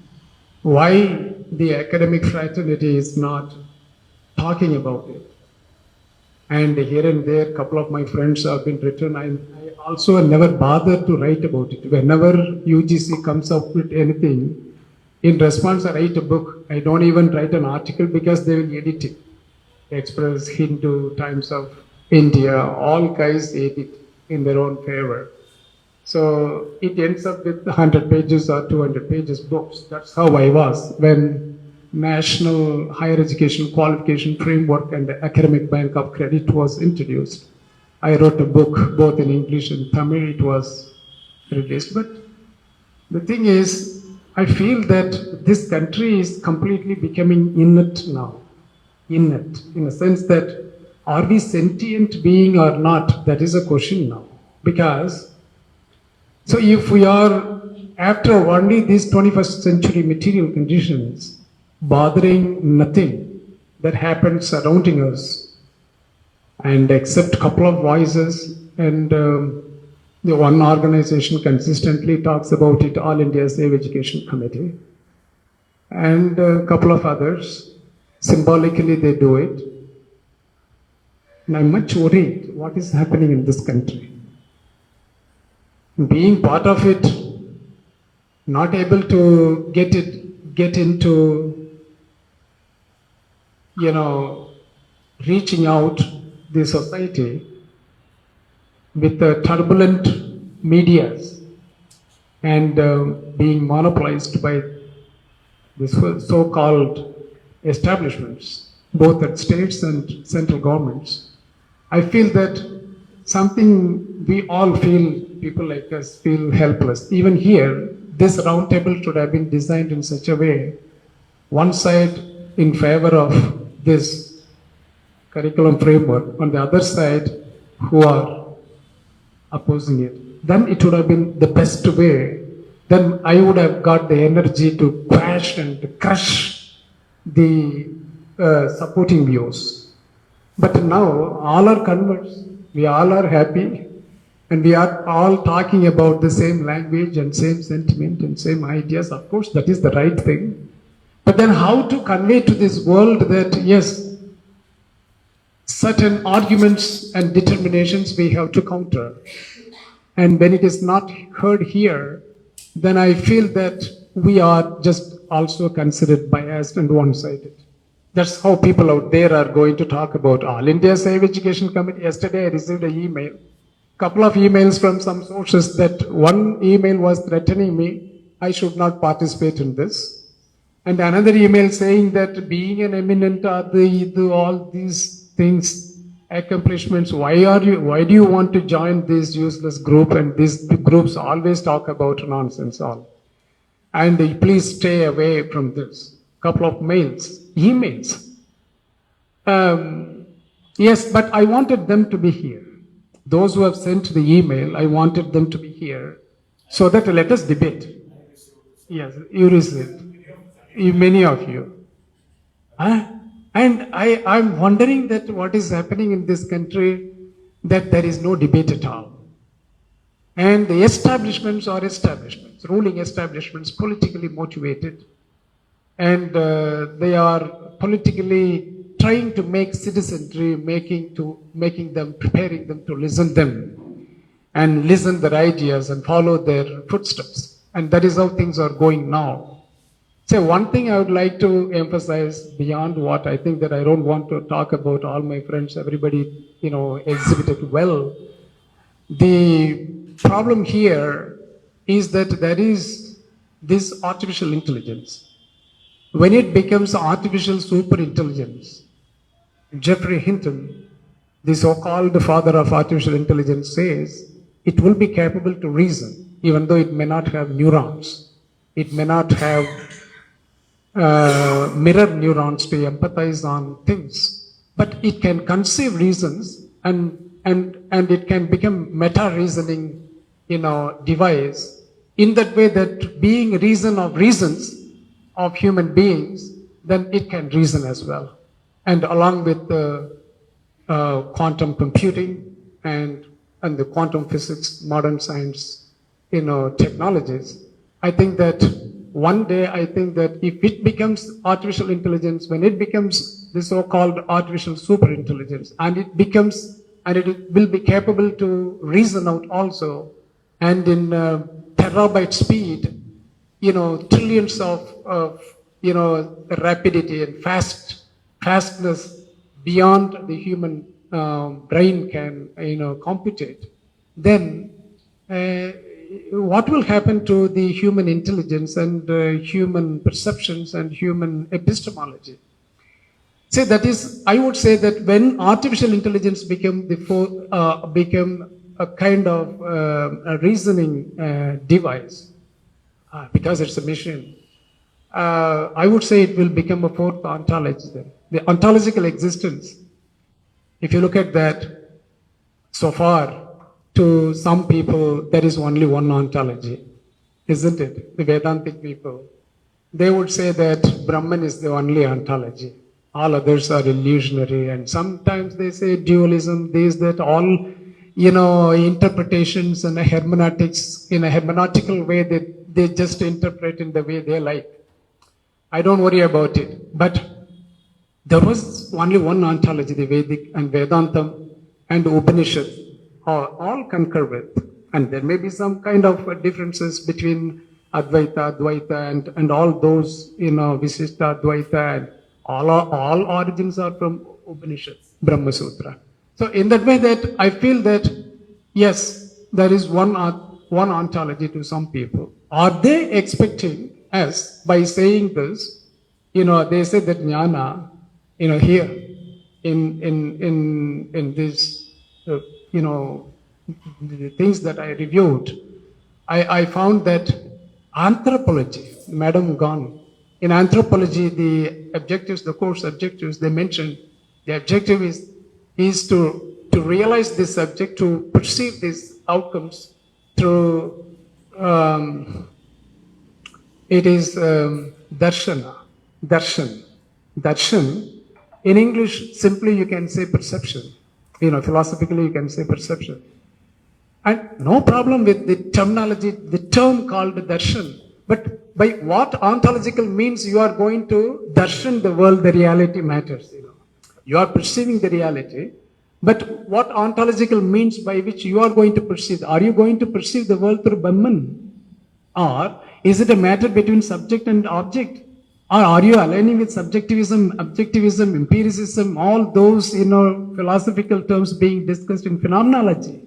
why the academic fraternity is not talking about it. And here and there, a couple of my friends have been written. I also never bothered to write about it. Whenever UGC comes up with anything, in response, I write a book. I don't even write an article because they will edit it. Express, Hindu, Times of India, all guys edit in their own favor. So it ends up with 100 pages or 200 pages books. That's how I was when National Higher Education Qualification Framework and the Academic Bank of Credit was introduced. I wrote a book both in English and Tamil. It was released. But the thing is, I feel that this country is completely becoming inert now. Inert, in a sense that are we sentient being or not? That is a question now. Because, so if we are, after only these 21st century material conditions, bothering nothing that happens surrounding us, and except a couple of voices, and the one organization consistently talks about it, All India Safe Education Committee, and a couple of others, symbolically they do it. And I'm much worried what is happening in this country. Being part of it, not able to get into, reaching out the society with the turbulent medias and being monopolized by the so-called establishments, both at states and central governments. I feel that something we all feel, people like us feel helpless. Even here, this round table should have been designed in such a way, one side in favor of this curriculum framework, on the other side who are opposing it. Then it would have been the best way. Then I would have got the energy to crash and crush the supporting views. But now all are converts, we all are happy, and we are all talking about the same language and same sentiment and same ideas. Of course, that is the right thing. But then how to convey to this world that yes, certain arguments and determinations we have to counter. And when it is not heard here, then I feel that we are just also considered biased and one-sided. That's how people out there are going to talk about All India Safe Education Committee. Yesterday I received an email, couple of emails from some sources that one email was threatening me, I should not participate in this. And another email saying that being an eminent all these things, accomplishments, why do you want to join this useless group? And these groups always talk about nonsense all. And please stay away from this. Couple of emails. Yes, but I wanted them to be here. Those who have sent the email, I wanted them to be here so that let us debate. Yes, you received. Many of you. And I'm wondering that what is happening in this country, that there is no debate at all. And the establishments are establishments, ruling establishments, politically motivated. And they are politically trying to make citizenry, preparing them to listen them and listen their ideas and follow their footsteps. And that is how things are going now. So one thing I would like to emphasize beyond what I think that I don't want to talk about, all my friends, everybody, exhibited well. The problem here is that there is this artificial intelligence. When it becomes artificial super intelligence, Jeffrey Hinton, the so-called father of artificial intelligence, says it will be capable to reason, even though it may not have neurons. It may not have mirror neurons to empathize on things, but it can conceive reasons and it can become meta-reasoning, device in that way that being reason of reasons of human beings, then it can reason as well. And along with the quantum computing and the quantum physics, modern science, technologies, I think that one day, I think that if it becomes artificial intelligence, when it becomes the so-called artificial super intelligence, and it will be capable to reason out also, and in terabyte speed, trillions of rapidity and fastness beyond the human brain can, compute, then what will happen to the human intelligence and human perceptions and human epistemology? So that is, I would say that when artificial intelligence became a kind of a reasoning device, because it's a machine, I would say it will become a fourth ontology then. The ontological existence, if you look at that, so far, to some people, there is only one ontology, isn't it? The Vedantic people, they would say that Brahman is the only ontology. All others are illusionary, and sometimes they say dualism, this, that, all, interpretations and hermeneutics, in a hermeneutical way, they just interpret in the way they like. I don't worry about it. But there was only one ontology, the Vedic and Vedantam and Upanishad all concur with. And there may be some kind of differences between Advaita, Dvaita, and all those, Visishta, Dvaita, and all origins are from Upanishads, Brahma Sutra. So in that way that I feel that, yes, there is one ontology to some people. Are they expecting us, by saying this, they say that jnana, here, in this, the things that I reviewed, I found that anthropology, Madam Gone, in anthropology, the objectives, the course objectives, they mentioned the objective is to realize this subject, to perceive these outcomes through, it is darshana, darshan. Darshan, in English, simply you can say perception. Philosophically you can say perception. And no problem with the terminology, the term called darshan. But by what ontological means you are going to darshan the world, the reality matters. You are perceiving the reality. But what ontological means by which you are going to perceive? Are you going to perceive the world through Brahman? Or is it a matter between subject and object? Or are you aligning with subjectivism, objectivism, empiricism, all those, philosophical terms being discussed in phenomenology?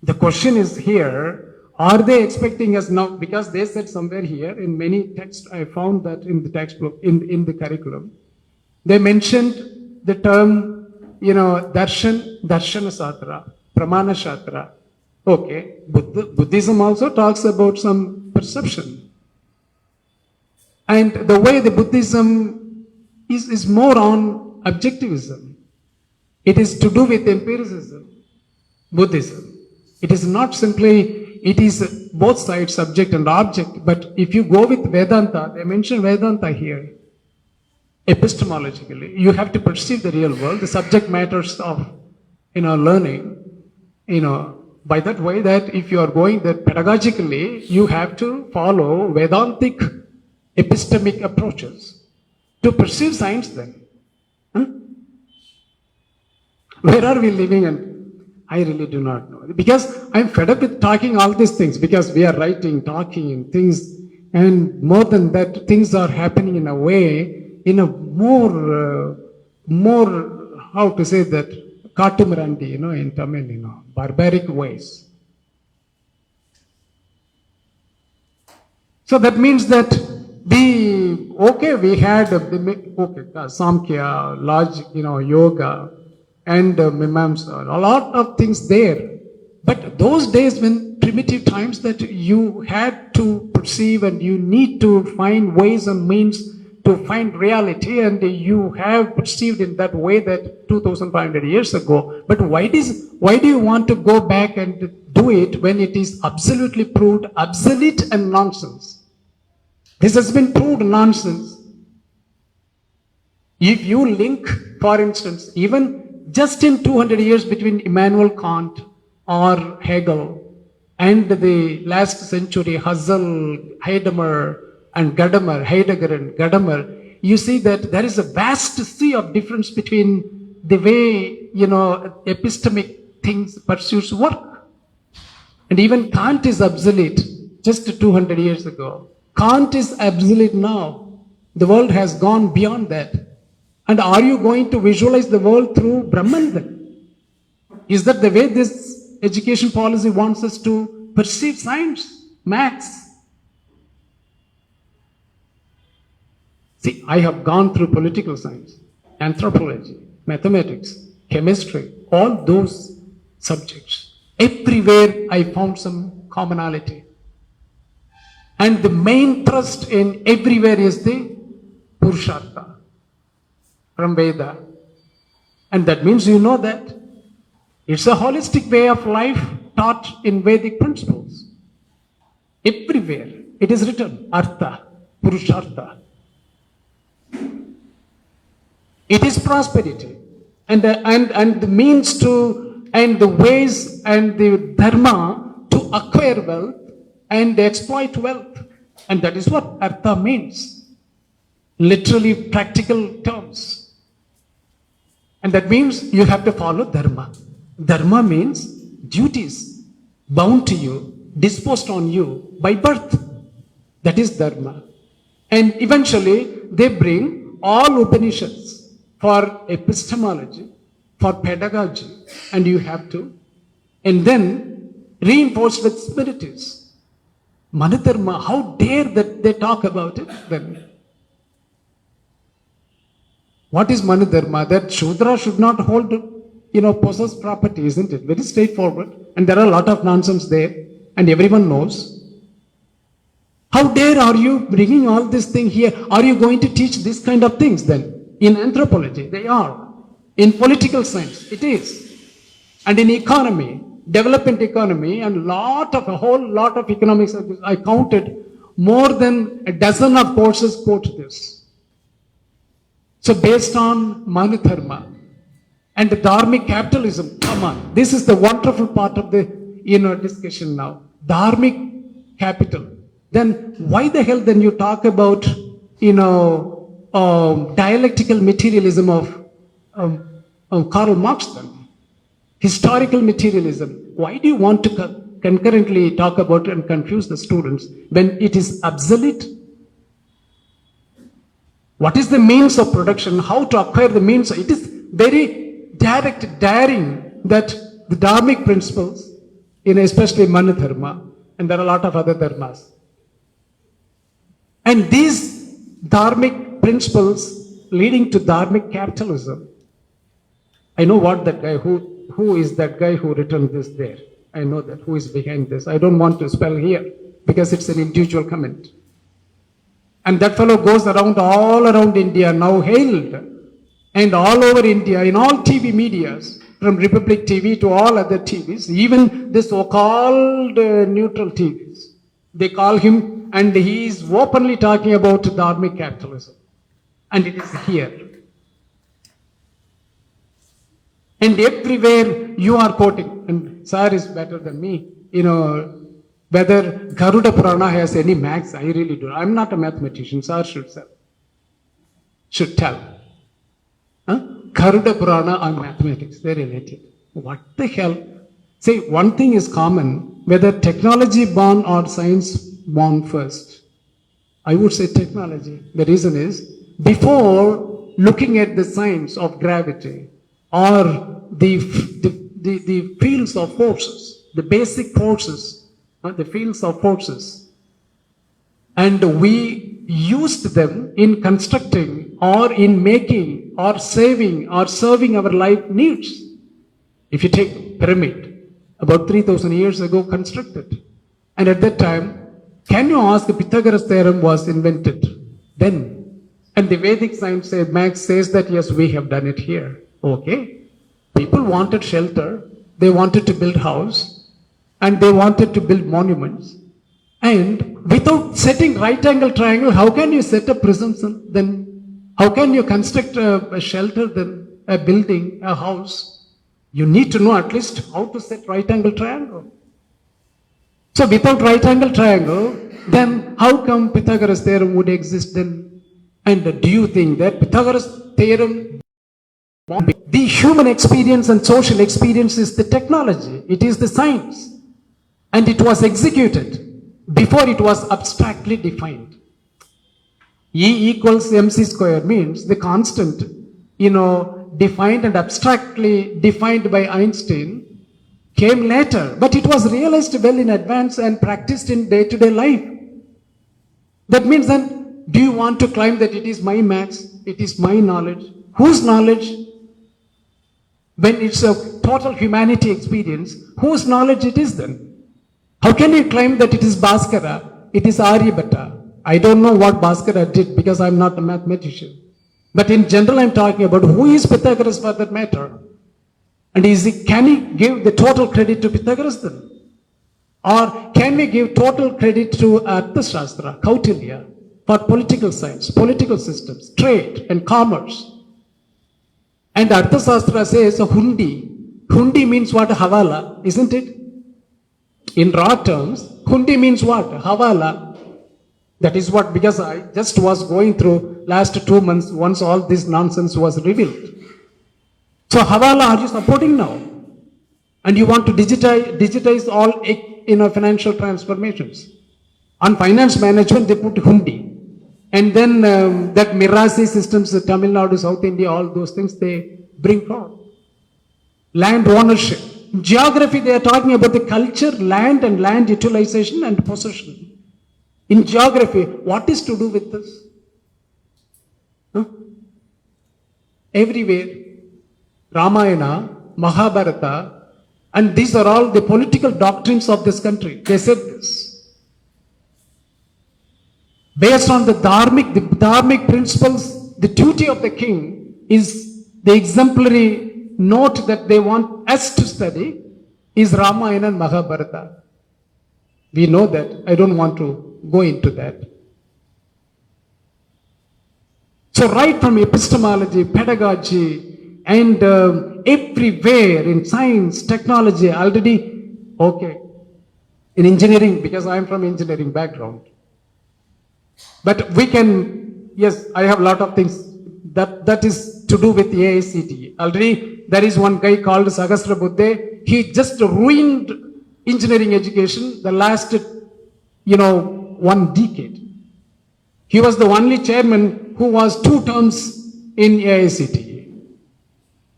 The question is here, are they expecting us now, because they said somewhere here, in many texts, I found that in the textbook, in the curriculum, they mentioned the term, darshan, darshana shastra, pramana shastra. Okay, Buddhism also talks about some perception. And the way the Buddhism is more on objectivism. It is to do with empiricism, Buddhism. It is not simply, it is both sides, subject and object. But if you go with Vedanta, they mention Vedanta here. Epistemologically, you have to perceive the real world, the subject matters of, learning, by that way that if you are going that pedagogically, you have to follow Vedantic epistemic approaches to perceive science then. Where are we living? And I really do not know. Because I'm fed up with talking all these things because we are writing, talking and things. And more than that, things are happening in a way, in a more, how to say that, Katumarandi, in Tamil, barbaric ways. So that means that we had, Samkhya, large, yoga, and Mimamsa, a lot of things there. But those days when primitive times that you had to perceive and you need to find ways and means to find reality, and you have perceived in that way that 2,500 years ago. But why do you want to go back and do it when it is absolutely proved obsolete and nonsense? This has been proved nonsense. If you link, for instance, even just in 200 years between Immanuel Kant or Hegel and the last century, Husserl, Heidegger and Gadamer, you see that there is a vast sea of difference between the way, epistemic things, pursuits work. And even Kant is obsolete just 200 years ago. Kant is obsolete now. The world has gone beyond that. And are you going to visualize the world through Brahman then? Is that the way this education policy wants us to perceive science, maths? See, I have gone through political science, anthropology, mathematics, chemistry, all those subjects. Everywhere I found some commonality. And the main thrust in everywhere is the Purushartha from Veda. And that means you know that it's a holistic way of life taught in Vedic principles. Everywhere it is written, Artha, Purushartha. It is prosperity and the means to, and the ways and the dharma to acquire wealth and exploit wealth. And that is what Artha means. Literally practical terms. And that means you have to follow dharma. Dharma means duties bound to you, disposed on you by birth. That is dharma. And eventually they bring all Upanishads for epistemology, for pedagogy, and you have to. And then reinforced with spiritives. Manadharma, how dare that they talk about it then? What is Manadharma? That Shudra should not hold, possess property, isn't it? Very straightforward. And there are a lot of nonsense there, and everyone knows. How dare are you bringing all this thing here? Are you going to teach this kind of things then? In anthropology, they are. In political science, it is. And in economy, development economy, and a whole lot of economics, I counted more than a dozen of courses quote this. So based on Manadharma and the Dharmic capitalism, come on, this is the wonderful part of the discussion now. Dharmic capital. Then why the hell then you talk about dialectical materialism of Karl Marx then? Historical materialism. Why do you want to concurrently talk about and confuse the students when it is obsolete? What is the means of production? How to acquire the means? It is very direct, daring that the Dharmic principles, especially Manadharma, and there are a lot of other dharmas. And these Dharmic principles leading to Dharmic capitalism. I know what that guy, who is that guy who written this there? I know that, who is behind this. I don't want to spell here because it's an individual comment. And that fellow goes around all around India, now hailed And all over India, in all TV medias, from Republic TV to all other TVs, even the so-called neutral TVs, they call him, and he is openly talking about dharmic capitalism. And it is here. And everywhere you are quoting, and sir is better than me, whether Garuda Purana has any maths, I really do. I'm not a mathematician, sir should tell. Garuda Purana on mathematics, they're related. What the hell? See, one thing is common, whether technology born or science born first. I would say technology. The reason is, before looking at the science of gravity or the fields of forces, the basic forces, the fields of forces, and we used them in constructing or in making or saving or serving our life needs. If you take pyramid, about 3,000 years ago constructed, and at that time, can you ask the Pythagoras theorem was invented then? And the Vedic science says, Max says that yes, we have done it here. Okay. People wanted shelter, they wanted to build house, and they wanted to build monuments. And without setting right angle triangle, how can you set a prism then? How can you construct a shelter then, a building, a house? You need to know at least how to set right angle triangle. So without right angle triangle, then how come Pythagoras theorem would exist then? And do you think that Pythagoras theorem, the human experience and social experience is the technology, it is the science, and it was executed before it was abstractly defined. E equals mc square means the constant, defined and abstractly defined by Einstein came later, but it was realized well in advance and practiced in day-to-day life. That means then, do you want to claim that it is my maths, it is my knowledge? Whose knowledge? When it's a total humanity experience, whose knowledge it is then? How can you claim that it is Bhaskara, it is Aryabhatta? I don't know what Bhaskara did because I'm not a mathematician. But in general, I'm talking about who is Pythagoras for that matter. And can he give the total credit to Pythagoras then? Or can we give total credit to Arthashastra, Kautilya, for political science, political systems, trade and commerce? And Arthashastra says a hundi. Hundi means what? Havala, isn't it? In raw terms, hundi means what? Havala. That is what, because I just was going through last 2 months once all this nonsense was revealed. So Havala are you supporting now? And you want to digitize all financial transformations. On finance management, they put hundi. And then that Mirasi systems, Tamil Nadu, South India, all those things they bring forward. Land ownership. Geography, they are talking about the culture, land and land utilization and possession. In geography, what is to do with this? Everywhere, Ramayana, Mahabharata, and these are all the political doctrines of this country. They said this. Based on the dharmic principles, the duty of the king is the exemplary note that they want us to study is Ramayana and Mahabharata. We know that. I don't want to go into that. So right from epistemology, pedagogy, and everywhere in science, technology, already, okay. In engineering, because I'm from engineering background. But we can, yes, I have a lot of things that is to do with AICTE. Already there is one guy called Sahasra Buddhe. He just ruined engineering education the last, 1 decade. He was the only chairman who was 2 terms in AICTE.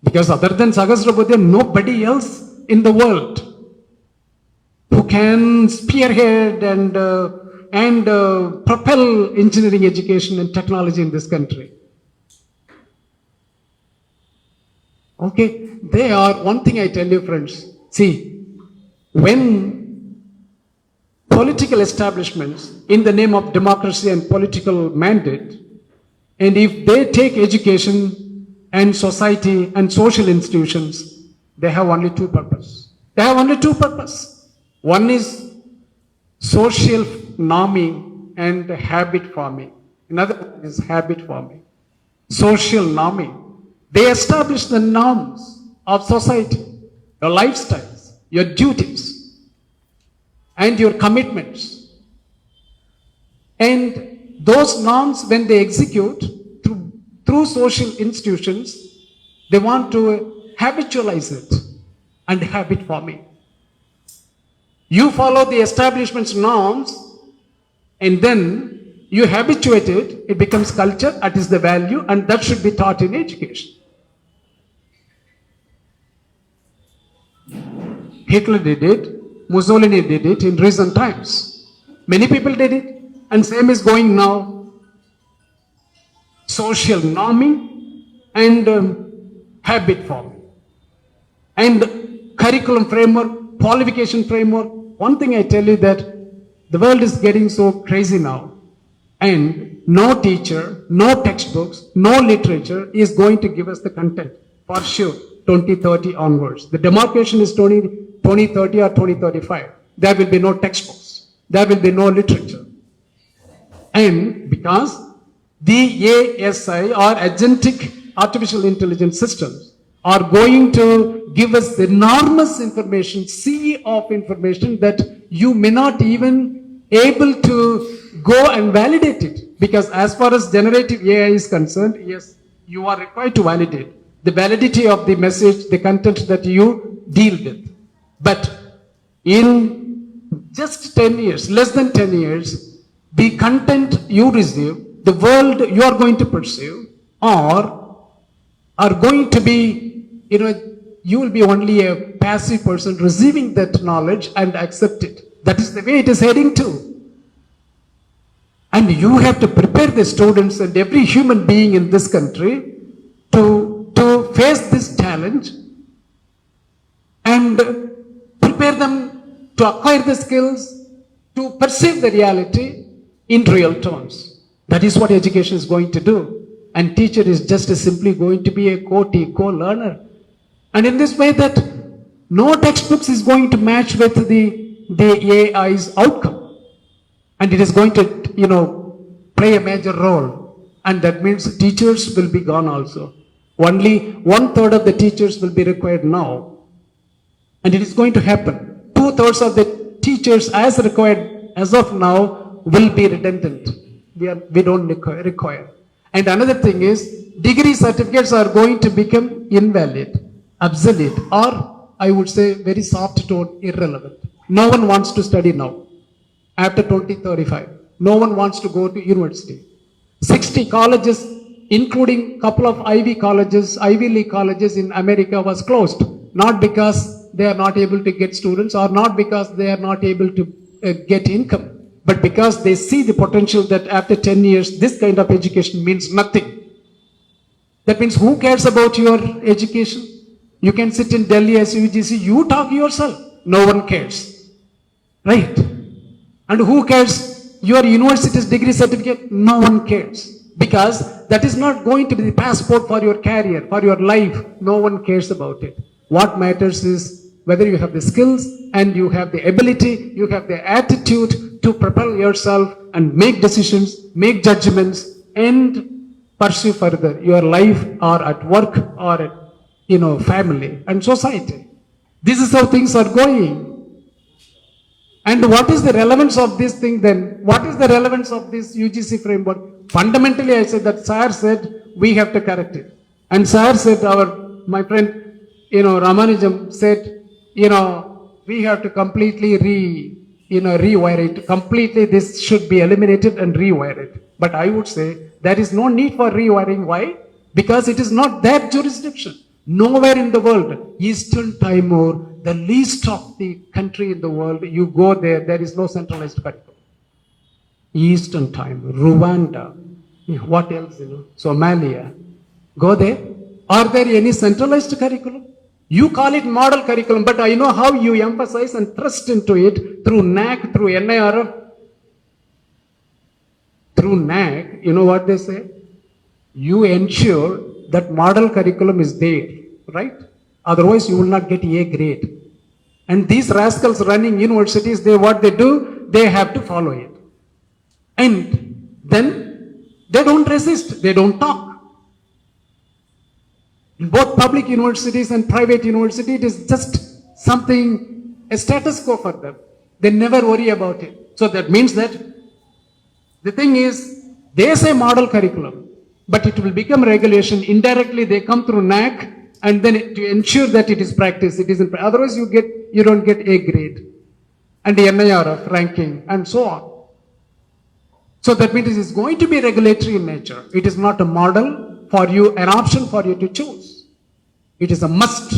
Because other than Sahasra Buddhe, nobody else in the world who can spearhead and propel engineering education and technology in this country. Okay, they are, one thing I tell you friends, see, when political establishments in the name of democracy and political mandate, and if they take education and society and social institutions, they have only two purposes. They have only two purposes. One is social norming and habit forming. Another one is habit forming. Social norming. They establish the norms of society, your lifestyles, your duties, and your commitments. And those norms, when they execute through social institutions, they want to habitualize it and habit forming. You follow the establishment's norms and then you habituate it, it becomes culture, that is the value, and that should be taught in education. Hitler did it, Mussolini did it in recent times. Many people did it, and same is going now. Social norming and habit forming. And curriculum framework, qualification framework. One thing I tell you that the world is getting so crazy now. And no teacher, no textbooks, no literature is going to give us the content for sure 2030 onwards. The demarcation is 2030 or 2035. There will be no textbooks. There will be no literature. And because the ASI or agentic artificial intelligence systems are going to give us the enormous information, sea of information that you may not even able to go and validate it. Because as far as generative AI is concerned, yes, you are required to validate the validity of the message, the content that you deal with. But in just 10 years, less than 10 years, the content you receive, the world you are going to pursue, or are going to be, you will be only a passive person receiving that knowledge and accept it. That is the way it is heading to. And you have to prepare the students and every human being in this country to face this challenge and prepare them to acquire the skills, to perceive the reality in real terms. That is what education is going to do. And teacher is just simply going to be a co-learner. And in this way that no textbooks is going to match with the AI's outcome. And it is going to, play a major role. And that means teachers will be gone also. Only 1/3 of the teachers will be required now. And it is going to happen. 2/3 of the teachers as required as of now will be redundant. We don't require. And another thing is, degree certificates are going to become invalid, obsolete, or I would say very soft tone, irrelevant. No one wants to study now. After 2035, no one wants to go to university. 60 colleges, including couple of Ivy League colleges in America was closed. Not because they are not able to get students or not because they are not able to get income, but because they see the potential that after 10 years, this kind of education means nothing. That means who cares about your education? You can sit in Delhi as UGC, you talk yourself. No one cares. Right? And who cares your university's degree certificate? No one cares. Because that is not going to be the passport for your career, for your life. No one cares about it. What matters is whether you have the skills and you have the ability, you have the attitude to propel yourself and make decisions, make judgments, and pursue further your life or at work or at, family and society. This is how things are going. And what is the relevance of this thing then? What is the relevance of this UGC framework? Fundamentally, I said that Sir said we have to correct it. And Sir said, my friend, Ramanujam said, we have to completely rewire it. Completely this should be eliminated and rewire it. But I would say there is no need for rewiring. Why? Because it is not that jurisdiction. Nowhere in the world, Eastern Timor, the least of the country in the world, you go there is no centralized curriculum. Eastern Timor, Rwanda, what else, Somalia. Go there. Are there any centralized curriculum? You call it model curriculum, but I know how you emphasize and thrust into it through NAC, through NIRF. Through NAC, you know what they say? You ensure that model curriculum is there, right? Otherwise, you will not get A grade. And these rascals running universities, what they do, they have to follow it. And then they don't resist, they don't talk. In both public universities and private universities, it is just something, a status quo for them. They never worry about it. So that means that the thing is, they say model curriculum, but it will become regulation. Indirectly, they come through NAC, and then to ensure that it is practiced, it isn't. Otherwise, you don't get A grade, and the NIRF ranking, and so on. So that means it is going to be regulatory in nature. It is not a model for you, an option for you to choose. It is a must.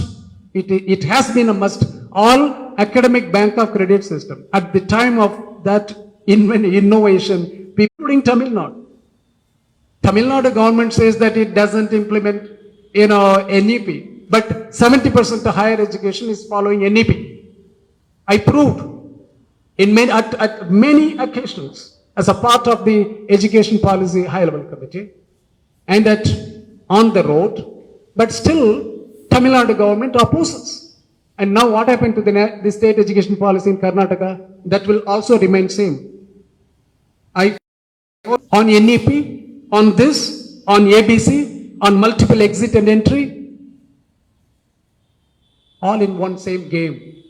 It has been a must. All academic bank of credit system at the time of that innovation, including Tamil Nadu. Tamil Nadu government says that it doesn't implement, NEP, but 70% of higher education is following NEP. I proved at many occasions as a part of the education policy high level committee and on the road, but still Tamil Nadu government opposes. And now what happened to the state education policy in Karnataka? That will also remain same. On NEP, on this, on ABC, on multiple exit and entry, all in one same game.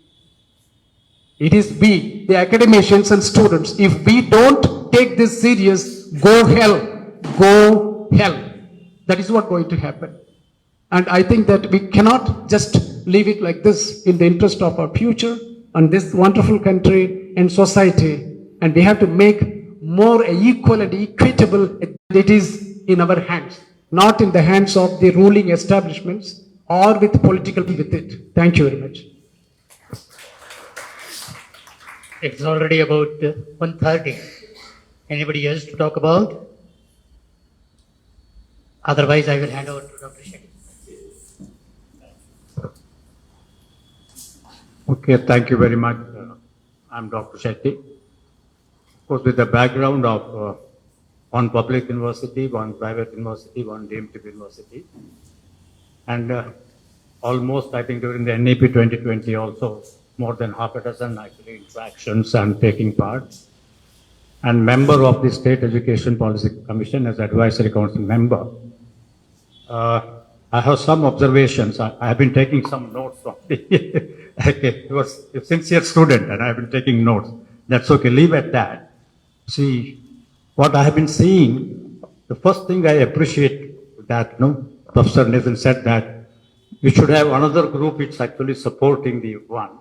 It is we, the academicians and students. If we don't take this serious, go hell, go hell. That is what going to happen. And I think that we cannot just leave it like this in the interest of our future and this wonderful country and society. And we have to make more equal and equitable. It is in our hands, not in the hands of the ruling establishments or with political with it. Thank you very much. It's already about 1:30. Anybody else to talk about? Otherwise, I will hand over to Dr. Shetty. Okay, thank you very much. I'm Dr. Shetty. Of course, with the background of one public university, one private university, one deemed to be university, and almost, I think, during the NEP 2020 also, more than half a dozen actually interactions and taking part, and member of the State Education Policy Commission as Advisory Council member. I have some observations. I have been taking some notes from the, okay, he was a sincere student and I have been taking notes. That's okay, leave at that. See, what I have been seeing, the first thing I appreciate that, Professor Nathan said that we should have another group which is actually supporting the one.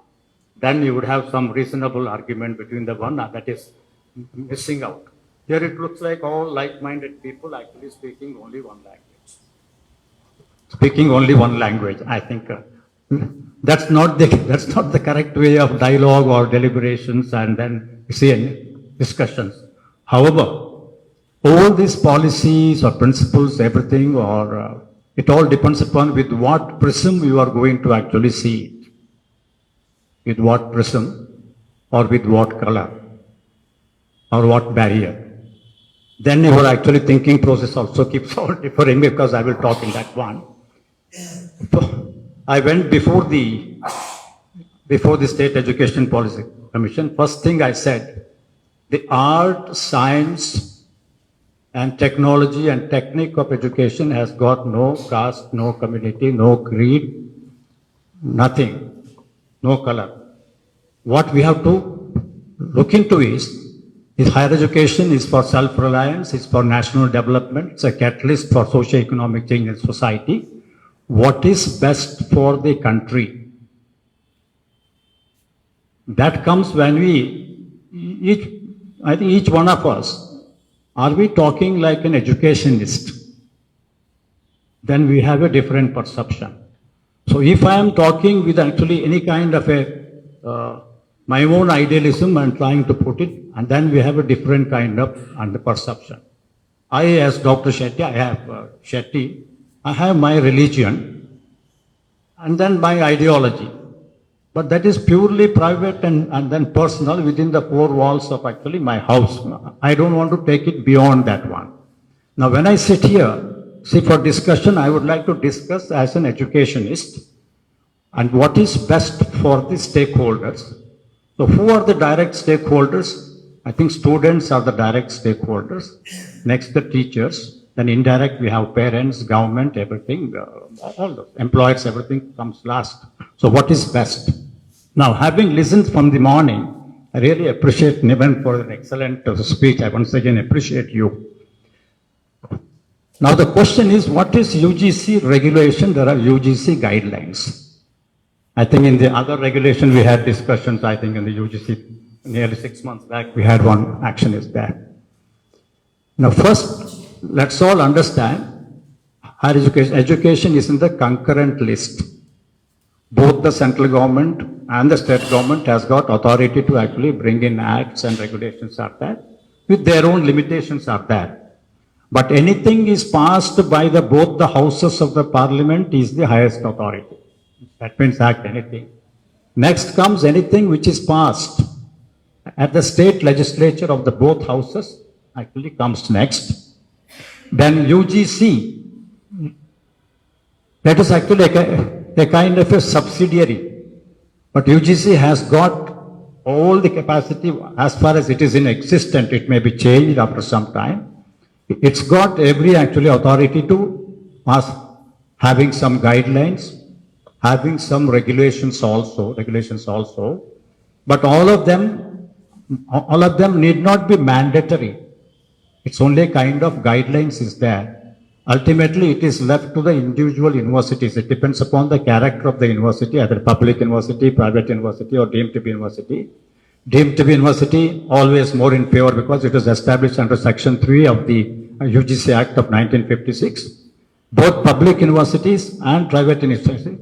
Then you would have some reasonable argument between the one that is missing out. Here it looks like all like-minded people actually speaking only one language. Speaking only one language. I think that's not the correct way of dialogue or deliberations and then discussions. However, all these policies or principles, everything, or it all depends upon with what prism you are going to actually see it. With what prism or with what color or what barrier. Then your actually thinking process also keeps on differing because I will talk in that one. I went before the State Education Policy Commission. First thing I said, the art, science, and technology and technique of education has got no caste, no community, no creed, nothing, no color. What we have to look into is higher education is for self-reliance, it's for national development, it's a catalyst for socio-economic change in society. What is best for the country? That comes when I think each one of us, are we talking like an educationist? Then we have a different perception. So if I am talking with actually any kind of my own idealism and trying to put it, and then we have a different kind of perception. I, as Dr. Shetty, I have my religion and then my ideology. But that is purely private and then personal within the four walls of actually my house. I don't want to take it beyond that one. Now when I sit here, see, for discussion, I would like to discuss as an educationist and what is best for the stakeholders. So who are the direct stakeholders? I think students are the direct stakeholders. Next, the teachers. Then indirect, we have parents, government, everything, all the employers, everything comes last. So what is best? Now, having listened from the morning, I really appreciate Niban for an excellent speech. I once again appreciate you. Now, the question is, what is UGC regulation? There are UGC guidelines. I think in the other regulation, we had discussions, I think in the UGC, nearly 6 months back, we had one action is there. Now, first, let's all understand, higher education is in the concurrent list. Both the central government and the state government has got authority to actually bring in acts and regulations are there, with their own limitations are there. But anything is passed by both the houses of the parliament is the highest authority. That means act anything. Next comes anything which is passed at the state legislature of the both houses actually comes next. Then UGC, that is actually a kind of a subsidiary. But UGC has got all the capacity as far as it is in existence. It may be changed after some time. It's got every actually authority to pass, having some guidelines, having some regulations also, but all of them need not be mandatory. It's only a kind of guidelines is there. Ultimately, it is left to the individual universities. It depends upon the character of the university, either public university, private university, or deemed to be university. Deemed to be university, always more in favor because it is established under Section 3 of the UGC Act of 1956. Both public universities and private universities,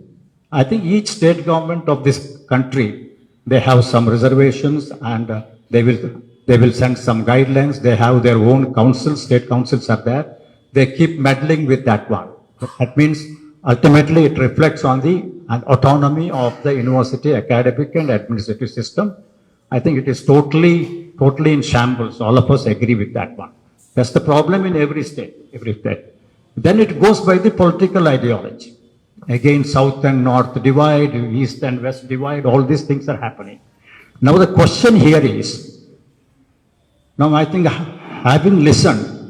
I think each state government of this country, they have some reservations and they will send some guidelines. They have their own councils, state councils are there. They keep meddling with that one. That means ultimately it reflects on the autonomy of the university academic and administrative system. I think it is totally in shambles. All of us agree with that one. That's the problem in every state. Then it goes by the political ideology. Again, south and north divide, east and west divide, all these things are happening. Now the question here is, now I think having listened,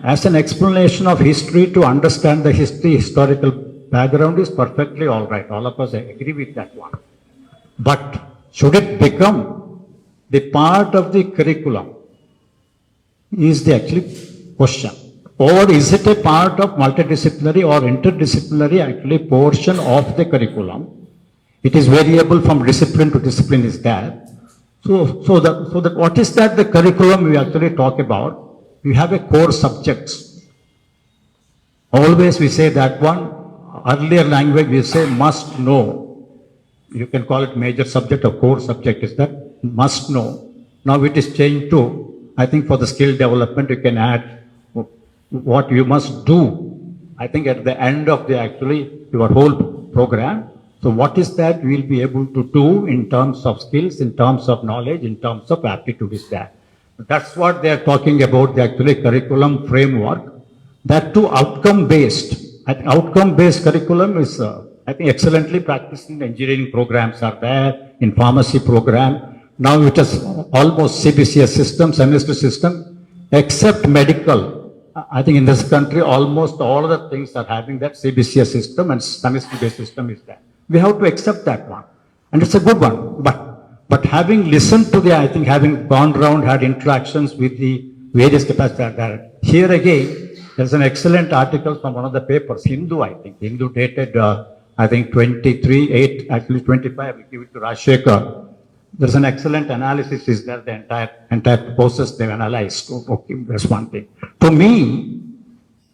as an explanation of history to understand the historical background is perfectly all right. All of us agree with that one. But should it become the part of the curriculum is the actually question. Or is it a part of multidisciplinary or interdisciplinary actually portion of the curriculum? It is variable from discipline to discipline is there. So that what is that the curriculum we actually talk about? We have a core subjects. Always we say that one, earlier language we say must know. You can call it major subject or core subject is that must know. Now it is changed to, I think for the skill development you can add what you must do. I think at the end of the actually your whole program. So what is that we will be able to do in terms of skills, in terms of knowledge, in terms of aptitude is that. That's what they are talking about, the actually curriculum framework. That too outcome based. Outcome based curriculum is I think excellently practiced in engineering programs are there, in pharmacy program. Now it is almost CBCS system, semester system, except medical. I think in this country, almost all the things are having that CBCS system and semester-based system is there. We have to accept that one. And it's a good one. But having listened to I think having gone around, had interactions with the various capacities are there. Here again, there's an excellent article from one of the papers, Hindu, I think. Hindu dated, I think 23/8, actually 25, I will give it to Rajshekhar. There's an excellent analysis is there, the entire process they've analyzed. Okay, that's one thing. To me,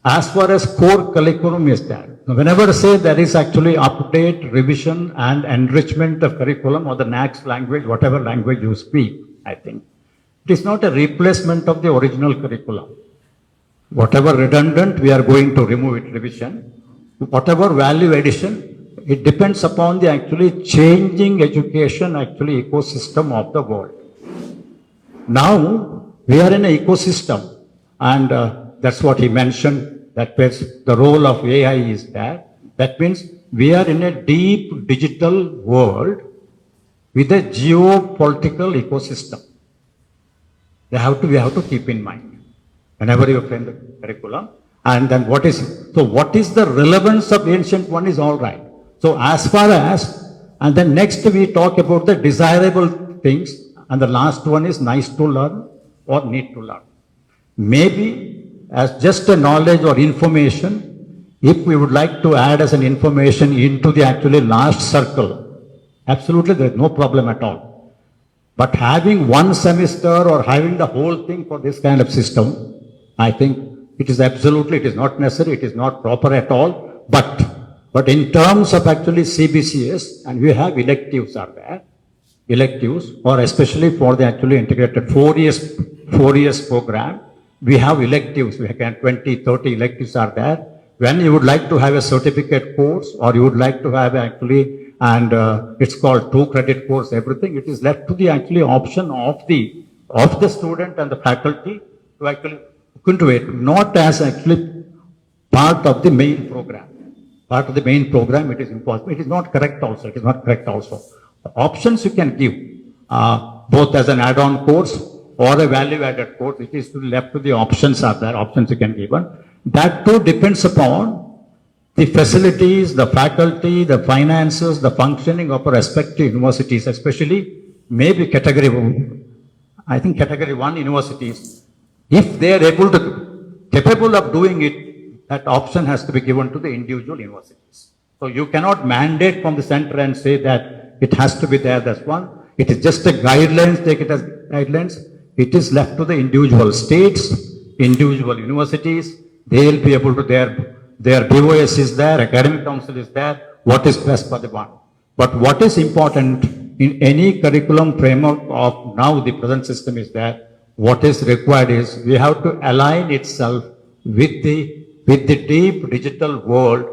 as far as core curriculum is there, whenever I say there is actually update, revision and enrichment of curriculum or the next language, whatever language you speak, I think, it is not a replacement of the original curriculum. Whatever redundant, we are going to remove it, revision. Whatever value addition, it depends upon the actually changing education actually ecosystem of the world. Now we are in an ecosystem and that's what he mentioned, that the role of AI is there. That means we are in a deep digital world with a geopolitical ecosystem. We have to keep in mind whenever you frame the curriculum. And then what is the relevance of ancient one is all right. So as far as, and then next we talk about the desirable things, and the last one is nice to learn or need to learn. Maybe as just a knowledge or information, if we would like to add as an information into the actually last circle, absolutely there is no problem at all. But having one semester or having the whole thing for this kind of system, I think it is not necessary, it is not proper at all. But in terms of actually CBCS, and we have electives are there, electives, or especially for the actually integrated 4 years program, we have electives, we have 20, 30 electives are there. When you would like to have a certificate course, or you would like to have actually, and it's called 2 credit course, everything, it is left to the actually option of the student and the faculty to actually look into it, not as actually part of the main program. Part of the main program, it is impossible. It is not correct also. It is not correct also. The options you can give, both as an add-on course or a value-added course, it is left to the options are there, options you can give. That too depends upon the facilities, the faculty, the finances, the functioning of respective universities, especially maybe category 1 universities. If they are capable of doing it, that option has to be given to the individual universities. So you cannot mandate from the center and say that it has to be there, that's one. It is just a guidelines, take it as guidelines. It is left to the individual states, individual universities. They will be able to, their BOS is there, academic council is there, what is best for the one. But what is important in any curriculum framework of now the present system is that what is required is we have to align itself with the deep digital world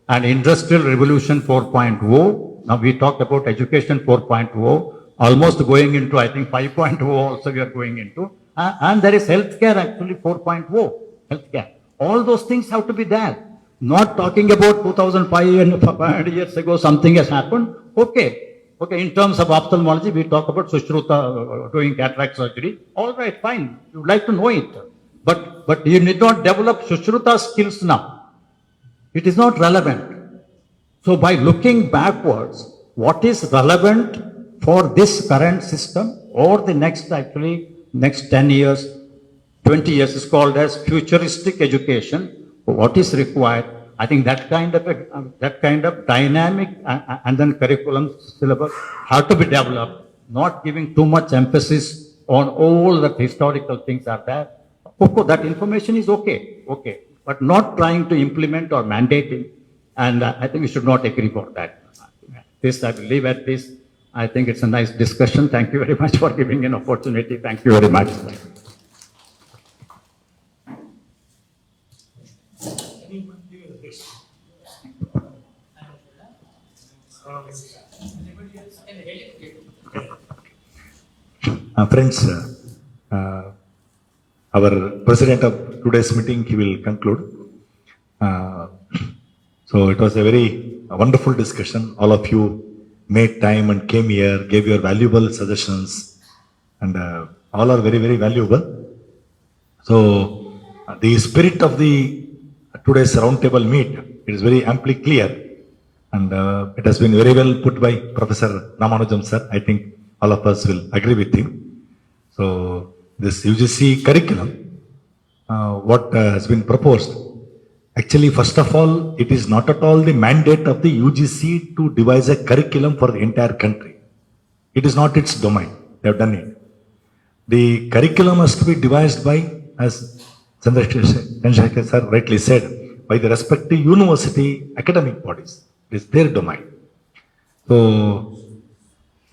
and industrial revolution 4.0. Now we talked about education 4.0, almost going into I think 5.0 also we are going into. And there is healthcare actually 4.0, healthcare. All those things have to be there. Not talking about 2005 years ago something has happened. Okay, in terms of ophthalmology, we talk about Sushruta doing cataract surgery. All right, fine. You would like to know it. But you need not develop Sushruta skills now. It is not relevant. So by looking backwards, what is relevant for this current system or the next 10 years, 20 years is called as futuristic education. What is required? I think that kind of dynamic and then curriculum syllabus have to be developed, not giving too much emphasis on all the historical things are there. Of course, that information is okay, but not trying to implement or mandating, and I think we should not agree for that. This, I will leave at this. I think it's a nice discussion. Thank you very much for giving an opportunity. Thank you very much. Friends, our president of today's meeting, he will conclude. So it was a very wonderful discussion. All of you made time and came here, gave your valuable suggestions, and all are very, very valuable. So the spirit of the today's roundtable meet, it is very amply clear, and it has been very well put by Professor Ramanujam sir. I think all of us will agree with him. So this UGC curriculum, what has been proposed, actually first of all, it is not at all the mandate of the UGC to devise a curriculum for the entire country. It is not its domain. They have done it. The curriculum has to be devised by, as Chandrasekhar sir rightly said, by the respective university academic bodies. It is their domain. So,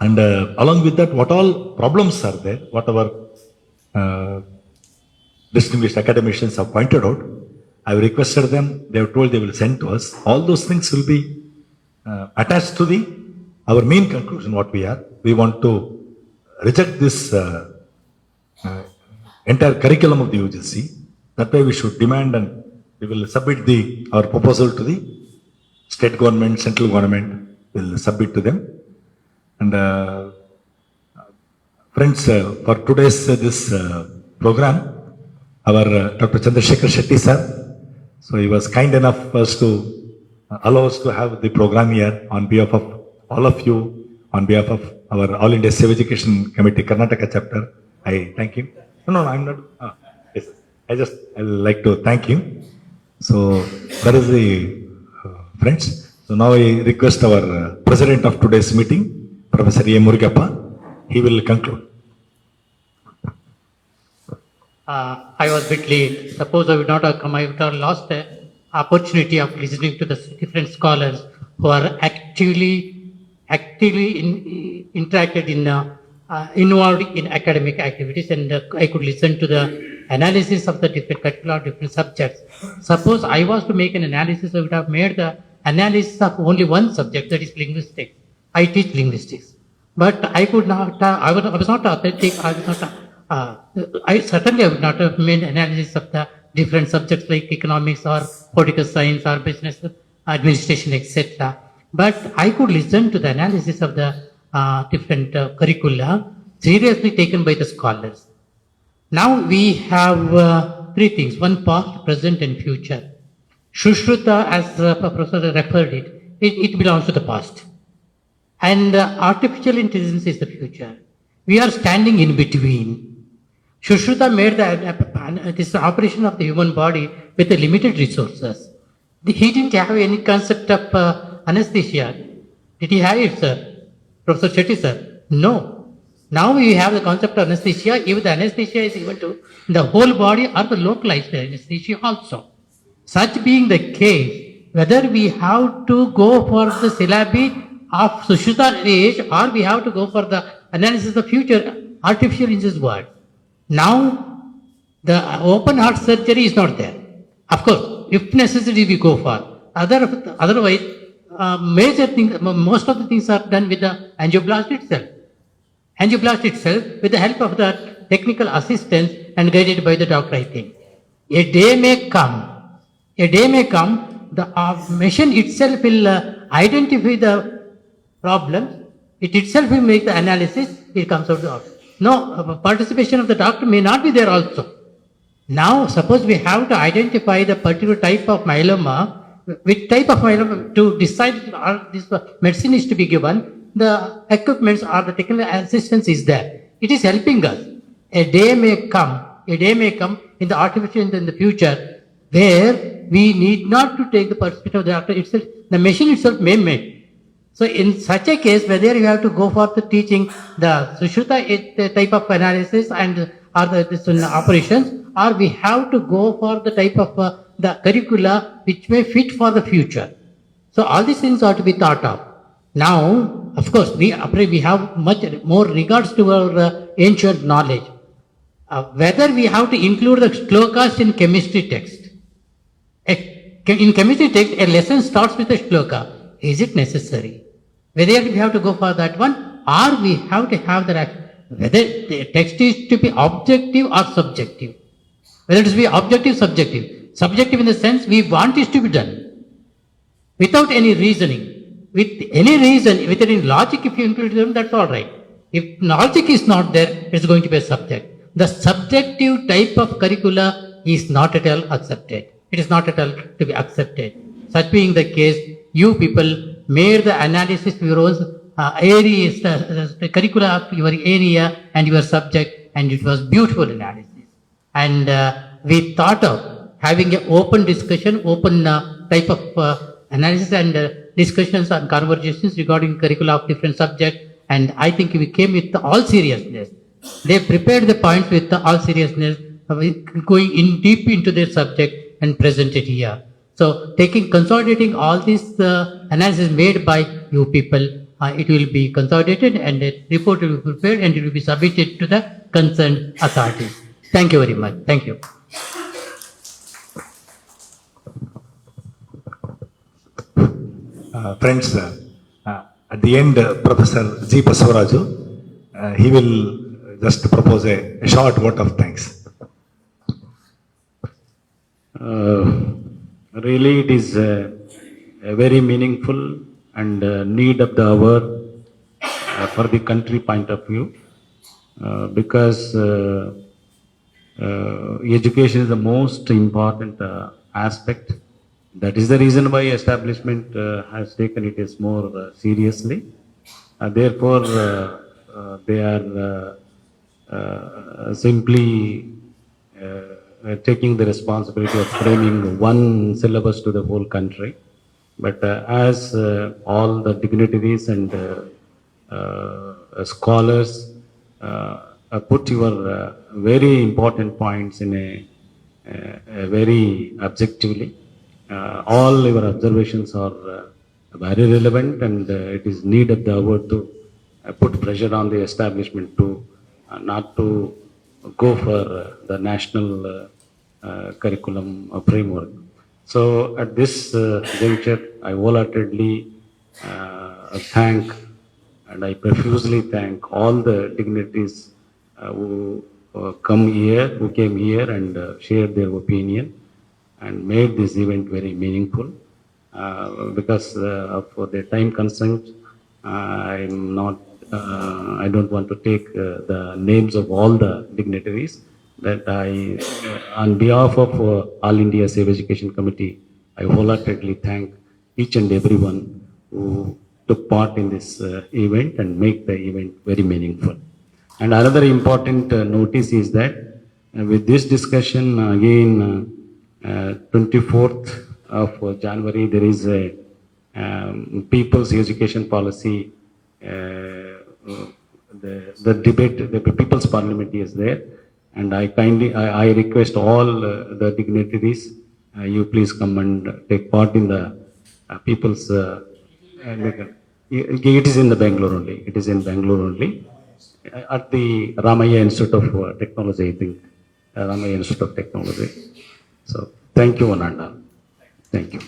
and along with that, what all problems are there, what our distinguished academicians have pointed out, I have requested them, they have told they will send to us. All those things will be attached to our main conclusion, what we are. We want to reject this entire curriculum of the UGC That way we should demand and we will submit our proposal to the state government, central government, will submit to them. And friends, for today's this program, our Dr. Chandrasekhar Shetty sir, so he was kind enough to allow us to have the program here on behalf of all of you, on behalf of our All India Civic Education Committee Karnataka chapter. I thank him. No, I'm not. Yes, I like to thank him. So that is the friends. So now I request our president of today's meeting, Professor A. Murugappa. He will conclude. I was a bit late. Suppose I would not have come, I would have lost the opportunity of listening to the different scholars who are actively interacted involved in academic activities, and I could listen to the analysis of the different curricula, different subjects. Suppose I was to make an analysis, I would have made the analysis of only one subject, that is linguistics. I teach linguistics, but I could not. I was not authentic. I certainly would not have made analysis of the different subjects like economics or political science or business administration, etc. But I could listen to the analysis of the different curricula seriously taken by the scholars. Now we have three things: one, past, present, and future. Sushruta, as Professor referred it belongs to the past, and artificial intelligence is the future. We are standing in between. Sushruta made this operation of the human body with the limited resources. He didn't have any concept of anesthesia. Did he have it, sir? Professor Shetty, sir? No. Now we have the concept of anesthesia. If the anesthesia is given to the whole body or the localized anesthesia also. Such being the case, whether we have to go for the syllabi of Sushruta age or we have to go for the analysis of future, artificial intelligence word. Now, the open heart surgery is not there. Of course, if necessary, we go for. Otherwise, major things, most of the things are done with the angioblast itself. Angioblast itself, with the help of the technical assistance and guided by the doctor, I think. A day may come, the machine itself will identify the problem, it itself will make the analysis, it comes out the outcome. No, participation of the doctor may not be there also. Now, suppose we have to identify the particular type of myeloma, which type of myeloma to decide this medicine is to be given, the equipments or the technical assistance is there. It is helping us. A day may come in the artificial in the future where we need not to take the perspective of the doctor itself, the machine itself may make. So in such a case, whether you have to go for the teaching the Sushruta type of analysis and or this operations, or we have to go for the type of the curricula which may fit for the future. So all these things are to be thought of. Now, of course, we have much more regards to our ancient knowledge. Whether we have to include the shlokas in chemistry text. In chemistry text, a lesson starts with a shloka. Is it necessary? Whether we have to go for that one, or we have to have that, whether the text is to be objective or subjective. Whether it is to be objective, subjective. Subjective in the sense we want it to be done. Without any reasoning. With any reason, with any logic, if you include them, that's all right. If logic is not there, it's going to be a subject. The subjective type of curricula is not at all accepted. It is not at all to be accepted. Such being the case, you people made the analysis of your own areas, the curricula of your area and your subject, and it was beautiful analysis. And we thought of having an open discussion, open type of analysis and discussions and conversations regarding curricula of different subjects. And I think we came with all seriousness. They prepared the points with all seriousness, going in deep into their subject and presented here. So consolidating all this analysis made by you people, it will be consolidated and a report will be prepared and it will be submitted to the concerned authorities. Thank you very much. Thank you. Friends, at the end, Professor G. Basavaraju, he will just propose a short vote of thanks. Really, it is a very meaningful and need of the hour for the country point of view, because education is the most important aspect. That is the reason why establishment has taken it as more seriously. Therefore, they are simply taking the responsibility of framing one syllabus to the whole country. But as all the dignitaries and scholars put your very important points in a very objectively, all your observations are very relevant, and it is need of the hour to put pressure on the establishment to not to go for the national curriculum framework. So at this juncture, I wholeheartedly thank and I profusely thank all the dignitaries who came here and shared their opinion and made this event very meaningful. Because of the time constraint, I don't want to take the names of all the dignitaries. That I, on behalf of All India Safe Education Committee, I wholeheartedly thank each and everyone who took part in this event and make the event very meaningful. And another important notice is that with this discussion again, 24th of January, there is a People's Education Policy, the debate, the People's Parliament is there. And I request all the dignitaries, you please come and take part in the People's, it is in the Bangalore only, it is in Bangalore only, at the Ramaya Institute of Technology, I think, Ramaya Institute of Technology. So, thank you, one and all. Thank you.